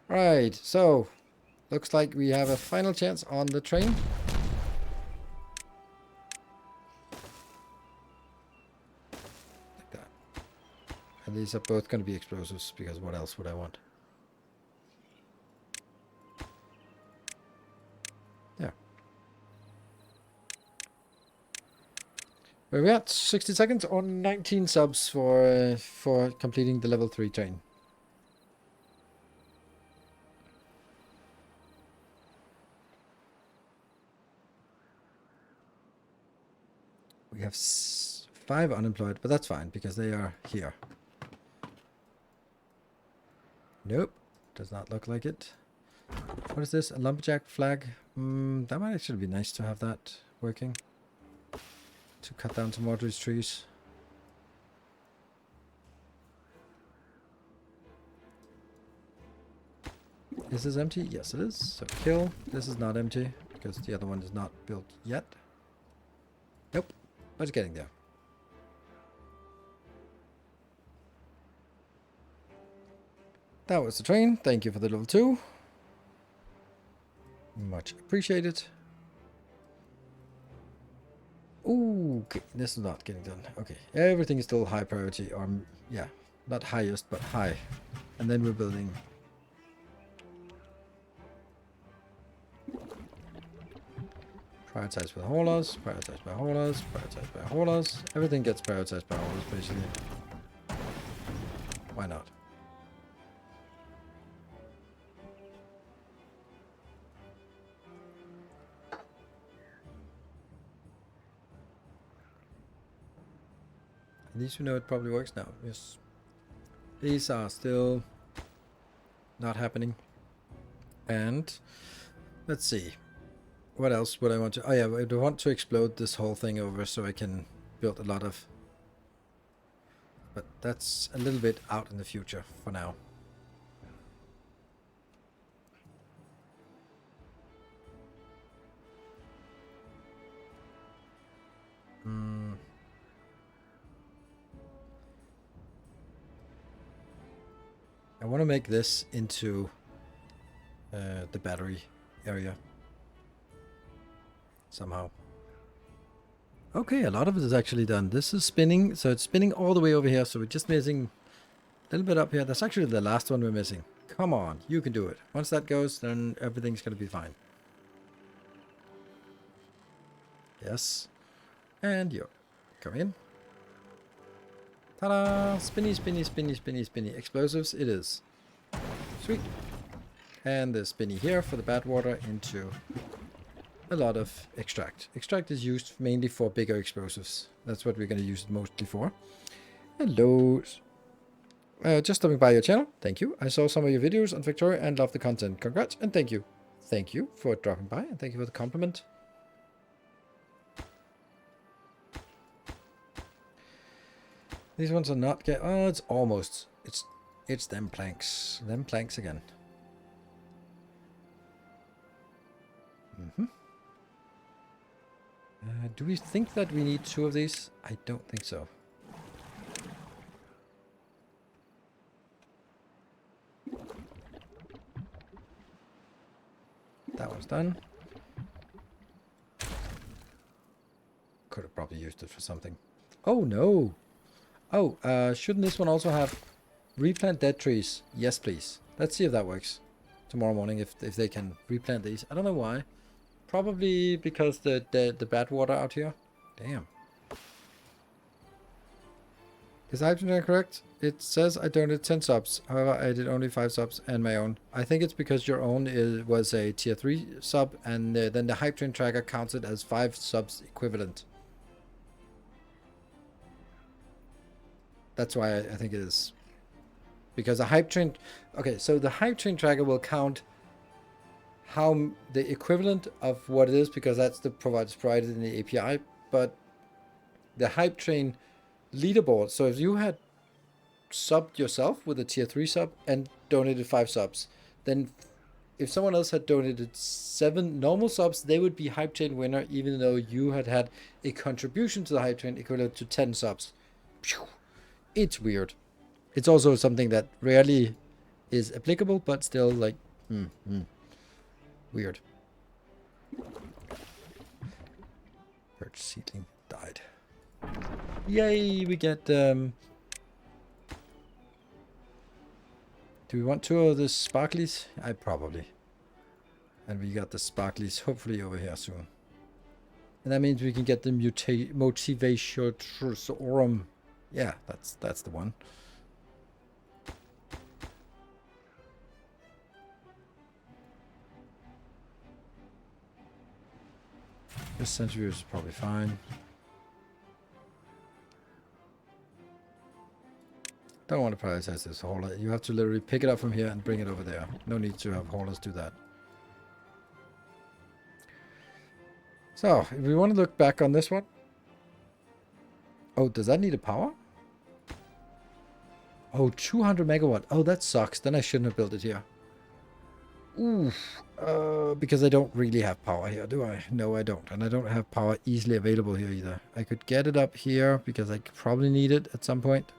Right, so looks like we have a final chance on the train. Like that. And these are both going to be explosives, because what else would I want? Yeah. Where are we at? 60 seconds or 19 subs for completing the level 3 train. We have 5 unemployed, but that's fine because they are here. Nope, does not look like it. What is this? A lumberjack flag? That might actually be nice to have that working. To cut down some more of these trees. Is this empty? Yes, it is. So kill. This is not empty because the other one is not built yet. Nope. But it's getting there. That was the train. Thank you for the level 2. Much appreciated. Ooh, okay. This is not getting done. Okay. Everything is still high priority. Or, yeah. Not highest, but high. And then we're building. Prioritized by haulers, prioritized by haulers, prioritized by haulers. Everything gets prioritized by haulers, basically. Why not? At least we know it probably works now. Yes. These are still not happening. And let's see. What else would I want to... Oh yeah, I would want to explode this whole thing over so I can build a lot of... But that's a little bit out in the future for now. I want to make this into the battery area. Somehow. Okay, a lot of it is actually done. This is spinning, so it's spinning all the way over here, so we're just missing a little bit up here. That's actually the last one we're missing. Come on, you can do it. Once that goes, then everything's going to be fine. Yes. And you. Come in. Ta-da! Spinny, spinny, spinny, spinny, spinny. Explosives, it is. Sweet. And the spinny here for the bad water into... a lot of extract. Extract is used mainly for bigger explosives. That's what we're going to use it mostly for. Hello. Just stopping by your channel. Thank you. I saw some of your videos on Victoria and love the content. Congrats and thank you. Thank you for dropping by and thank you for the compliment. These ones are not get. Oh, it's almost. It's them planks. Them planks again. Do we think that we need 2 of these? I don't think so. That one's done. Could have probably used it for something. Oh no! Oh, shouldn't this one also have replant dead trees? Yes, please. Let's see if that works. Tomorrow morning, if they can replant these. I don't know why. Probably because the bad water out here. Damn. Is Hydrogen correct? It says I donated 10 subs. However, I did only 5 subs and my own. I think it's because your own was a tier 3 sub and then the Hype Train tracker counts it as 5 subs equivalent. That's why I think it is. Because a hype train... Okay, so the hype train tracker will count how the equivalent of what it is, because that's the provided in the API, but the hype train leaderboard, so if you had subbed yourself with a tier 3 sub and donated 5 subs, then if someone else had donated 7 normal subs, they would be hype train winner, even though you had had a contribution to the hype train equivalent to 10 subs. It's weird. It's also something that rarely is applicable, but still, like, weird. Birch seedling died. Yay, we get, do we want 2 of the sparklies? I probably. And we got the sparklies hopefully over here soon. And that means we can get the motivation. Yeah, that's the one. This century is probably fine. Don't want to prioritize this hauler. You have to literally pick it up from here and bring it over there. No need to have haulers do that. So, if we want to look back on this one. Oh, does that need a power? Oh, 200 megawatt. Oh, that sucks. Then I shouldn't have built it here. Oof. Because I don't really have power here, do I? No, I don't. And I don't have power easily available here either. I could get it up here because I could probably need it at some point.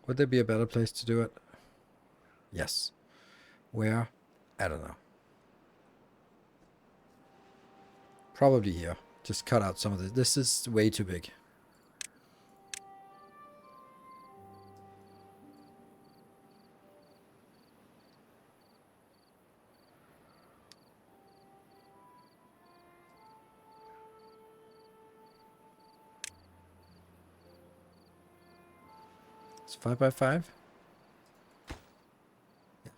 Would there be a better place to do it? Yes. Where? I don't know. Probably here. Just cut out some of this. This is way too big. It's 5 by 5. Yeah.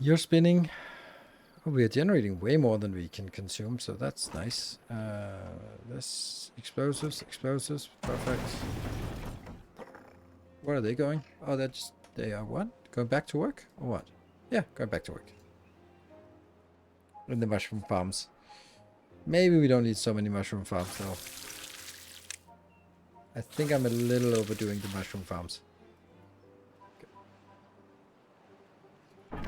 You're spinning. Oh, we are generating way more than we can consume, so that's nice. This explosives, perfect. Where are they going? Oh, they are what? Going back to work or what? Yeah, going back to work. In the mushroom farms. Maybe we don't need so many mushroom farms though. I think I'm a little overdoing the mushroom farms. Okay.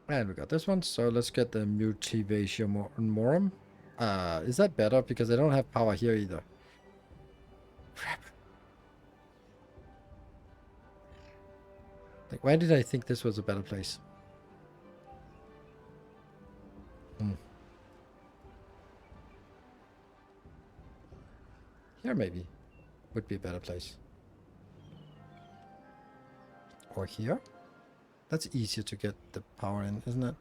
And we got this one, so let's get the motivation morum. Is that better? Because I don't have power here either. Crap. Like, why did I think this was a better place? Here maybe would be a better place. Or here? That's easier to get the power in, isn't it?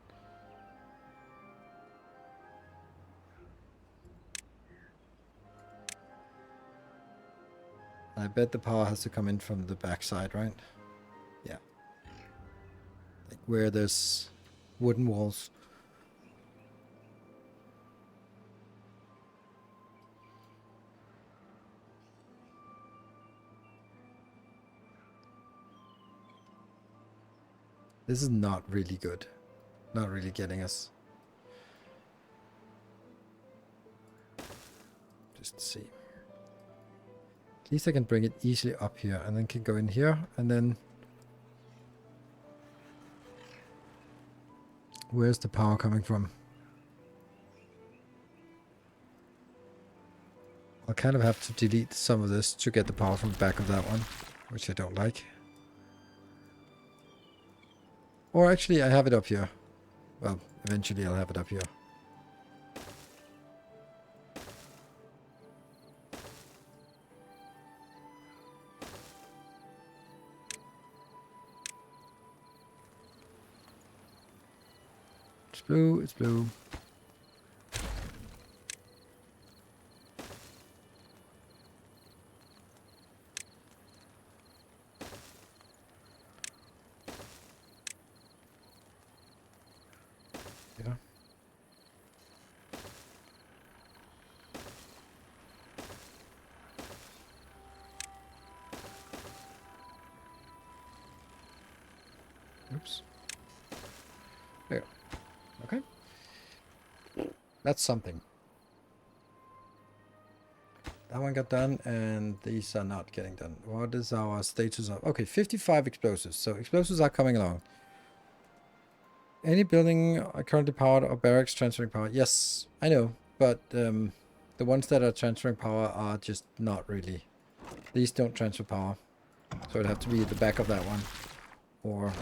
I bet the power has to come in from the backside, right? Yeah. Like where there's wooden walls. This is not really good. Not really getting us. Just see. At least I can bring it easily up here and then can go in here and then... Where's the power coming from? I'll kind of have to delete some of this to get the power from the back of that one, which I don't like. Or actually, I have it up here. Well, eventually I'll have it up here. blue, it's blue. Yeah. Oops. There. Okay. That's something. That one got done, and these are not getting done. What is our status of? Okay, 55 explosives. So explosives are coming along. Any building are currently powered or barracks transferring power? Yes, I know, but the ones that are transferring power are just not really. These don't transfer power, so it'd have to be at the back of that one. Or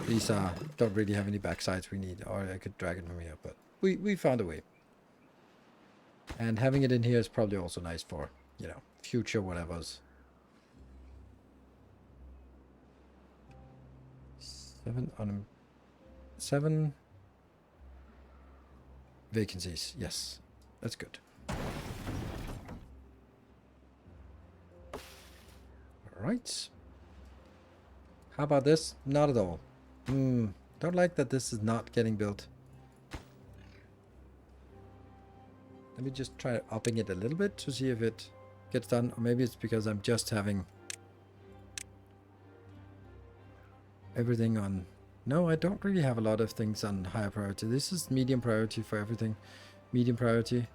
these don't really have any backsides we need, or I could drag it from here, but we found a way. And having it in here is probably also nice for, you know, future whatevers. 7 vacancies. Yes, that's good. All right. How about this? Not at all. Don't like that this is not getting built. Let me just try upping it a little bit to see if it gets done. Or maybe it's because I'm just having everything on... No, I don't really have a lot of things on higher priority. This is medium priority for everything. Medium priority.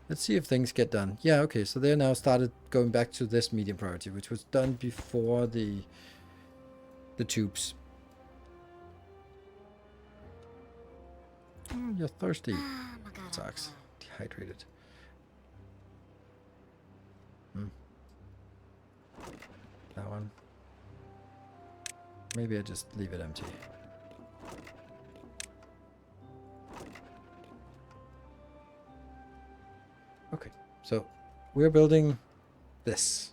Let's see if things get done. Yeah, okay, so they now started going back to this medium priority, which was done before the tubes. Oh, you're thirsty. Sucks. Dehydrated. That one. Maybe I just leave it empty. Okay, so we're building this.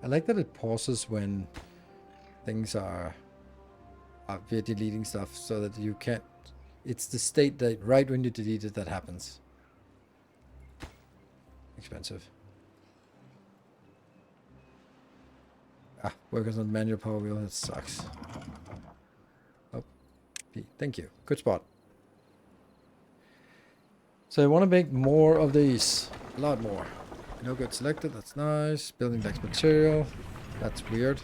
I like that it pauses when things are we're deleting stuff, so that you can't... It's the state that right when you delete it that happens. Expensive. Workers on manual power wheel, that sucks. Oh, thank you. Good spot. So I want to make more of these. A lot more. No good selected, that's nice. Building lacks material. That's weird.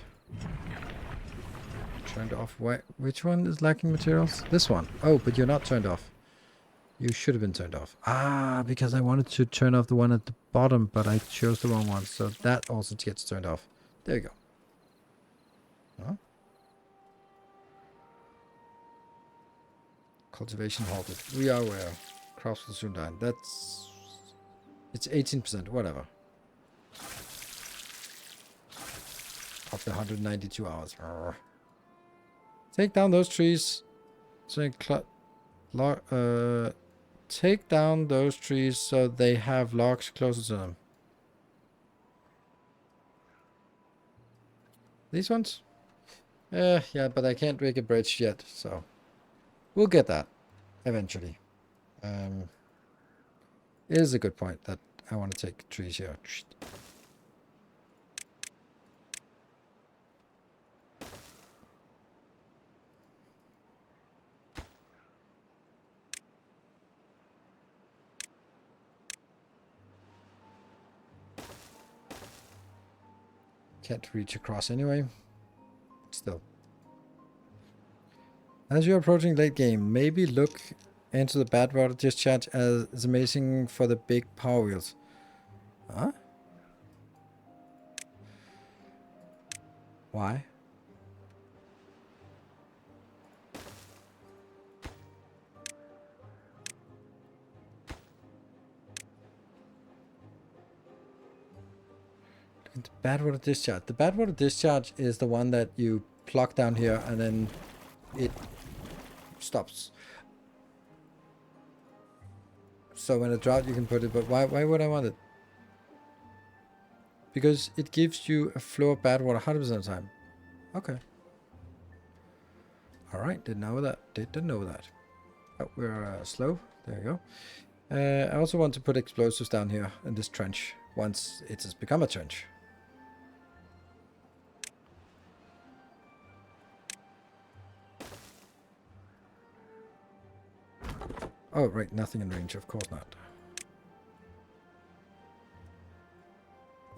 Turned off. Which one is lacking materials? This one. Oh, but you're not turned off. You should have been turned off. Because I wanted to turn off the one at the bottom, but I chose the wrong one. So that also gets turned off. There you go. Huh? Cultivation halted. We are aware. Crops will soon die. That's... It's 18%. Whatever. Of the 192 hours. Arrgh. Take down those trees. So take down those trees so they have logs closer to them. These ones? Yeah, but I can't make a bridge yet, so we'll get that eventually. It is a good point that I want to take trees here. Can't reach across anyway. Still. As you're approaching late game, maybe look into the bad water discharge as it's amazing for the big power wheels. Huh? Why? The bad water discharge. The bad water discharge is the one that you plug down here and then it stops. So when a drought you can put it, but why would I want it? Because it gives you a flow of bad water 100% of the time. Okay. Alright, didn't know that. Didn't know that. Oh, we're slow. There you go. I also want to put explosives down here in this trench once it has become a trench. Oh, right, nothing in range, of course not.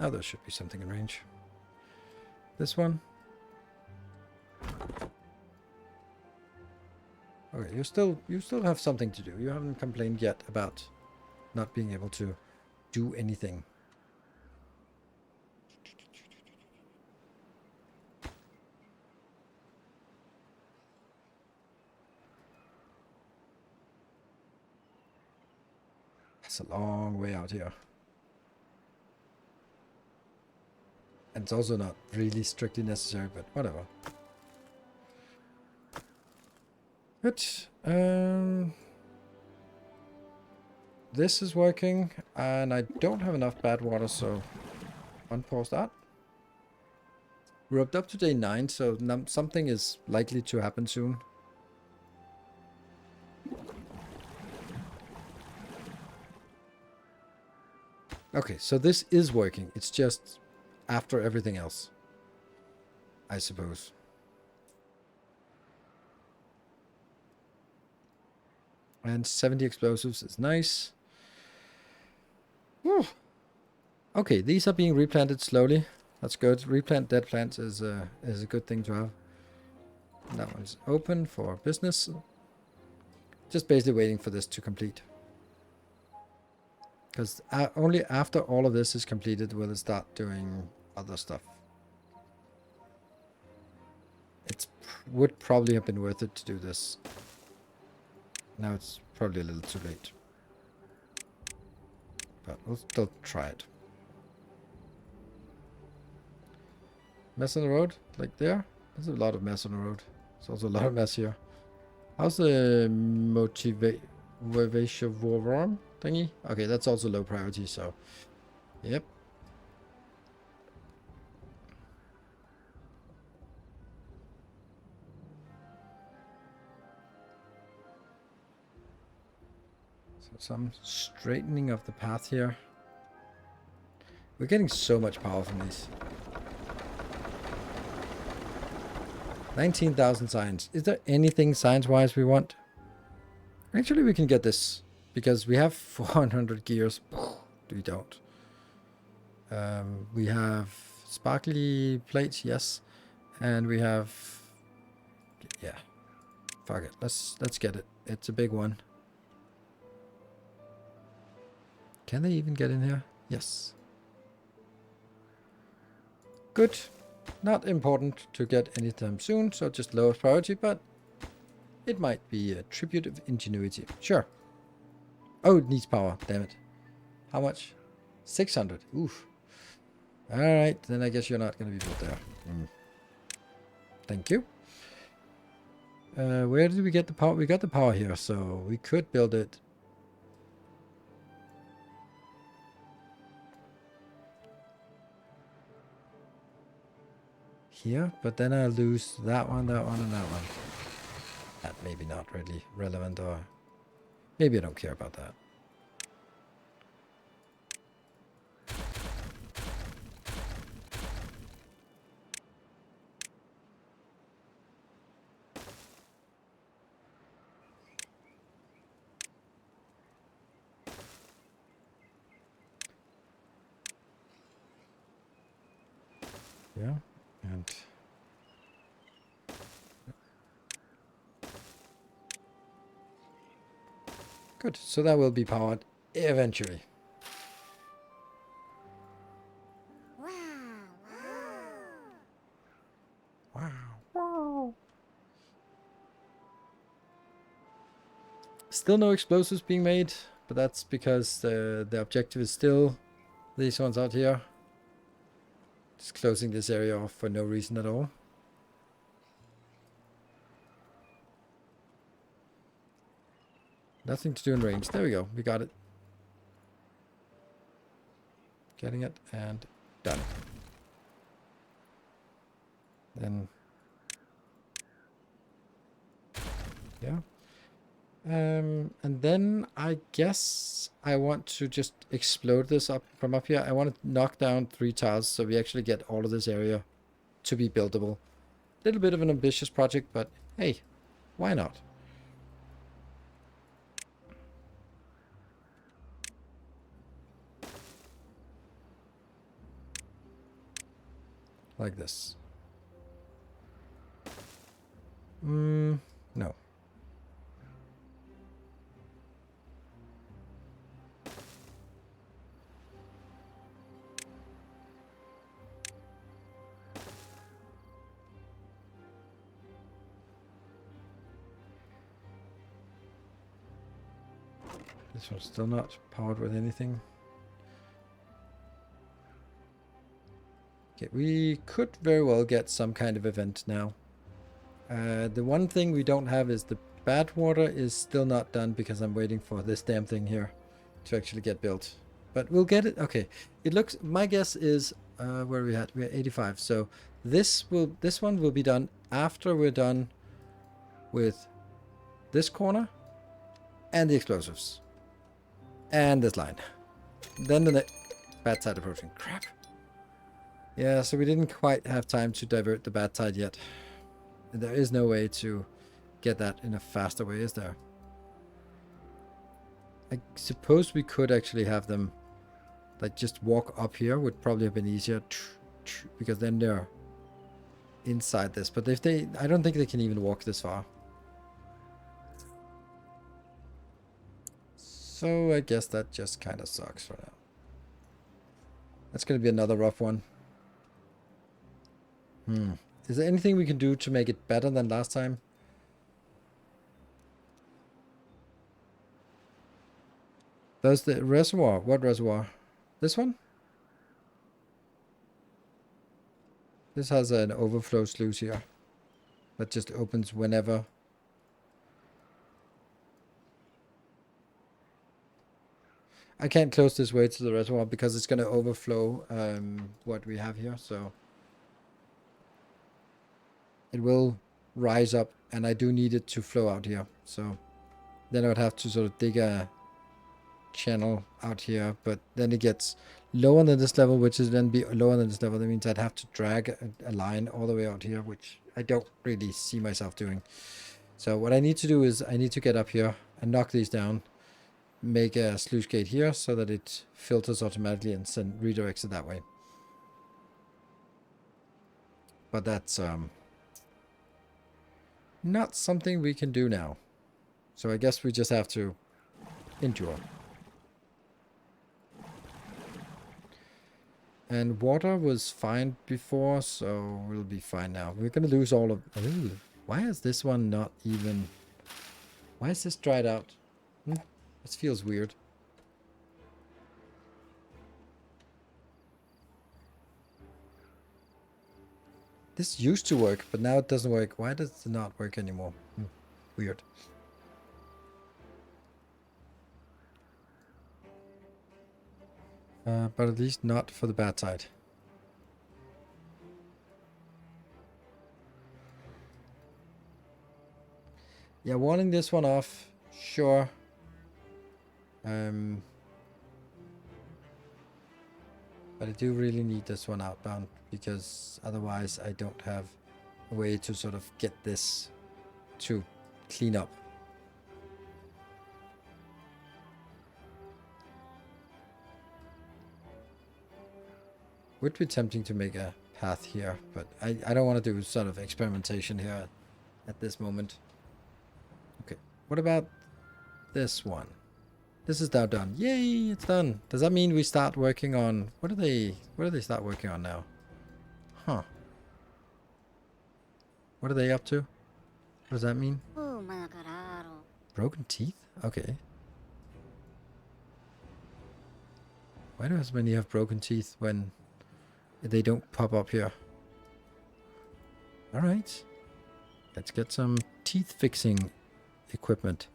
Now there should be something in range. This one. Okay, you still have something to do. You haven't complained yet about not being able to do anything. That's a long way out here. And it's also not really strictly necessary, but whatever. Good. This is working, and I don't have enough bad water, so unpause that. We're up to day 9, so something is likely to happen soon. Okay, so this is working. It's just after everything else, I suppose. And 70 explosives is nice. Whew. Okay, these are being replanted slowly. That's good. Replant dead plants is a good thing to have. That one's open for business. Just basically waiting for this to complete. Because only after all of this is completed will it start doing other stuff. It would probably have been worth it to do this. Now it's probably a little too late. But we'll still try it. Mess on the road? Like there? There's a lot of mess on the road. There's also a lot of mess here. How's the motivation worm thingy? Okay, that's also low priority, so... Yep. So some straightening of the path here. We're getting so much power from these. 19,000 science. Is there anything science-wise we want? Actually, we can get this. Because we have 400 gears. We don't. We have sparkly plates, yes. And we have... Yeah. Fuck it. Let's get it. It's a big one. Can they even get in here? Yes. Good. Not important to get anytime soon, so just lowest priority, but it might be a tribute of ingenuity. Sure. Oh, it needs power. Damn it. How much? 600. Oof. Alright, then I guess you're not going to be built there. Thank you. Where did we get the power? We got the power here, so we could build it. Here, but then I lose that one, and that one. That maybe not really relevant, or maybe I don't care about that. Yeah, and good. So that will be powered eventually. Wow. Still no explosives being made, but that's because the objective is still these ones out here. Just closing this area off for no reason at all. Nothing to do in range. There we go. We got it. Getting it, and done. Then, yeah. And then I guess I want to just explode this up from up here. I want to knock down 3 tiles so we actually get all of this area to be buildable. A little bit of an ambitious project, but hey, why not? Like this. No. This one's still not powered with anything. Okay, we could very well get some kind of event now. The one thing we don't have is the bad water is still not done because I'm waiting for this damn thing here to actually get built. But we'll get it. Okay, it looks. My guess is where are we at? We're at 85. So this one will be done after we're done with this corner and the explosives and this line. Then the bad side approaching. Crap. Yeah, so we didn't quite have time to divert the bad side yet. There is no way to get that in a faster way, is there? I suppose we could actually have them like just walk up here would probably have been easier because then they're inside this. But if they, I don't think they can even walk this far. So I guess that just kind of sucks for now. That's going to be another rough one. Is there anything we can do to make it better than last time? Does the reservoir, what reservoir? This one? This has an overflow sluice here that just opens whenever. I can't close this way to the reservoir because it's going to overflow what we have here, so it will rise up, and I do need it to flow out here. So then I would have to sort of dig a channel out here, but then it gets lower than this level, which is then be lower than this level. That means I'd have to drag a line all the way out here, which I don't really see myself doing. So what I need to do is I need to get up here and knock these down, make a sluice gate here so that it filters automatically and redirects it that way. But that's not something we can do now. So I guess we just have to endure. And water was fine before, so we'll be fine now. We're gonna lose all of... Ooh, why is this one not even... Why is this dried out? This feels weird. This used to work, but now it doesn't work. Why does it not work anymore? Weird. But at least not for the bad side. Yeah, wanting this one off, sure. But I do really need this one outbound because otherwise I don't have a way to sort of get this to clean up. Would be tempting to make a path here, but I don't want to do sort of experimentation here at this moment. Okay, what about this one? This is now done. Yay, it's done. Does that mean we start working on... What do they start working on now? Huh. What are they up to? What does that mean? Broken teeth? Okay. Why do as many have broken teeth when they don't pop up here? Alright. Let's get some teeth fixing equipment.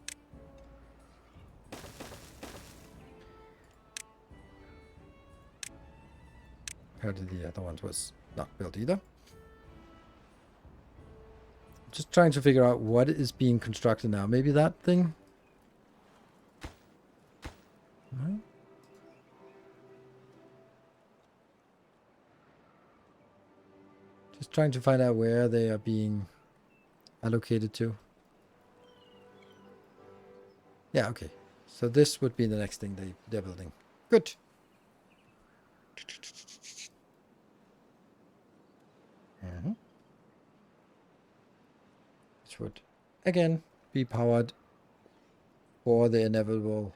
Apparently the other one was not built either. Just trying to figure out what is being constructed now. Maybe that thing? No? Just trying to find out where they are being allocated to. Yeah, okay. So this would be the next thing they're building. Good. Which would, again, be powered for the inevitable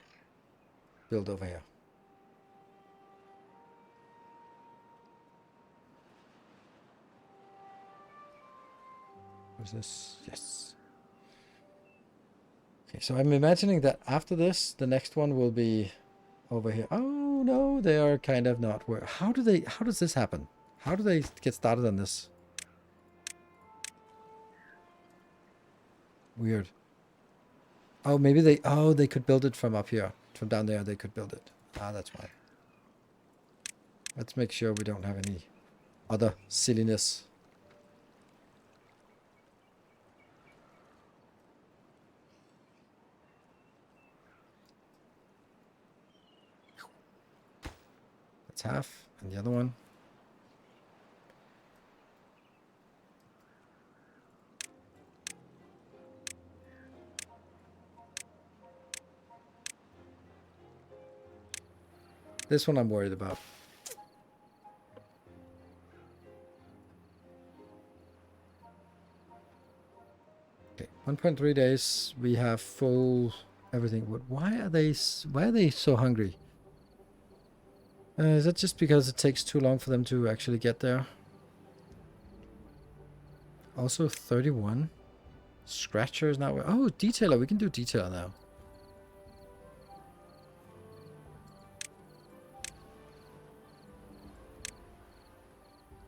build over here. What's this? Yes. Okay, so I'm imagining that after this, the next one will be over here. Oh no, they are kind of not where. How does this happen? How do they get started on this? Weird. Oh, maybe they could build it from up here. From down there, they could build it. Ah, that's why. Let's make sure we don't have any other silliness. That's half. And the other one. This one I'm worried about. Okay, 1.3 days. We have full everything. Why are they so hungry? Is that just because it takes too long for them to actually get there? Also 31. Scratcher is not... Oh, detailer. We can do detailer now.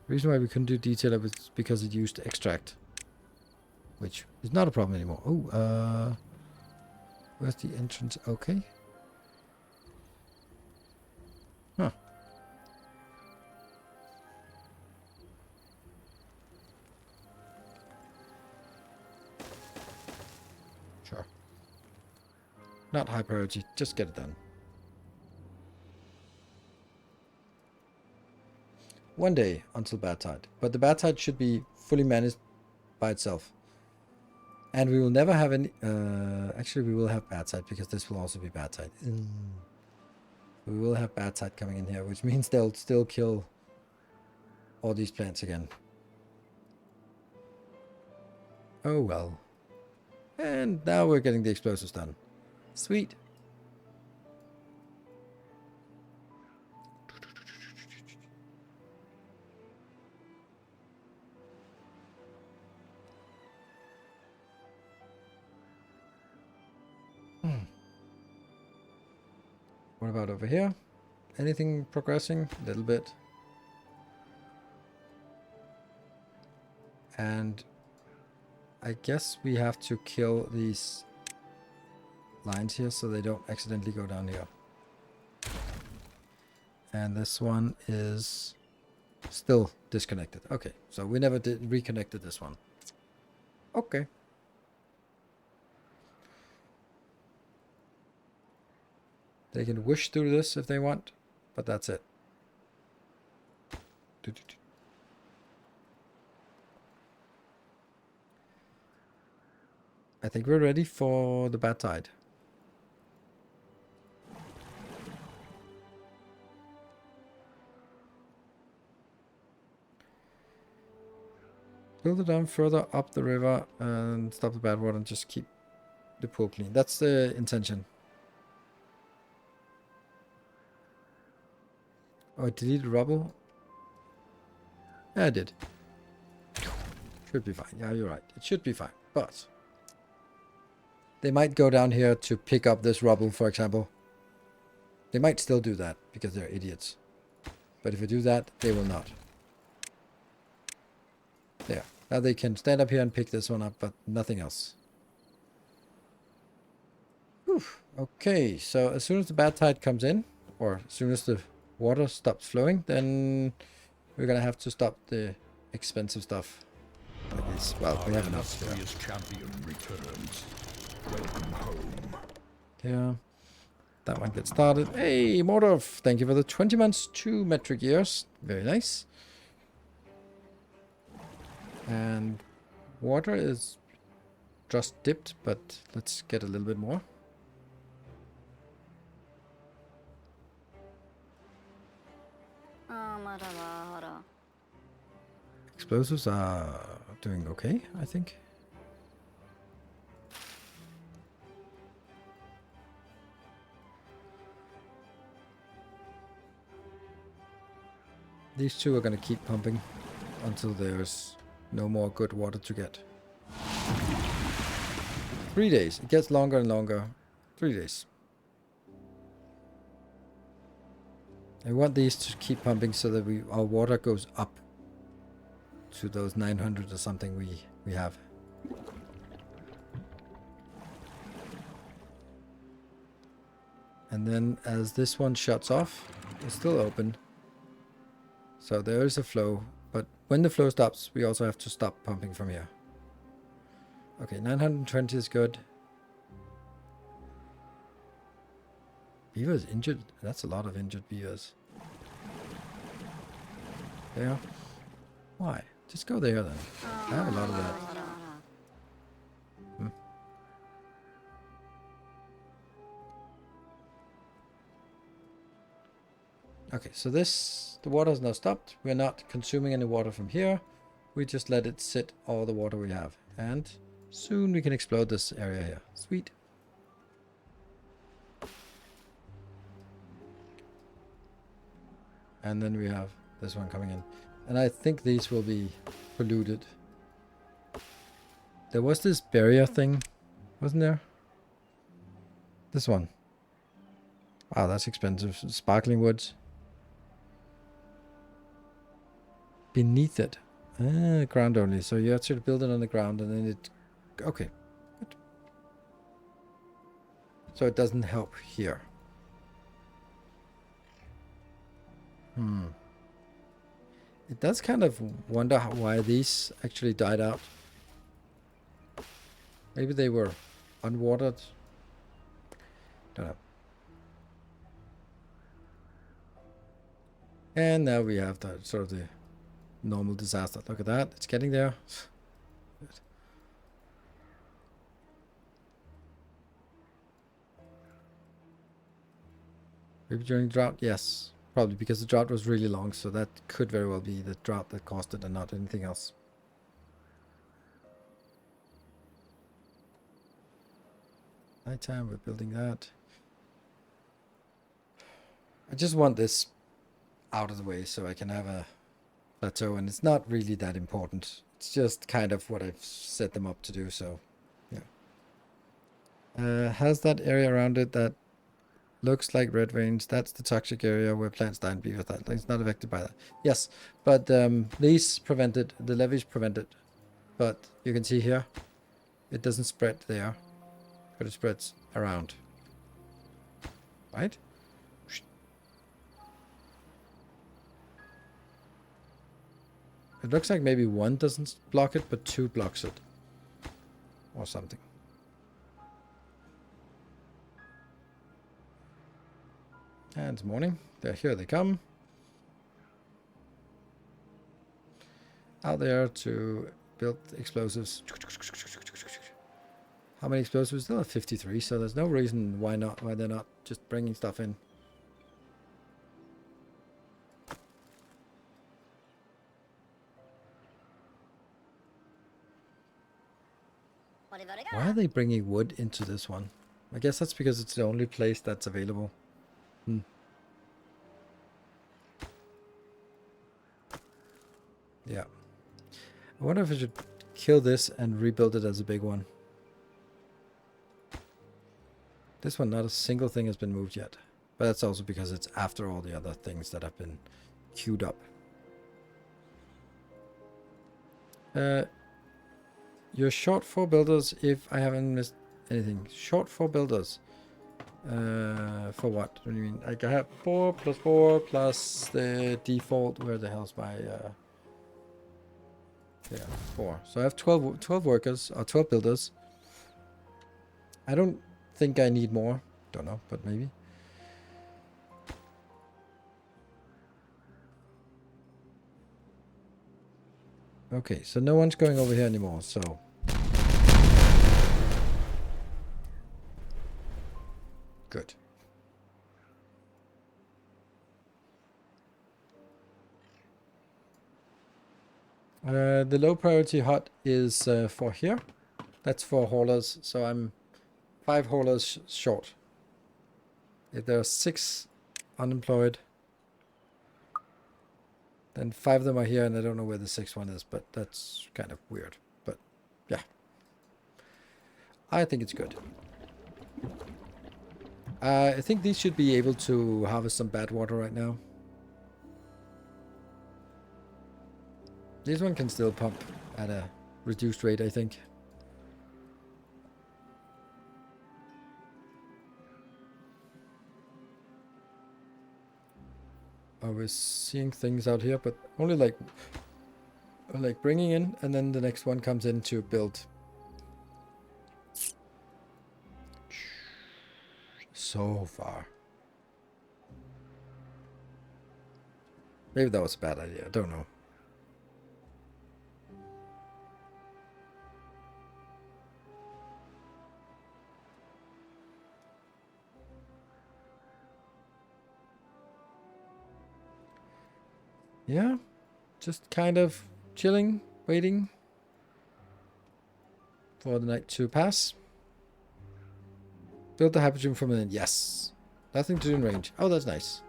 The reason why we couldn't do detailer was because it used extract. Which is not a problem anymore. Oh, where's the entrance? Okay. Huh. Sure. Not high priority. Just get it done. One day until bad tide. But the bad tide should be fully managed by itself. And we will never have any... actually, we will have bad tide because this will also be bad tide. We will have bad tide coming in here, which means they'll still kill all these plants again. Oh well. And now we're getting the explosives done. Sweet. What about over here? Anything progressing? A little bit. And I guess we have to kill these lines here so they don't accidentally go down here. And this one is still disconnected. Okay, so we never reconnected this one. Okay. They can wish through this if they want, but that's it. I think we're ready for the bad tide. Build it down further up the river and stop the bad water and just keep the pool clean. That's the intention. Oh, I deleted rubble? Yeah, I did. Should be fine. Yeah, you're right. It should be fine. But they might go down here to pick up this rubble, for example. They might still do that because they're idiots. But if we do that, they will not. There. Now they can stand up here and pick this one up, but nothing else. Whew. Okay, so as soon as the bad tide comes in, or as soon as the water stops flowing, then we're gonna have to stop the expensive stuff. Like this. Well, we have enough. Yeah. Illustrious champion returns. Welcome home. Yeah. That one gets started. Hey, Mordov, thank you for the 20 months, 2 metric years. Very nice. And water is just dipped, but let's get a little bit more. Explosives are doing okay, I think. These two are going to keep pumping until there's no more good water to get. 3 days. It gets longer and longer. 3 days. I want these to keep pumping so that our water goes up to those 900 or something we have. And then as this one shuts off, it's still open. So there is a flow, but when the flow stops, we also have to stop pumping from here. Okay, 920 is good. Beaver is injured. That's a lot of injured beavers. There. Why? Just go there then. I have a lot of that. Okay, so the water has now stopped. We're not consuming any water from here. We just let it sit, all the water we have. And soon we can explode this area here. Sweet. And then we have this one coming in. And I think these will be polluted. There was this barrier thing, wasn't there? This one. Wow, that's expensive. Sparkling woods. Beneath it. Ah, ground only. So you have to build it on the ground and then it... Okay. Good. So it doesn't help here. It does kind of wonder why these actually died out. Maybe they were unwatered. Don't know. And now we have the sort of the normal disaster. Look at that. It's getting there. Good. Maybe during drought? Yes. Probably because the drought was really long, so that could very well be the drought that caused it and not anything else. Nighttime, we're building that. I just want this out of the way so I can have a plateau, and it's not really that important. It's just kind of what I've set them up to do, so yeah. Has that area around it that looks like red veins? That's the toxic area where plants die and beavers die. It's not affected by that. Yes, but these prevented, the levees prevented. But you can see here, it doesn't spread there, but it spreads around. Right? It looks like maybe one doesn't block it, but two blocks it. Or something. And it's morning. Here they come. Out there to build explosives. How many explosives? Still have 53, so there's no reason why they're not just bringing stuff in. Why are they bringing wood into this one? I guess that's because it's the only place that's available. Yeah. I wonder if I should kill this and rebuild it as a big one. This one, not a single thing has been moved yet. But that's also because it's after all the other things that have been queued up. You're short 4 builders if I haven't missed anything. Short 4 builders. For what? What do you mean? Like I have 4 plus 4 plus the default. Where the hell's my... yeah, 4. So I have 12 workers, or 12 builders. I don't think I need more. Don't know, but maybe. Okay, so no one's going over here anymore, so... Good. The low priority hut is for here. That's for haulers, so I'm 5 haulers short. If there are 6 unemployed, then 5 of them are here, and I don't know where the 6th one is, but that's kind of weird. But yeah, I think it's good. I think these should be able to harvest some bad water right now. This one can still pump at a reduced rate, I think. I was seeing things out here, but only like bringing in, and then the next one comes in to build. So far. Maybe that was a bad idea. I don't know. Yeah, just kind of chilling, waiting for the night to pass. Build the hyperdream from within. Yes. Nothing to do in range. Oh, that's nice.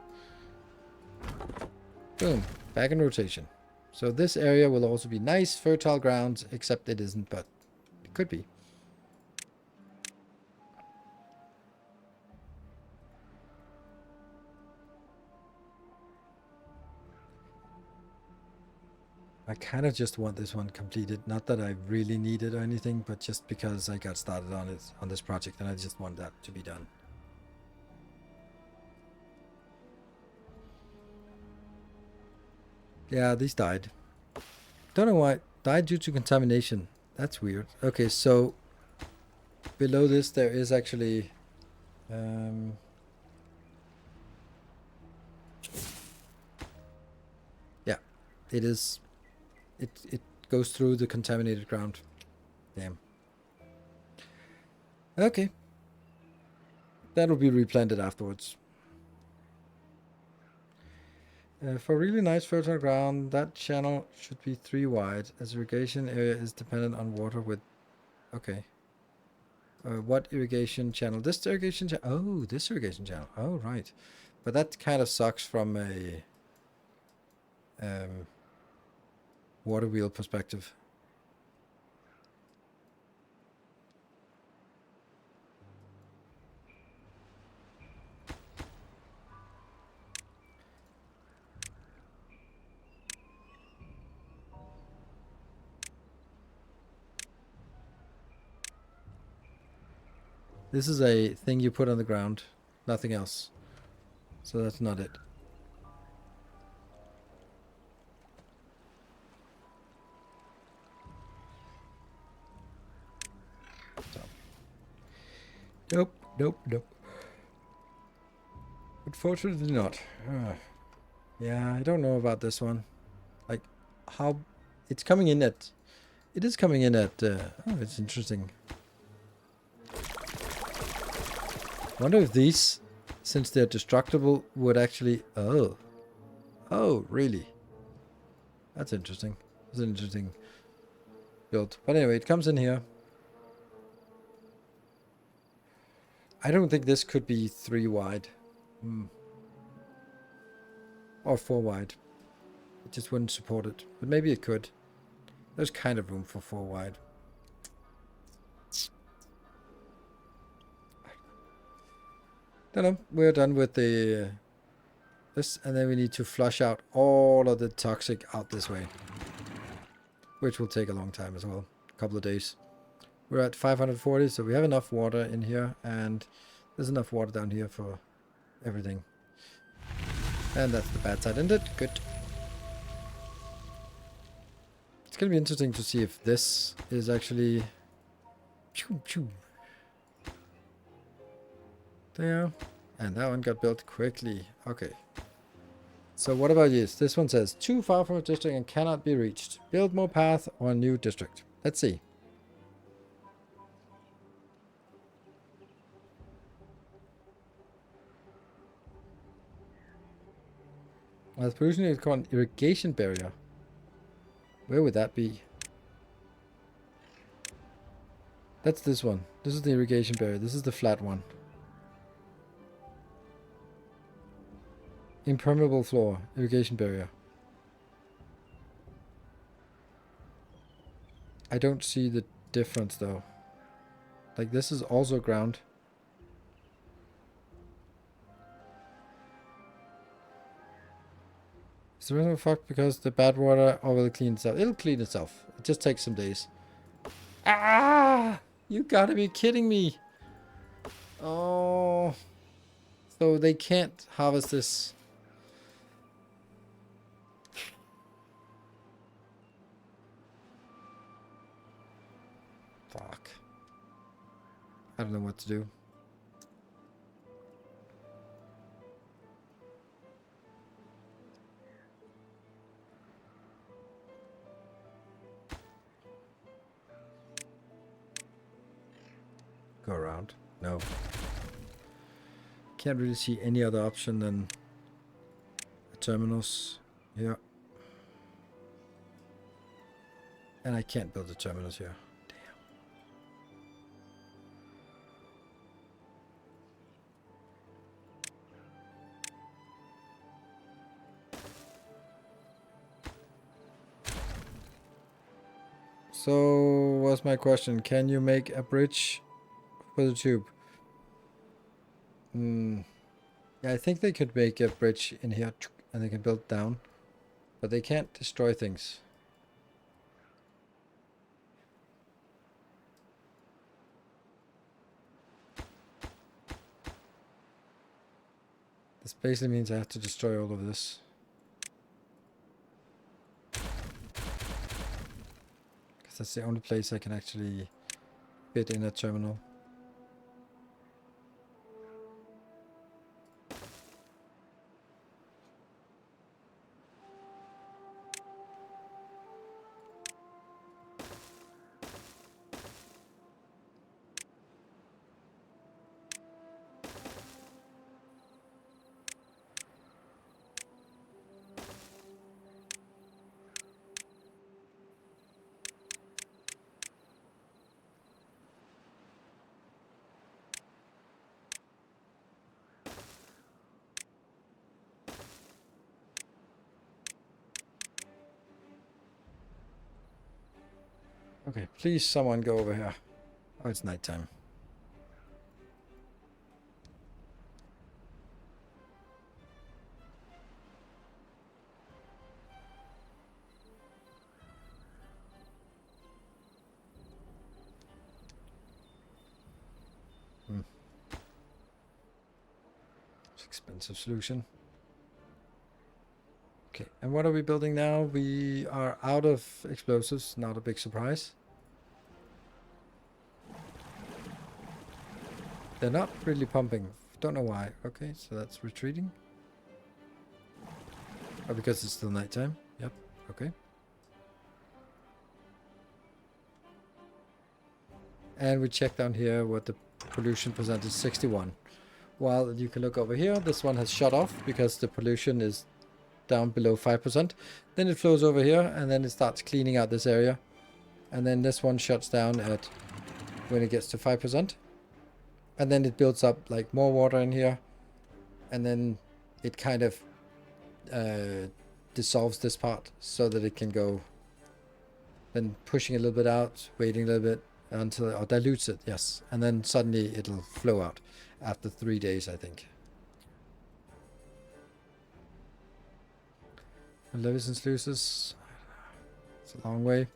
Boom. Back in rotation. So this area will also be nice, fertile ground, except it isn't, but it could be. I kind of just want this one completed. Not that I really need it or anything, but just because I got started on it, on this project, and I just want that to be done. Yeah, these died. Don't know why. Died due to contamination. That's weird. Okay, so below this there is actually... yeah, it is... It goes through the contaminated ground. Damn. Okay. That'll be replanted afterwards. For really nice fertile ground, that channel should be 3 wide, as irrigation area is dependent on water with... Okay. What irrigation channel? This irrigation channel? Oh, this irrigation channel. Oh, right. But that kind of sucks from a... water wheel perspective. This is a thing you put on the ground, nothing else. So that's not it. So. Nope, nope, nope. Unfortunately not. Yeah, I don't know about this one. Like, how... It's coming in at... It is coming in at... oh, it's interesting. Wonder if these, since they're destructible, would actually... Oh. Oh, really? That's interesting. That's an interesting build. But anyway, it comes in here. I don't think this could be 3 wide. Or 4 wide. It just wouldn't support it. But maybe it could. There's kind of room for 4 wide. Don't know. We're done with the this, and then we need to flush out all of the toxic out this way, which will take a long time as well. A couple of days. We're at 540, so we have enough water in here, and There's enough water down here for everything. And that's the bad side ended. Good. It's gonna be interesting to see if this is actually... Pew, pew. There. And that one got built quickly. Okay. So what about this? This one says, too far from a district and cannot be reached. Build more path or a new district. Let's see. The pollution is called an irrigation barrier. Where would that be? That's this one. This is the irrigation barrier. This is the flat one. Impermeable floor. Irrigation barrier. I don't see the difference though. Like this is also ground. Is the river fucked because the bad water or will it clean itself? It'll clean itself. It just takes some days. Ah! You gotta be kidding me. Oh. So they can't harvest this. Fuck. I don't know what to do. Go around. No. Can't really see any other option than terminals. Yeah. And I can't build the terminals here. Damn. So, what's my question? Can you make a bridge for the tube? Yeah, I think they could make a bridge in here and they can build down. But they can't destroy things. This basically means I have to destroy all of this. Because that's the only place I can actually fit in a terminal. Okay, please someone go over here. Oh, it's nighttime. It's an expensive solution. Okay, and what are we building now? We are out of explosives, not a big surprise. They're not really pumping. Don't know why. Okay, so that's retreating. Oh, because it's still nighttime. Yep, okay. And we check down here what the pollution percent is, 61. While you can look over here, this one has shut off because the pollution is down below 5%. Then it flows over here and then it starts cleaning out this area. And then this one shuts down at when it gets to 5%. And then it builds up like more water in here. And then it kind of dissolves this part so that it can go, then pushing a little bit out, waiting a little bit until, or dilutes it, yes. And then suddenly it'll flow out after 3 days, I think. Levies and sluices. It's a long way.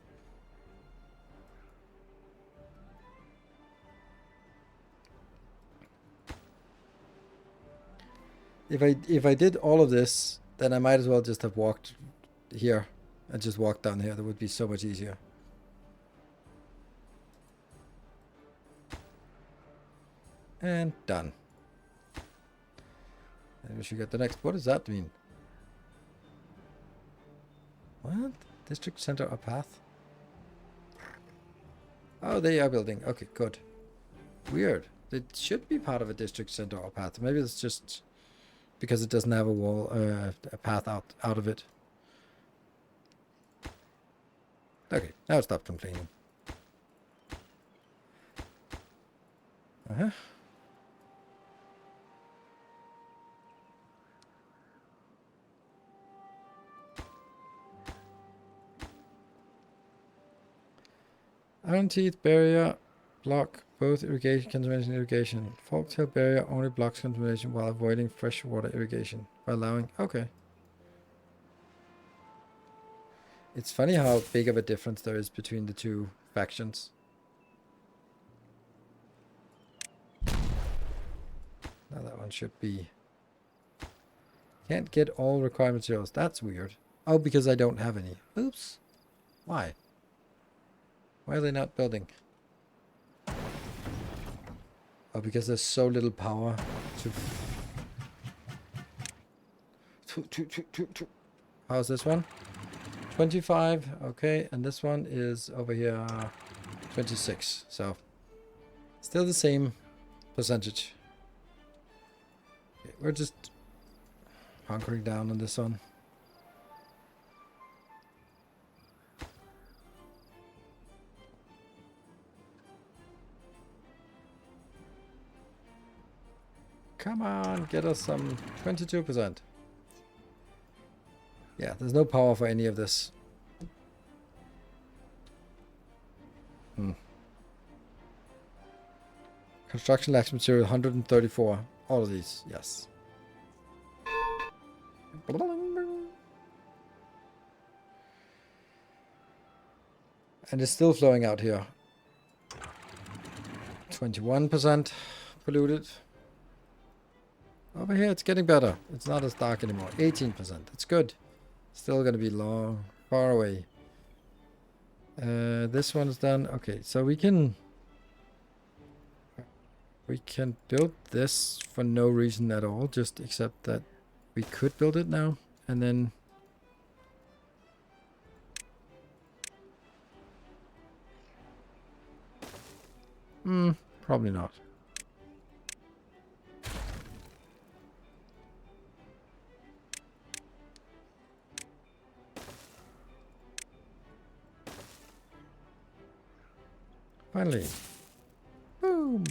if I did all of this, then I might as well just have walked here and just walked down here. That would be so much easier. And done. And we should get the next. What does that mean? What? District center or path? Oh, they are building. Okay, good. Weird. It should be part of a district center or path. Maybe it's just because it doesn't have a wall, a path out of it. Okay, now stop complaining. Uh-huh. Iron Teeth barrier block both irrigation, contamination, irrigation. Folktail barrier only blocks contamination while avoiding freshwater irrigation by allowing. Okay. It's funny how big of a difference there is between the two factions. Now that one should be. Can't get all required materials. That's weird. Oh, because I don't have any. Oops. Why? Why are they not building? Oh, because there's so little power to... How's this one? 25. Okay, and this one is over here 26. So, still the same percentage. Okay, we're just hunkering down on this one. Come on, get us some 22%. Yeah, there's no power for any of this. Construction lacks material 134. All of these, yes. And it's still flowing out here. 21% polluted. Over here it's getting better. It's not as dark anymore. 18%. It's good. Still going to be long, far away. This one's done. Okay, so we can build this for no reason at all, just except that we could build it now, and then probably not. Finally. Boom.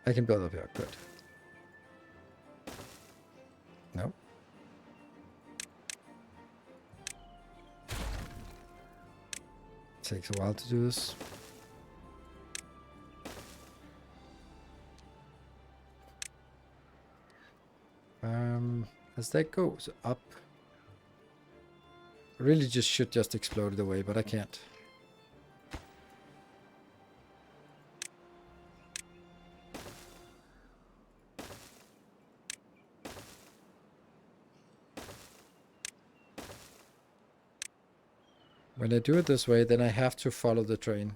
I can build up here. Good. No. Takes a while to do this. As that goes up, I really should just explode it away, but I can't. When I do it this way, then I have to follow the train.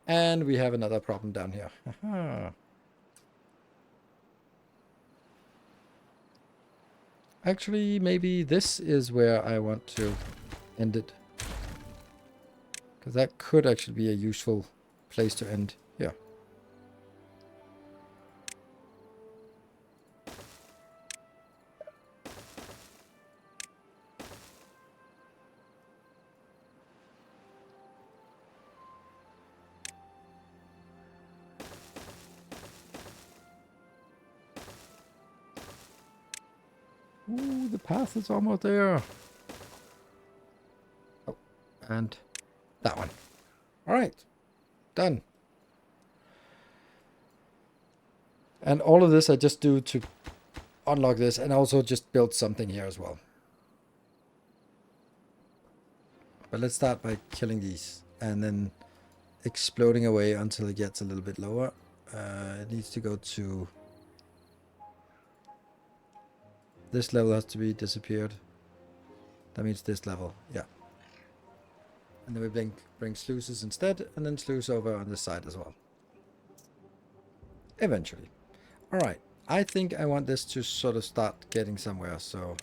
And we have another problem down here. Aha. Actually, maybe this is where I want to end it. Because that could actually be a useful place to end. Yeah. Ooh, the path is almost there. Oh, and that one. All right, done. And all of this I just do to unlock this, and also just build something here as well. But let's start by killing these, and then exploding away until it gets a little bit lower. It needs to go to... This level has to be disappeared. That means this level, yeah. And then we bring sluices instead, and then sluice over on this side as well. Eventually. Alright, I think I want this to sort of start getting somewhere, so...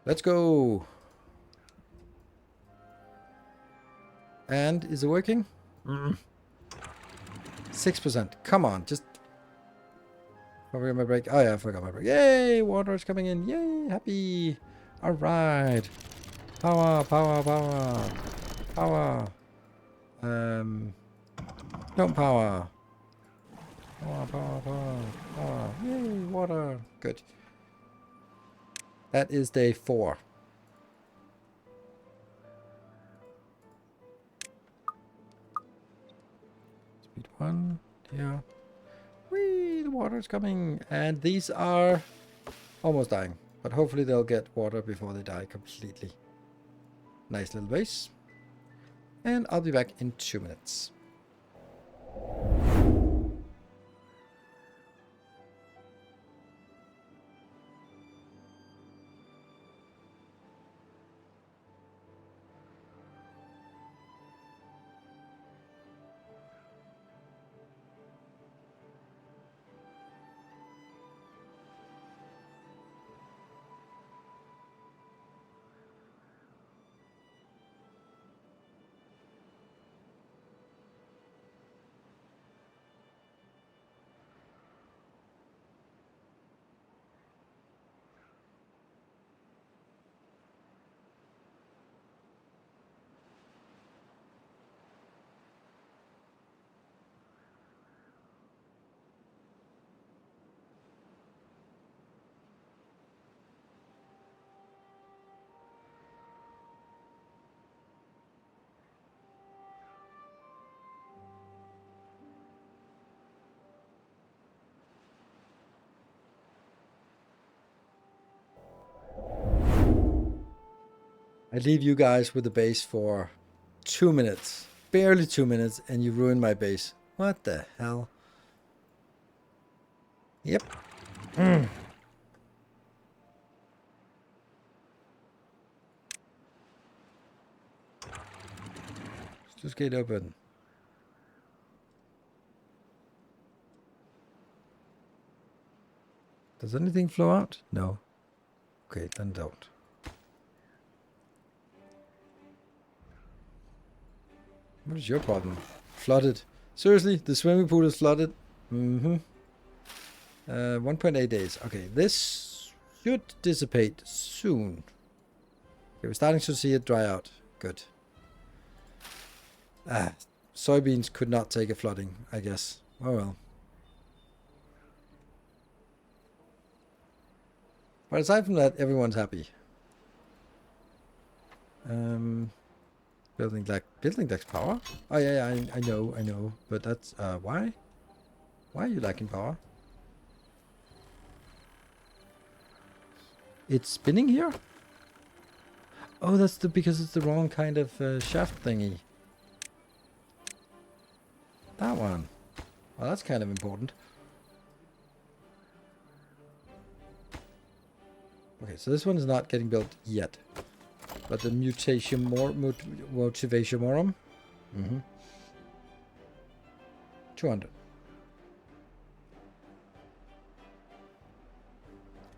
Let's go! And is it working? 6%. Come on, just... I forgot my break. Oh yeah, I forgot my break. Yay! Water is coming in. Yay! Happy! Alright! Power, power, power! Power! No power! Power, power, power, power! Yay! Water! Good. That is day 4. Speed 1. Yeah. Whee! The water is coming! And these are almost dying. But hopefully they'll get water before they die completely. Nice little base. And I'll be back in 2 minutes. I leave you guys with the base for 2 minutes. Barely 2 minutes, and you ruined my base. What the hell? Yep. Sluice gate open. Does anything flow out? No. Okay, then don't. What is your problem? Flooded. Seriously? The swimming pool is flooded? 1.8 days. Okay, this should dissipate soon. Okay, we're starting to see it dry out. Good. Soybeans could not take a flooding, I guess. Oh well. But aside from that, everyone's happy. Building decks power? Oh yeah, I know. But that's why? Why are you lacking power? It's spinning here? Oh, that's because it's the wrong kind of shaft thingy. That one. Well, that's kind of important. Okay, so this one is not getting built yet. But the motivation morum. 200.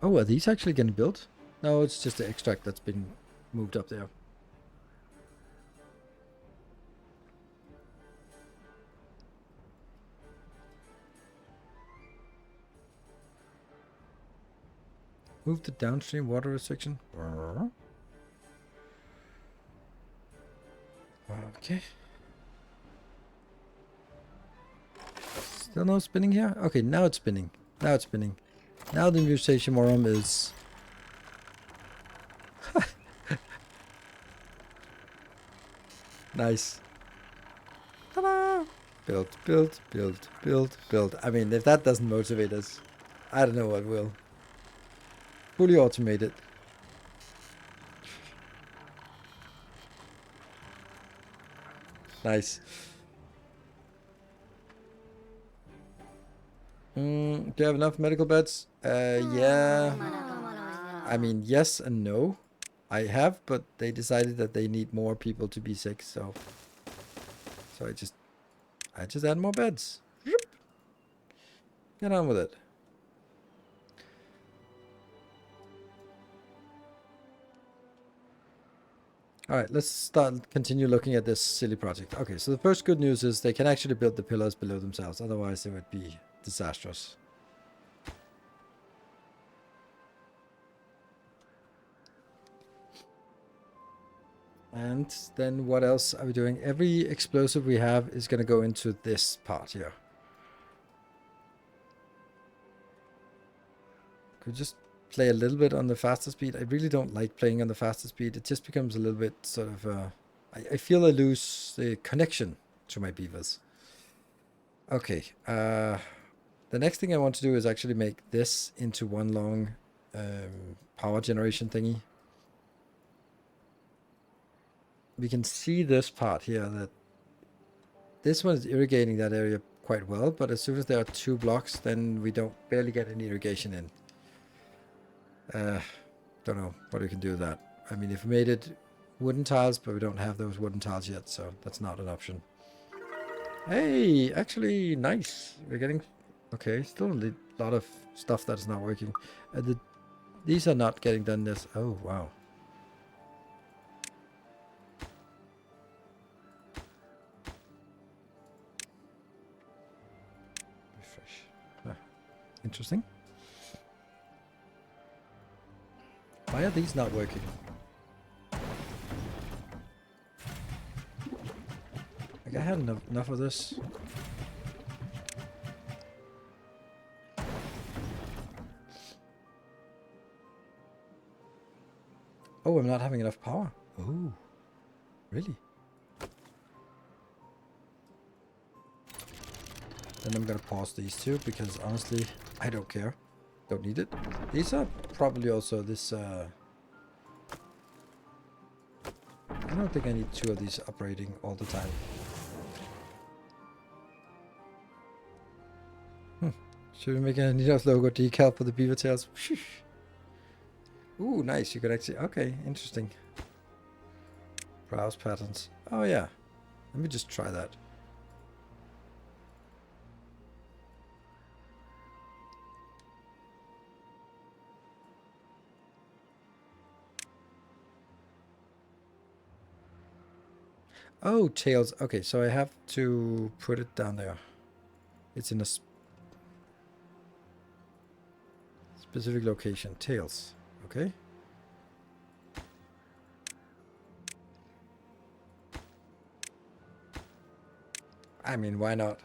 Oh, are these actually getting built? No, it's just the extract that's been moved up there. Move the downstream water restriction. Okay. Still no spinning here? Okay, now it's spinning. Now it's spinning. Now the mutation worm is... Nice. Ta-da! Build, build, build, build, build. I mean, if that doesn't motivate us, I don't know what will. Fully automated. Nice. Do you have enough medical beds? Yeah. I mean, yes and no. I have, but they decided that they need more people to be sick, so I just add more beds. Get on with it. All right, let's continue looking at this silly project. Okay, so the first good news is they can actually build the pillars below themselves. Otherwise, it would be disastrous. And then what else are we doing? Every explosive we have is going to go into this part here. Could just play a little bit on the faster speed. I really don't like playing on the faster speed. It just becomes a little bit sort of... I feel I lose the connection to my beavers. Okay. The next thing I want to do is actually make this into one long power generation thingy. We can see this part here, that this one is irrigating that area quite well, but as soon as there are 2 blocks, then we don't barely get any irrigation in. Don't know what we can do with that. I mean, if we made it wooden tiles, but we don't have those wooden tiles yet, so that's not an option. Hey, actually, nice. We're getting... Okay, still a lot of stuff that is not working. These are not getting done this... Oh, wow. Refresh. Ah, interesting. Why are these not working? Like, I had enough of this. Oh, I'm not having enough power. Oh, really? Then I'm gonna pause these two, because honestly, I don't care. Don't need it. These are probably also this... I don't think I need 2 of these operating all the time. Should we make a Nidos logo decal for the beaver tails? Ooh, nice. You could actually... Okay, interesting. Browse patterns. Oh, yeah. Let me just try that. Oh, tails. Okay, so I have to put it down there. It's in a specific location. Tails. Okay. I mean, why not?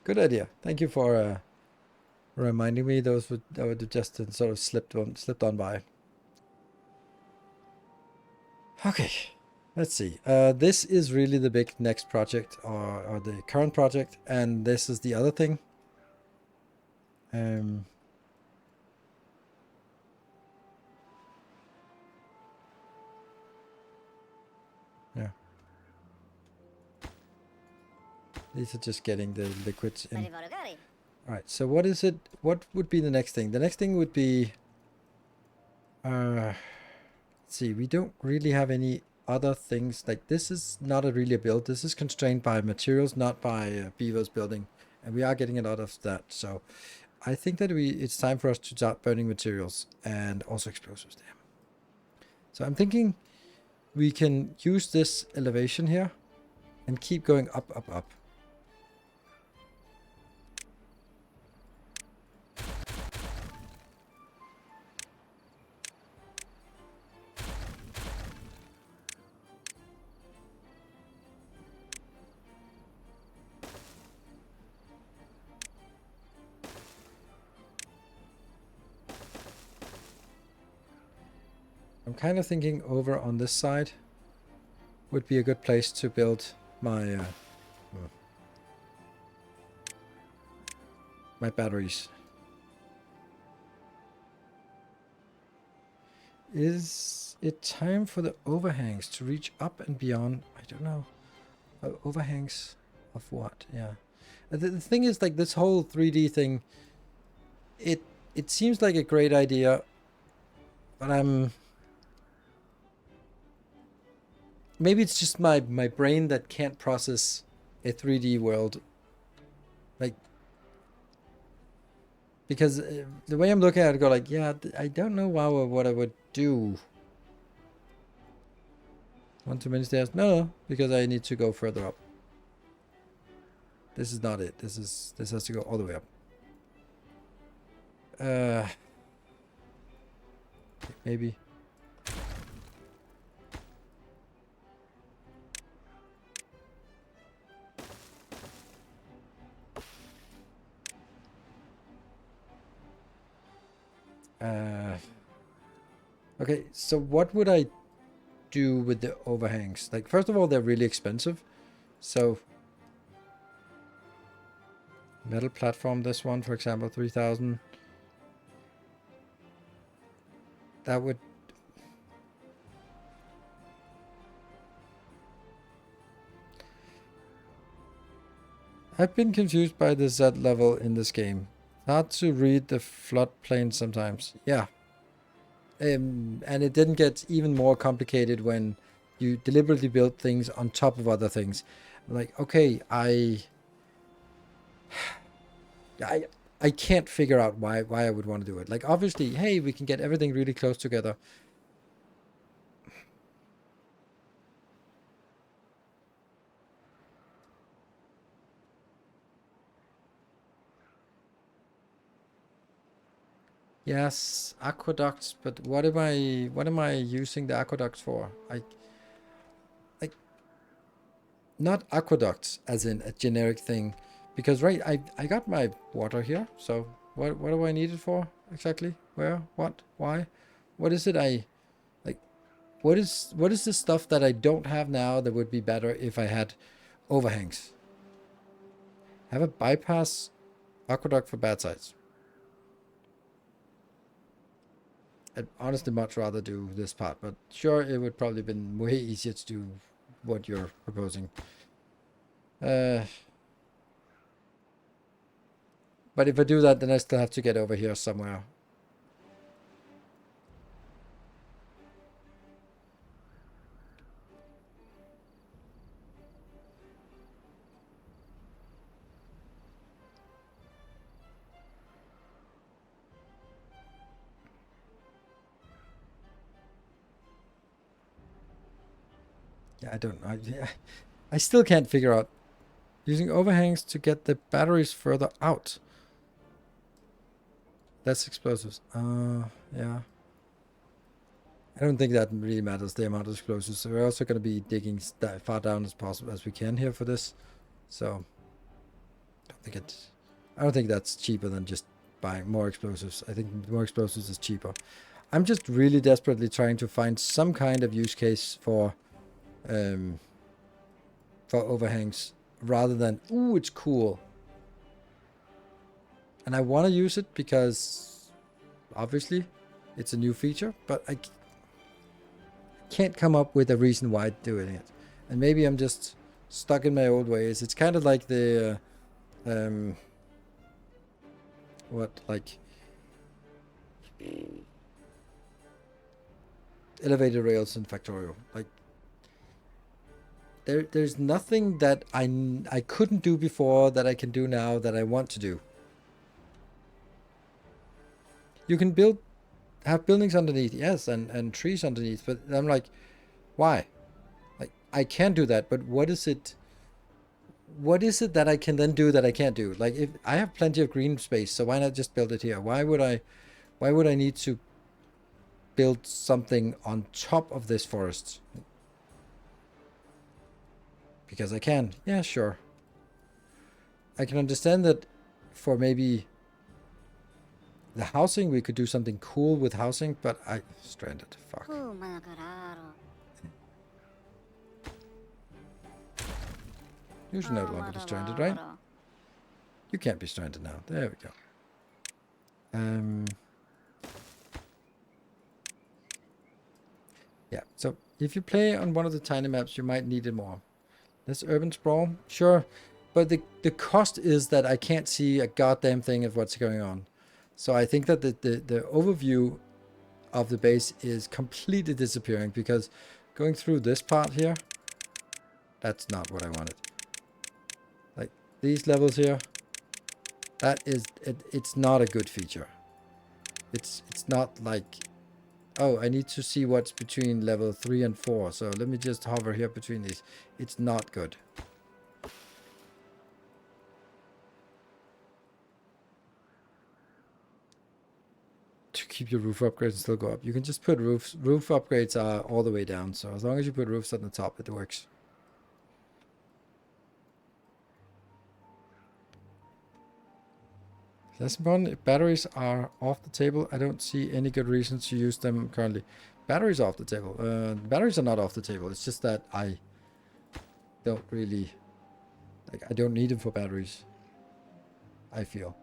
Good idea. Thank you for reminding me. Those would just sort of slipped on by. Okay, let's see. This is really the big next project, or the current project, and this is the other thing. Yeah. These are just getting the liquids in. Alright, so what is it? What would be the next thing? The next thing would be... let's see, we don't really have any other things. Like, this is not really a build. This is constrained by materials, not by beavers building. And we are getting a lot of that. So I think that it's time for us to start burning materials and also explosives there. So I'm thinking we can use this elevation here and keep going up, up, up. I'm kind of thinking over on this side would be a good place to build my my batteries. Is it time for the overhangs to reach up and beyond? I don't know. Overhangs of what? Yeah. The thing is, like, this whole 3D thing, it seems like a great idea, but maybe it's just my brain that can't process a 3D world. Like, because the way I'm looking at it, I go like, yeah, I don't know what I would do. One too many stairs? No, because I need to go further up. This is not it. This has to go all the way up. Maybe. Okay, so what would I do with the overhangs? Like, first of all, they're really expensive. So, metal platform, this one, for example, 3,000. That would... I've been confused by the Z level in this game. Hard to read the floodplain sometimes. Yeah. And it didn't get even more complicated when you deliberately build things on top of other things. Like, okay, I can't figure out why I would want to do it. Like, obviously, hey, we can get everything really close together. Yes, aqueducts, but what am I using the aqueducts for? Like, not aqueducts as in a generic thing, because right, I got my water here, so what do I need it for exactly? Where? What? Why? What is it I like? What is the stuff that I don't have now that would be better if I had overhangs? Have a bypass aqueduct for bad sites. I'd honestly much rather do this part, but sure, it would probably have been way easier to do what you're proposing. But if I do that, then I still have to get over here somewhere. Yeah, I don't know. I still can't figure out using overhangs to get the batteries further out. Less explosives. Yeah. I don't think that really matters, the amount of explosives. So we're also going to be digging far down as possible as we can here for this. So I don't think that's cheaper than just buying more explosives. I think more explosives is cheaper. I'm just really desperately trying to find some kind of use case for overhangs rather than, ooh, it's cool. And I want to use it because obviously it's a new feature, but I can't come up with a reason why doing it. And maybe I'm just stuck in my old ways. It's kind of like the elevator rails in Factorio. Like, there's nothing that I couldn't do before that I can do now that I want to do. You can have buildings underneath, yes, and trees underneath, but I'm like, why? Like, I can do that, but what is it that I can then do that I can't do? Like, if I have plenty of green space, so why not just build it here? Why would I need to build something on top of this forest? Because I can. Yeah, sure. I can understand that for maybe The housing, we could do something cool with housing, but I... Stranded. Fuck. You should no longer be stranded, right? You can't be stranded now. There we go. Yeah, so if you play on one of the tiny maps, you might need it more. This urban sprawl, sure. But the cost is that I can't see a goddamn thing of what's going on. So I think that the overview of the base is completely disappearing, because going through this part here, that's not what I wanted. Like these levels here, that is, it's not a good feature. It's not like, oh, I need to see what's between level 3 and 4. So let me just hover here between these. It's not good. To keep your roof upgrades and still go up, you can just put roofs. Roof upgrades are all the way down. So as long as you put roofs on the top, it works. Lesson one, if batteries are off the table, I don't see any good reason to use them currently. Batteries are off the table. Batteries are not off the table. It's just that I don't really... Like, I don't need them for batteries, I feel.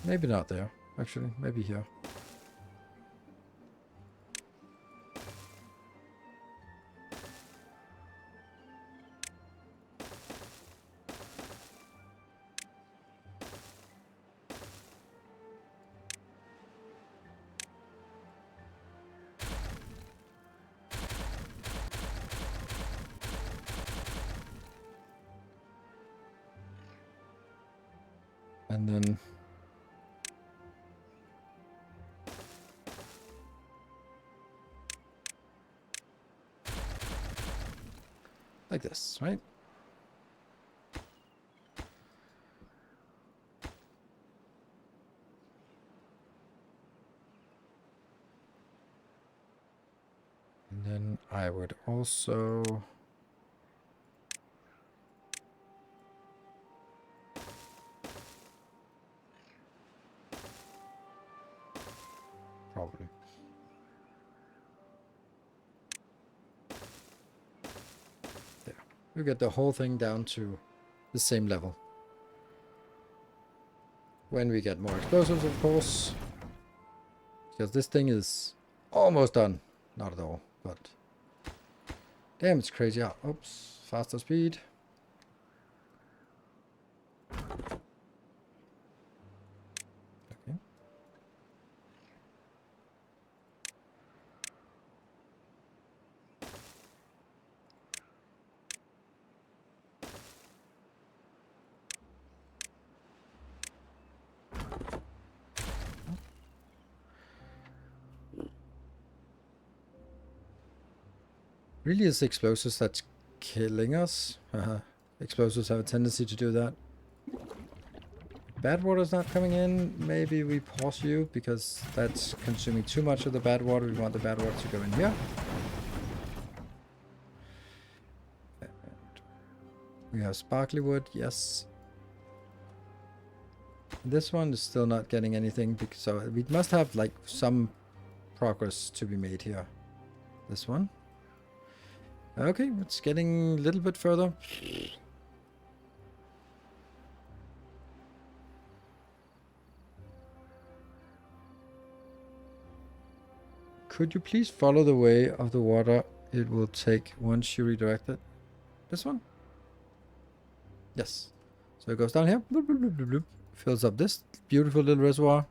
Maybe not there, actually. Maybe here. And then... like this, right? And then I would also... probably. There. We get the whole thing down to the same level. When we get more explosives, of course. Because this thing is almost done. Not at all, but... damn, it's crazy. Ah, oops. Faster speed. Okay. Really is explosives that's killing us. Explosives have a tendency to do that. Bad water's not coming in. Maybe we pause you, because that's consuming too much of the bad water. We want the bad water to go in here. And we have sparkly wood, yes. This one is still not getting anything, so we must have like some progress to be made here. This one. Okay, it's getting a little bit further. Could you please follow the way of the water it will take once you redirect it? This one? Yes. So it goes down here. Bloop, bloop, bloop, bloop, bloop. Fills up this beautiful little reservoir.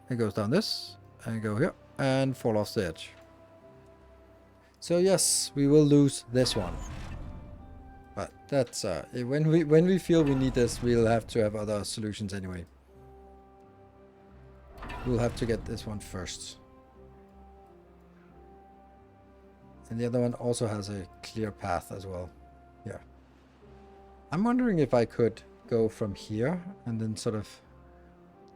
It goes down this. And go here. And fall off the edge. So yes, we will lose this one. But that's when we feel we need this, we'll have to have other solutions anyway. We'll have to get this one first. And the other one also has a clear path as well. Yeah. I'm wondering if I could go from here and then sort of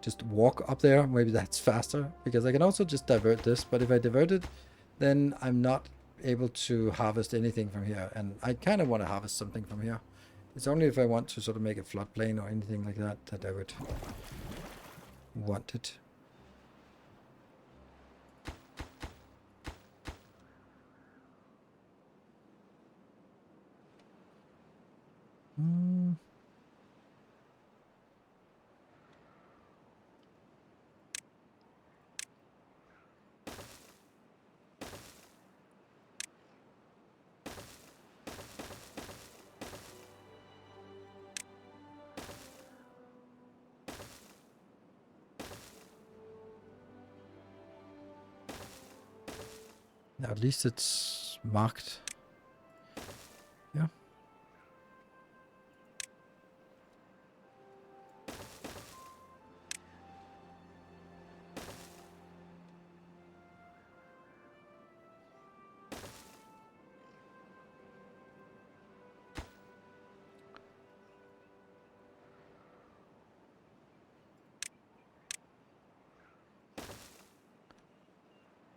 just walk up there. Maybe that's faster, because I can also just divert this. But if I divert it, then I'm not able to harvest anything from here. And I kind of want to harvest something from here. It's only if I want to sort of make a floodplain or anything like that that I would want it. Now at least it's marked. Yeah.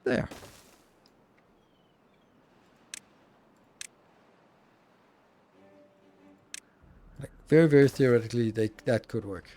There. Like very, very theoretically, that could work.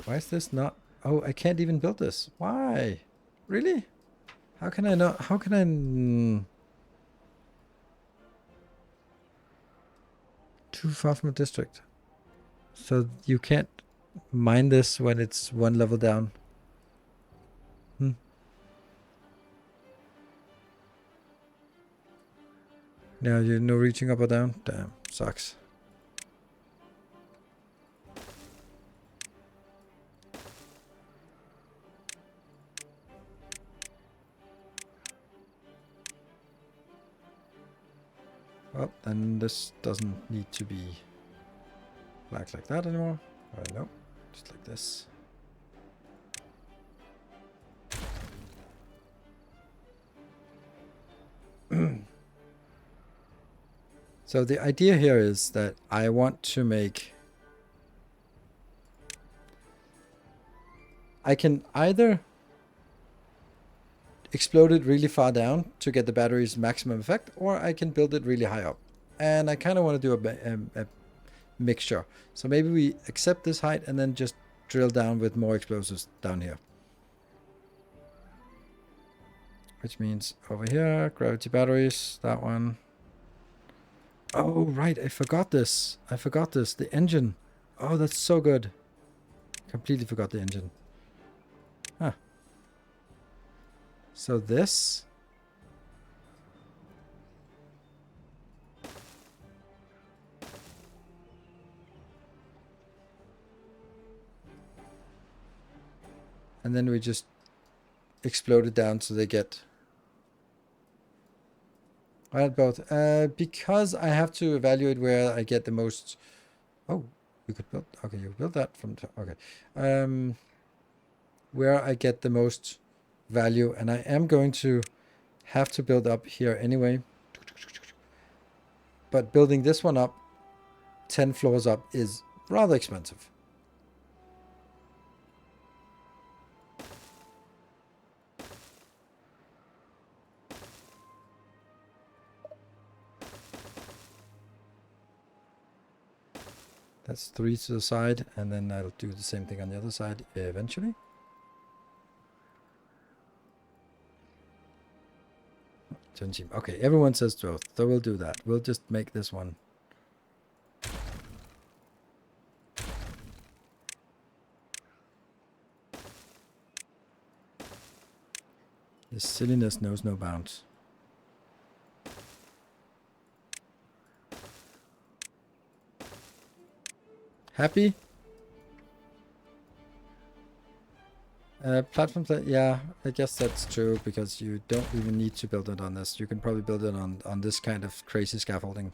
Why is this not? Oh, I can't even build this. Why? Really? How can I not? How can I? Too far from a district. So you can't mine this when it's one level down. Now you no reaching up or down? Damn, sucks. Well, then this doesn't need to be black like that anymore. No, just like this. So the idea here is that I want to make... I can either explode it really far down to get the battery's maximum effect, or I can build it really high up. And I kind of want to do a mixture. So maybe we accept this height and then just drill down with more explosives down here. Which means over here, gravity batteries, that one. Oh, right, I forgot this. The engine. Oh, that's so good. Completely forgot the engine. Huh. So this... And then we just explode it down so they get... Well, both. Because I have to evaluate where I get the most... Oh, you could build... Okay, you build that from... Okay. Where I get the most value. And I am going to have to build up here anyway. But building this one up, 10 floors up, is rather expensive. That's 3 to the side, and then I'll do the same thing on the other side eventually. Okay, everyone says 12, so we'll do that. We'll just make this one. This silliness knows no bounds. Happy? Platforms, yeah, I guess that's true, because you don't even need to build it on this. You can probably build it on this kind of crazy scaffolding.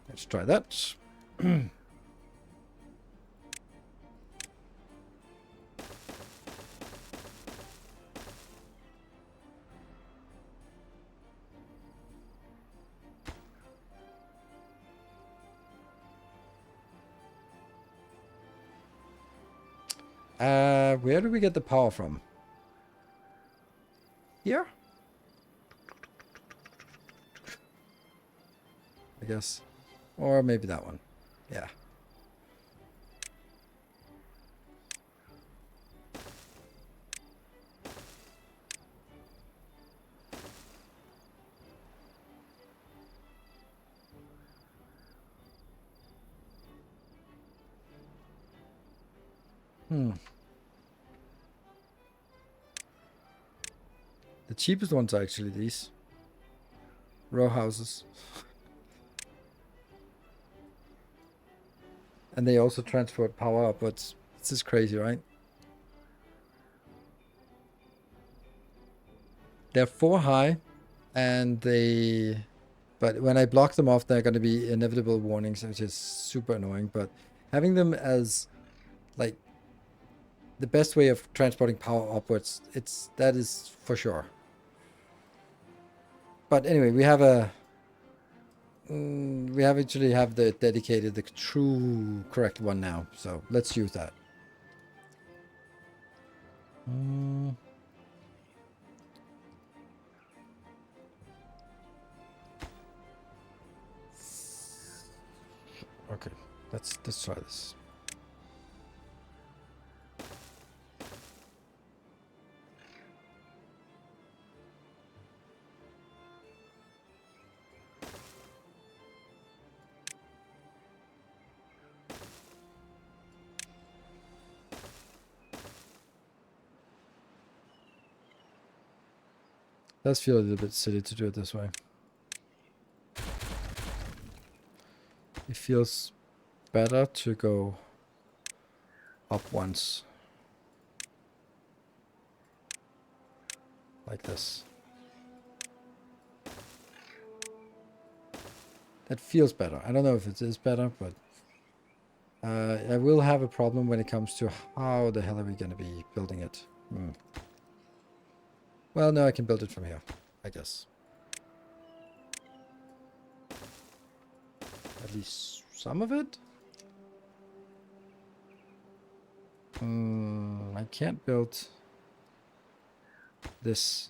Let's try that. Where do we get the power from? Here? I guess. Or maybe that one. Yeah. The cheapest ones are actually these. Row houses. And they also transport power upwards. This is crazy, right? They're 4 high, and they... But when I block them off, they're going to be inevitable warnings, which is super annoying. But having them as, like, the best way of transporting power upwards, that is for sure. But anyway, we have a... we actually have the dedicated, the true correct one now. So let's use that. Okay, let's try this. Does feel a little bit silly to do it this way. It feels better to go up once. Like this. That feels better. I don't know if it is better, but I will have a problem when it comes to how the hell are we going to be building it. Well, no, I can build it from here, I guess. At least some of it? I can't build this.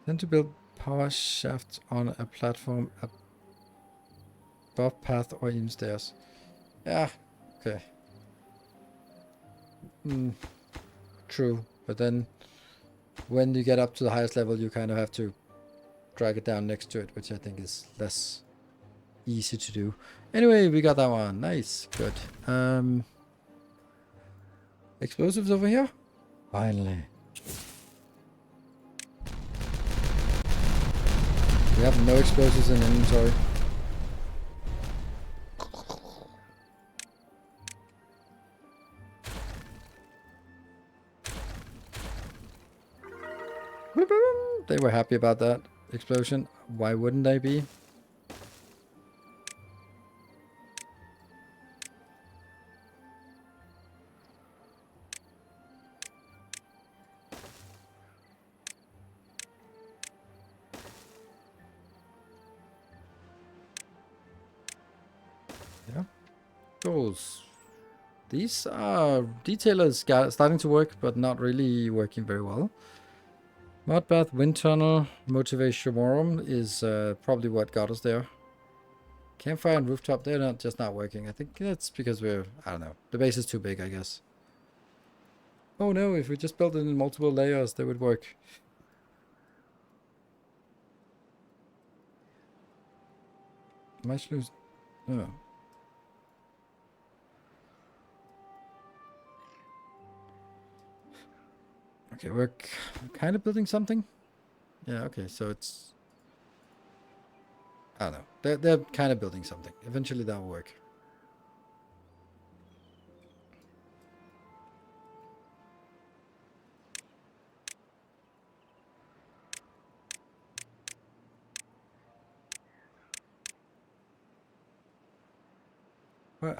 Then to build power shafts on a platform above path or even stairs. Yeah, okay. True, but then when you get up to the highest level, you kind of have to drag it down next to it, which I think is less easy to do. Anyway, we got that one. Nice, good. Explosives over here? Finally. We have no explosives in inventory. They were happy about that explosion. Why wouldn't they be? Yeah. Goals. These are detailers starting to work, but not really working very well. Mud bath, wind tunnel, motivation forum is probably what got us there. Campfire and rooftop, they're not working. I think that's because I don't know. The base is too big, I guess. Oh no, if we just built it in multiple layers, they would work. Am I supposed? Oh. Okay, we're kind of building something. Yeah. Okay, so it's. I don't know. They're kind of building something. Eventually, that will work.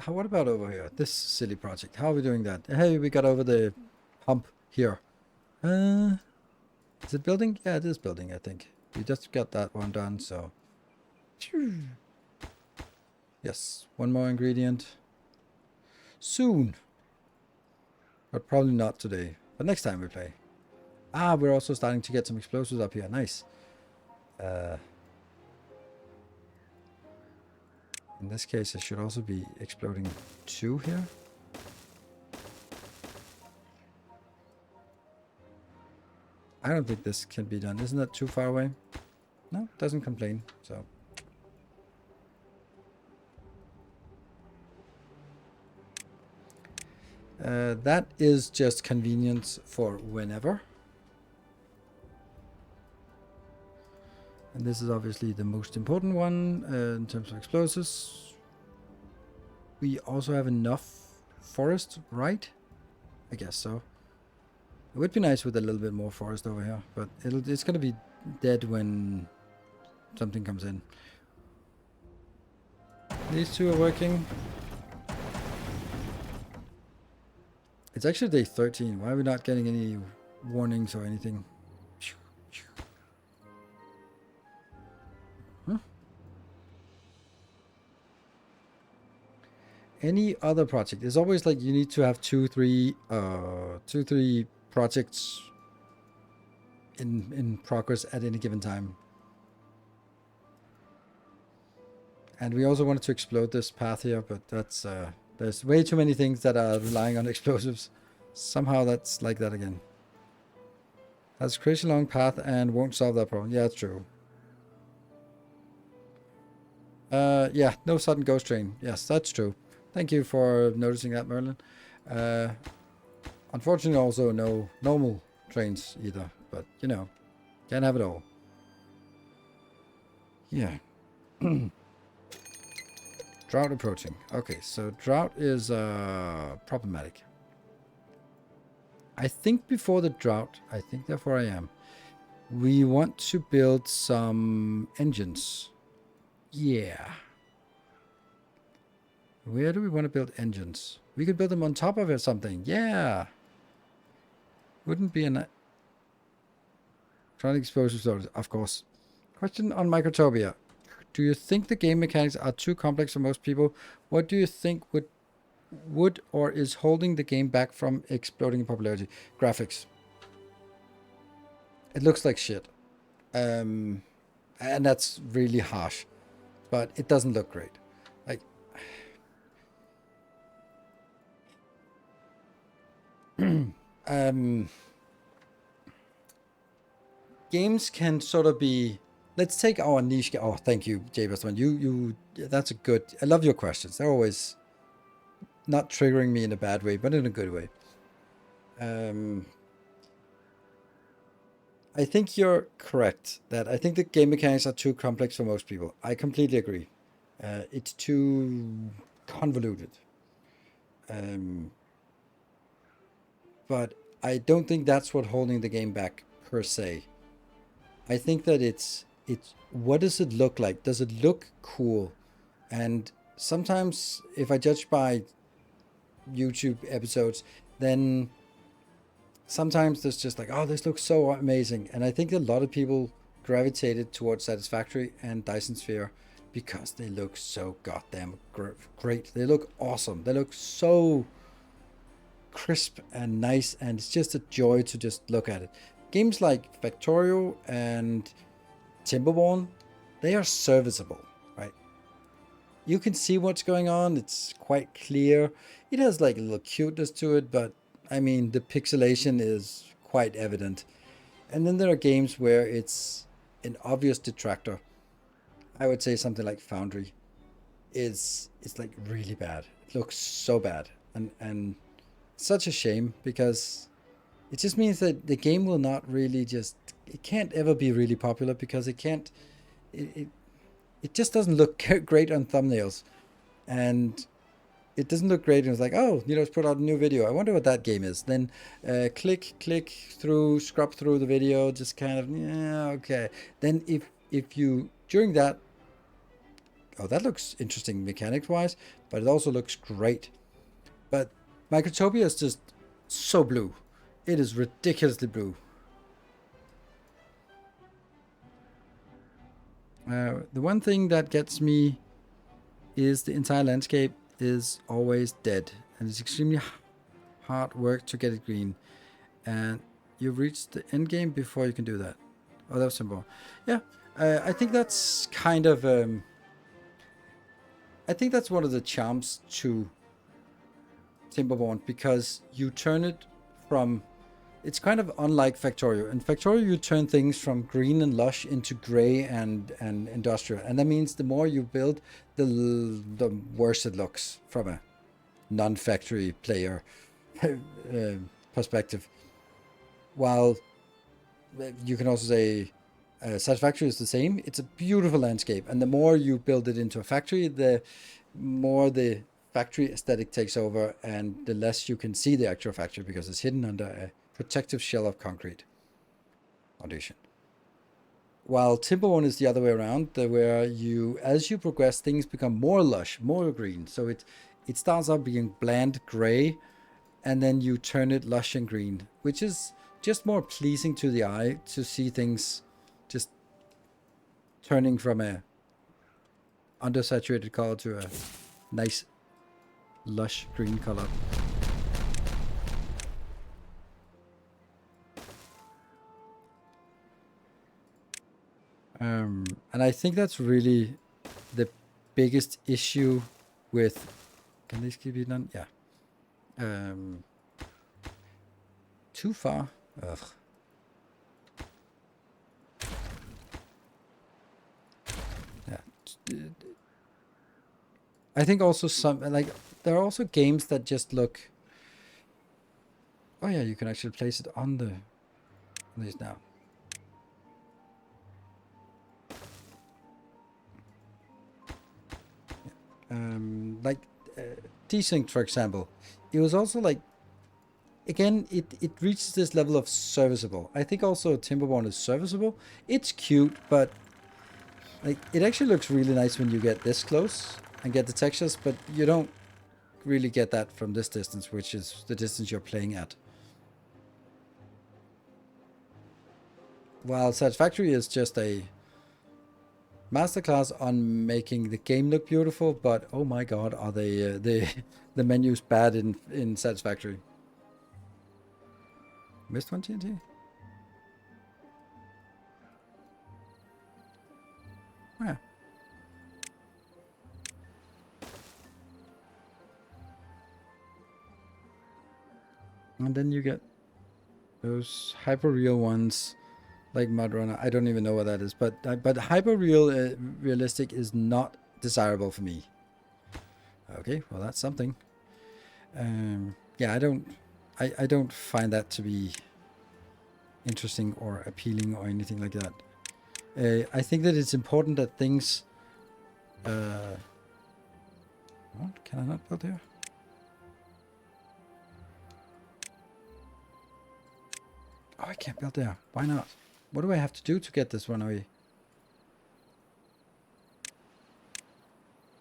What about over here? This silly project. How are we doing that? Hey, we got over the hump here. Is it building? Yeah, it is building, I think. We just got that one done, so. Yes, one more ingredient. Soon. But probably not today. But next time we play. Ah, we're also starting to get some explosives up here. Nice. In this case, I should also be exploding 2 here. I don't think this can be done. Isn't that too far away? No, doesn't complain, so. That is just convenience for whenever. And this is obviously the most important one in terms of explosives. We also have enough forest, right? I guess so. It would be nice with a little bit more forest over here, but it's going to be dead when something comes in. These 2 are working. It's actually day 13. Why are we not getting any warnings or anything? Huh? Any other project? It's always like you need to have 2, 3 projects in progress at any given time. And we also wanted to explode this path here, but that's there's way too many things that are relying on explosives. Somehow that's like that again. Has a crazy long path and won't solve that problem. Yeah, it's true. Yeah, no sudden ghost train. Yes, that's true. Thank you for noticing that, Merlin. Unfortunately, also no normal trains either. But, you know, can't have it all. Yeah. Drought approaching. Okay, so drought is problematic. I think before the drought, I think therefore I am. We want to build some engines. Yeah. Where do we want to build engines? We could build them on top of it something. Yeah. Wouldn't be an electronic explosive storage, of course. Question on Microtopia. Do you think the game mechanics are too complex for most people? What do you think would or is holding the game back from exploding in popularity? Graphics. It looks like shit. And that's really harsh. But it doesn't look great. Like, games can sort of be. Let's take our niche. Oh, thank you, Jaberstone. You. That's a good. I love your questions. They're always not triggering me in a bad way, but in a good way. I think you're correct that I think the game mechanics are too complex for most people. I completely agree. It's too convoluted. But I don't think that's what holding the game back per se. I think that it's what does it look like? Does it look cool? And sometimes if I judge by YouTube episodes, then sometimes there's just like, oh, this looks so amazing. And I think a lot of people gravitated towards Satisfactory and Dyson Sphere because they look so goddamn great. They look awesome. They look so crisp and nice, and it's just a joy to just look at it. Games like Factorio and Timberborn, they are serviceable, right? You can see what's going on. It's quite clear. It has like a little cuteness to it, but I mean, the pixelation is quite evident. And then there are games where it's an obvious detractor. I would say something like Foundry. is like really bad. It looks so bad, and such a shame because it just means that the game will not really just, it can't ever be really popular because it can't, it, it just doesn't look great on thumbnails, and it doesn't look great. And it's like, oh, you know, it's put out a new video. I wonder what that game is. Then click through, scrub through the video, just kind of, yeah, okay. Then if you during that, oh, that looks interesting mechanics wise, but it also looks great. But Microtopia is just so blue. It is ridiculously blue. The one thing that gets me is the entire landscape is always dead, and it's extremely hard work to get it green. And you've reached the end game before you can do that. Oh, that was simple. Yeah, I think that's kind of. I think that's one of the charms to Timberborn, because you turn it from, it's kind of unlike Factorio. In Factorio, you turn things from green and lush into gray and industrial, and that means the more you build, the worse it looks from a non-factory player perspective. While you can also say Satisfactory is the same. It's a beautiful landscape, and the more you build it into a factory, the more the factory aesthetic takes over, and the less you can see the actual factory because it's hidden under a protective shell of concrete foundation. While Timberborn is the other way around, where you, as you progress, things become more lush, more green. So it starts out being bland gray, and then you turn it lush and green, which is just more pleasing to the eye to see things just turning from a undersaturated color to a nice lush green color. And I think that's really the biggest issue with, can this keep it done? Yeah. Too far. Ugh. Yeah. I think also there are also games that just look. Oh yeah, you can actually place it on these now. Like Desync, for example, it was also like, again, it reaches this level of serviceable. I think also Timberborn is serviceable. It's cute, but like it actually looks really nice when you get this close and get the textures, but you don't really get that from this distance, which is the distance you're playing at. While Satisfactory is just a masterclass on making the game look beautiful, but oh my god, are they the menus bad in Satisfactory? Missed one TNT? Oh, yeah. And then you get those hyper real ones like Mudrunner. I don't even know what that is, but hyper realistic is not desirable for me. Okay, well that's something. Yeah, I don't find that to be interesting or appealing or anything like that. I think that it's important that things. What? Can I not build here? Oh, I can't build there. Why not? What do I have to do to get this one away?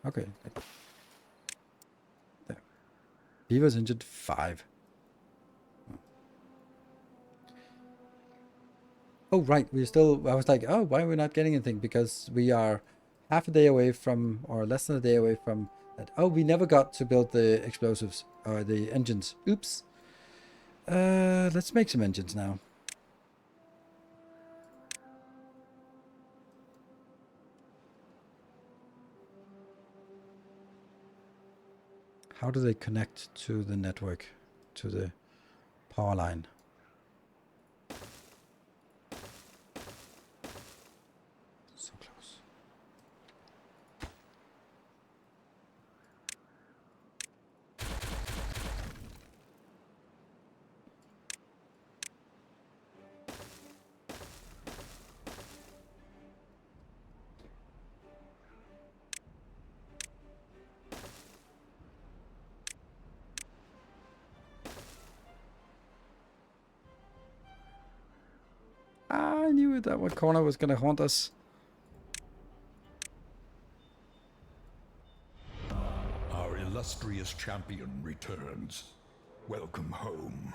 Okay. There. Beaver's injured 5. Oh, right. We're still. I was like, oh, why are we not getting anything? Because we are half a day away from, or less than a day away from that. Oh, we never got to build the explosives or the engines. Oops. Let's make some engines now. How do they connect to the network, to the power line? So close. I knew that one corner was gonna haunt us. Our illustrious champion returns. Welcome home.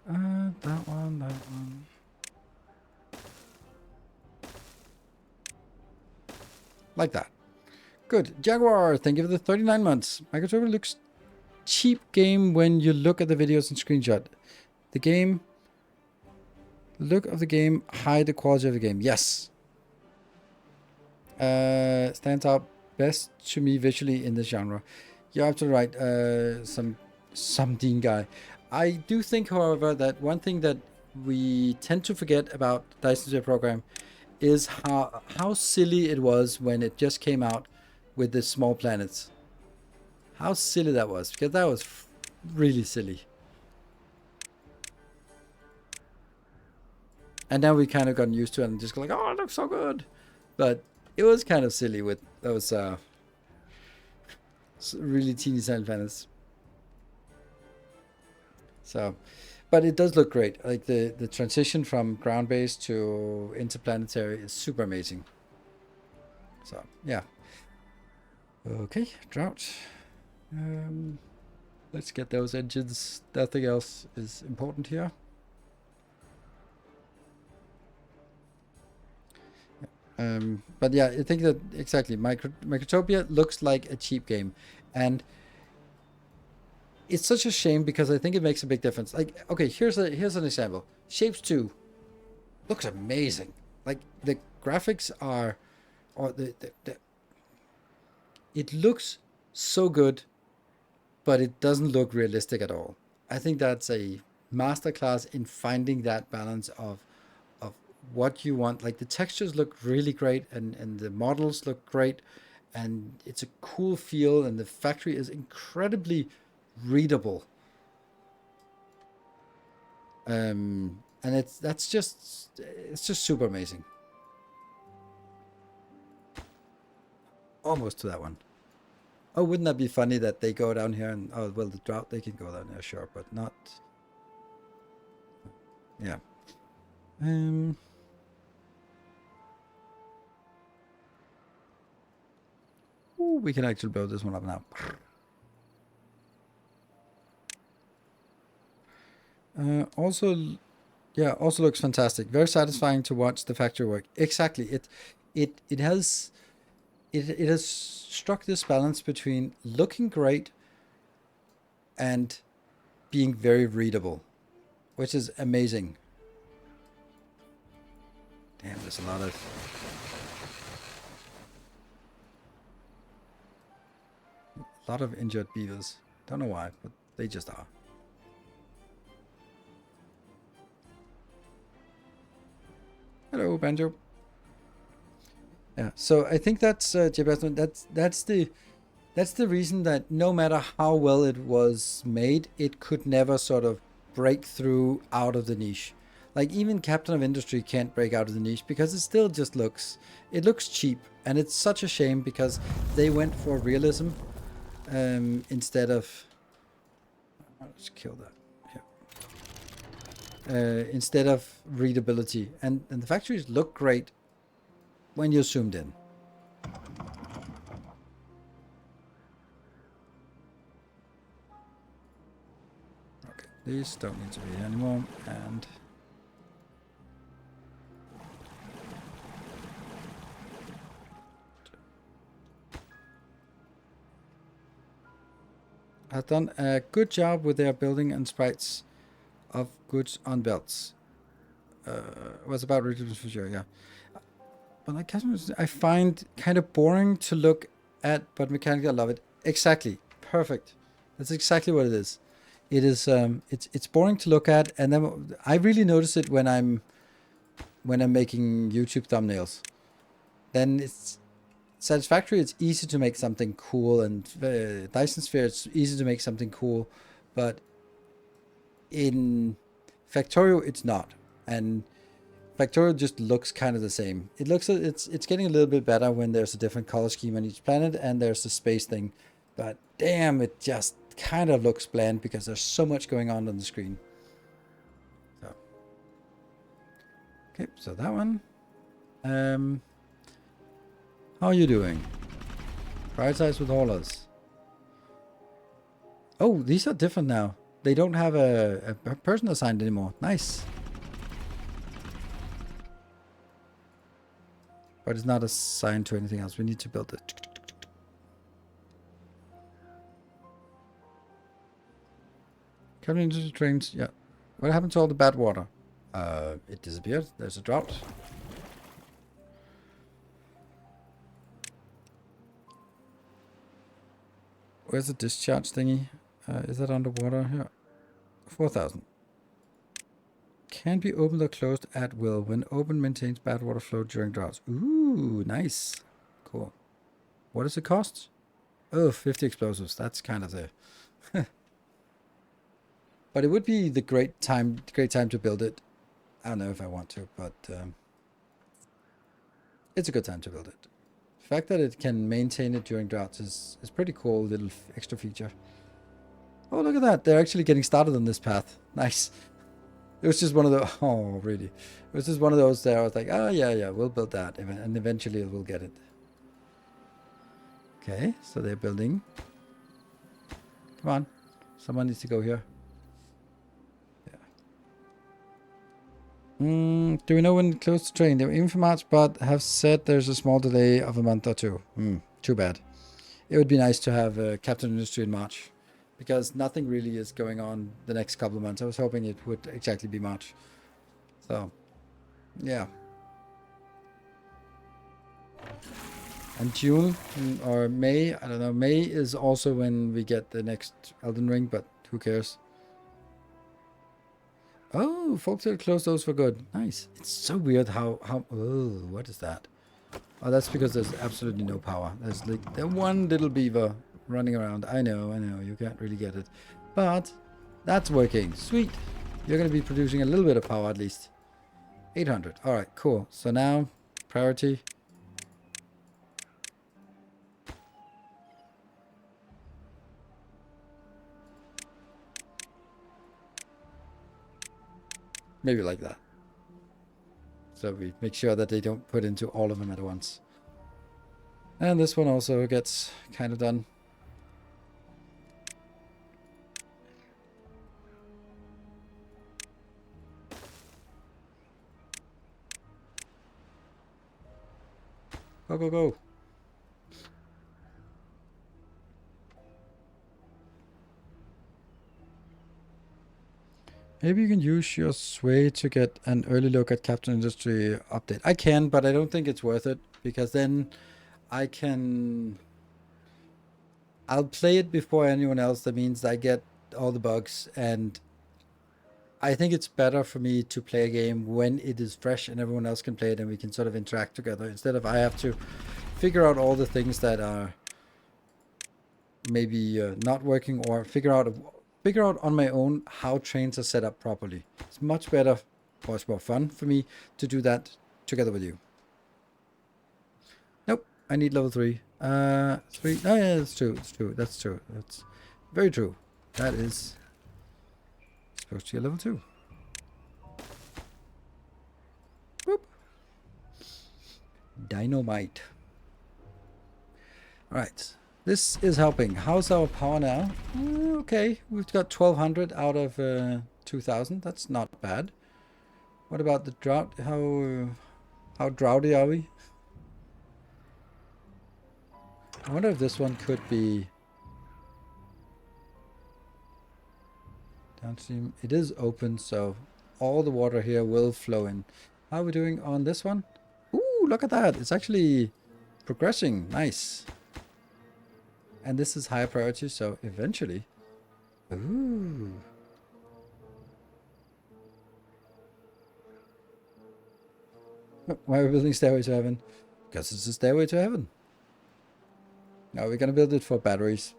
That one, that one. Like that. Good. Jaguar, thank you for the 39 months. Microsoft looks cheap game when you look at the videos and screenshot. The game... Look of the game, hide the quality of the game. Yes. Stands out best to me visually in this genre. You're absolutely right. Some Dean guy. I do think, however, that one thing that we tend to forget about Dyson Sphere program is how silly it was when it just came out with the small planets. How silly that was, because that was really silly. And now we kind of gotten used to it and just go like, oh, it looks so good. But it was kind of silly with those really teeny tiny planets. So, but it does look great. Like the transition from ground-based to interplanetary is super amazing. So, yeah. Okay, drought. Let's get those engines. Nothing else is important here. But yeah, I think that exactly. Microtopia looks like a cheap game, and it's such a shame because I think it makes a big difference. Like, okay, here's an example. Shapes 2 looks amazing. Like the graphics are, or it looks so good, but it doesn't look realistic at all. I think that's a masterclass in finding that balance of what you want. Like the textures look really great, and the models look great, and it's a cool feel, and the factory is incredibly readable. And it's just super amazing. Almost to that one. Oh, wouldn't that be funny that they go down here and, oh, well, the drought, they can go down there, sure, but not. Yeah. Ooh, we can actually build this one up now. Also looks fantastic. Very satisfying to watch the factory work. Exactly. It has struck this balance between looking great and being very readable, which is amazing. Damn, there's a lot of injured beavers. Don't know why, but they just are. Hello, Banjo. Yeah, so I think that's that's the reason that no matter how well it was made, it could never sort of break through out of the niche. Like even Captain of Industry can't break out of the niche because it still just looks cheap, and it's such a shame because they went for realism instead of, let's kill that. Instead of readability, and the factories look great when you're zoomed in. Okay, these don't need to be here anymore, and I've done a good job with their building and sprites of goods on belts. Was about readability for sure, yeah. But like I find kind of boring to look at, but mechanically I love it. Exactly, perfect. That's exactly what it is. It is it's boring to look at, and then I really notice it when I'm making YouTube thumbnails. Then it's Satisfactory. It's easy to make something cool, and Dyson Sphere, it's easy to make something cool, but in Factorio it's not, and Factorio just looks kind of the same. It's getting a little bit better when there's a different color scheme on each planet and there's a space thing, but damn, it just kind of looks bland because there's so much going on the screen. So, okay, so that one. How are you doing? Prioritize with haulers. Oh, these are different now. They don't have a person assigned anymore. Nice. But it's not assigned to anything else. We need to build it. Coming into the trains. Yeah. What happened to all the bad water? It disappeared. There's a drought. Where's the discharge thingy? Is that underwater here? 4,000. Can be opened or closed at will. When open, maintains bad water flow during droughts. Ooh, nice. Cool. What does it cost? Oh, 50 explosives. That's kind of the... But it would be the great time to build it. I don't know if I want to, but it's a good time to build it. The fact that it can maintain it during droughts is pretty cool little extra feature. Oh, look at that. They're actually getting started on this path. Nice. It was just one of the... Oh, really? It was just one of those there. I was like, oh, yeah, we'll build that. And eventually we'll get it. Okay, so they're building. Come on. Someone needs to go here. Do we know when to close the train? They were aiming for March, but have said there's a small delay of a month or two. Too bad. It would be nice to have Captain Industry in March, because nothing really is going on the next couple of months. I was hoping it would exactly be March. So, yeah. And June or May, I don't know. May is also when we get the next Elden Ring, but who cares? Oh, Folktale closed those for good. Nice. It's so weird how oh, what is that? Oh, that's because there's absolutely no power. There's like the one little beaver running around. I know, you can't really get it. But that's working. Sweet. You're going to be producing a little bit of power at least. 800. All right, cool. So now, priority. Maybe like that. So we make sure that they don't put into all of them at once. And this one also gets kind of done. Go, go, go. Maybe you can use your sway to get an early look at Captain Industry update. I can, but I don't think it's worth it, because then I'll play it before anyone else. That means I get all the bugs, and I think it's better for me to play a game when it is fresh and everyone else can play it and we can sort of interact together, instead of I have to figure out all the things that are maybe not working, or figure out on my own how trains are set up properly. It's much better, or it's more fun for me to do that together with you. Nope, I need level 3. 3. Oh yeah, that's true. That's true. That's very true. That is supposed to be a level 2. Whoop. Dynamite. Alright. This is helping. How's our power now? Okay, we've got 1200 out of 2000. That's not bad. What about the drought? How droughty are we? I wonder if this one could be downstream. It is open, so all the water here will flow in. How are we doing on this one? Ooh, look at that. It's actually progressing. Nice. And this is higher priority, so eventually... Ooh. Why are we building Stairway to Heaven? Because it's a Stairway to Heaven. Now we're gonna build it for batteries.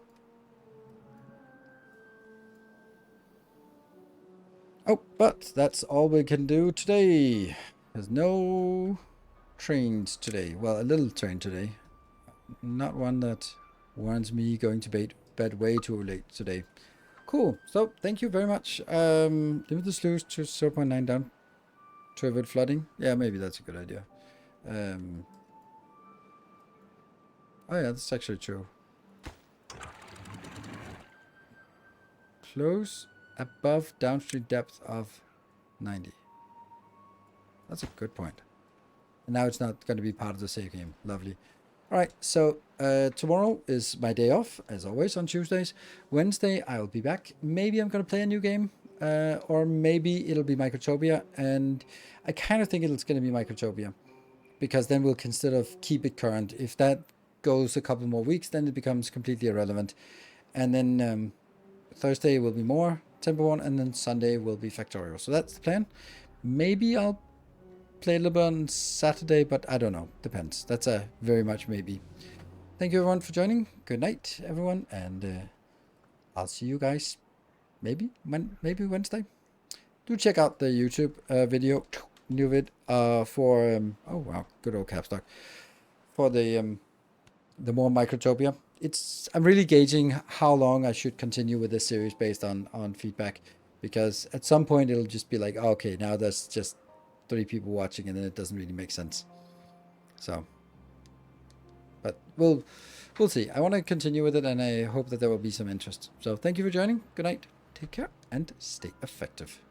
Oh, but that's all we can do today. There's no trains today. Well, a little train today. Not one that warrants me going to bed way too late today. Cool. So thank you very much. Limit the sluice to 0.9 down to avoid flooding. Yeah, maybe that's a good idea. Oh yeah, that's actually true. Close above downstream depth of 90. That's a good point. And now it's not going to be part of the save game. Lovely. All right, so tomorrow is my day off, as always, on Tuesdays. Wednesday, I'll be back. Maybe I'm going to play a new game, or maybe it'll be Microtopia. And I kind of think it's going to be Microtopia, because then we'll consider of keep it current. If that goes a couple more weeks, then it becomes completely irrelevant. And then Thursday will be more Timberborn, and then Sunday will be Factorio. So that's the plan. Maybe I'll play a little bit on Saturday, but I don't know. Depends. That's a very much maybe. Thank you everyone for joining. Good night, everyone, and I'll see you guys maybe Wednesday. Do check out the YouTube video, new vid for oh wow, good old caps lock for the more Microtopia. I'm really gauging how long I should continue with this series based on feedback, because at some point it'll just be like, oh, okay, now there's just 3 people watching, and then it doesn't really make sense. So, but we'll see. I want to continue with it, and I hope that there will be some interest. So thank you for joining. Good night. Take care and stay effective.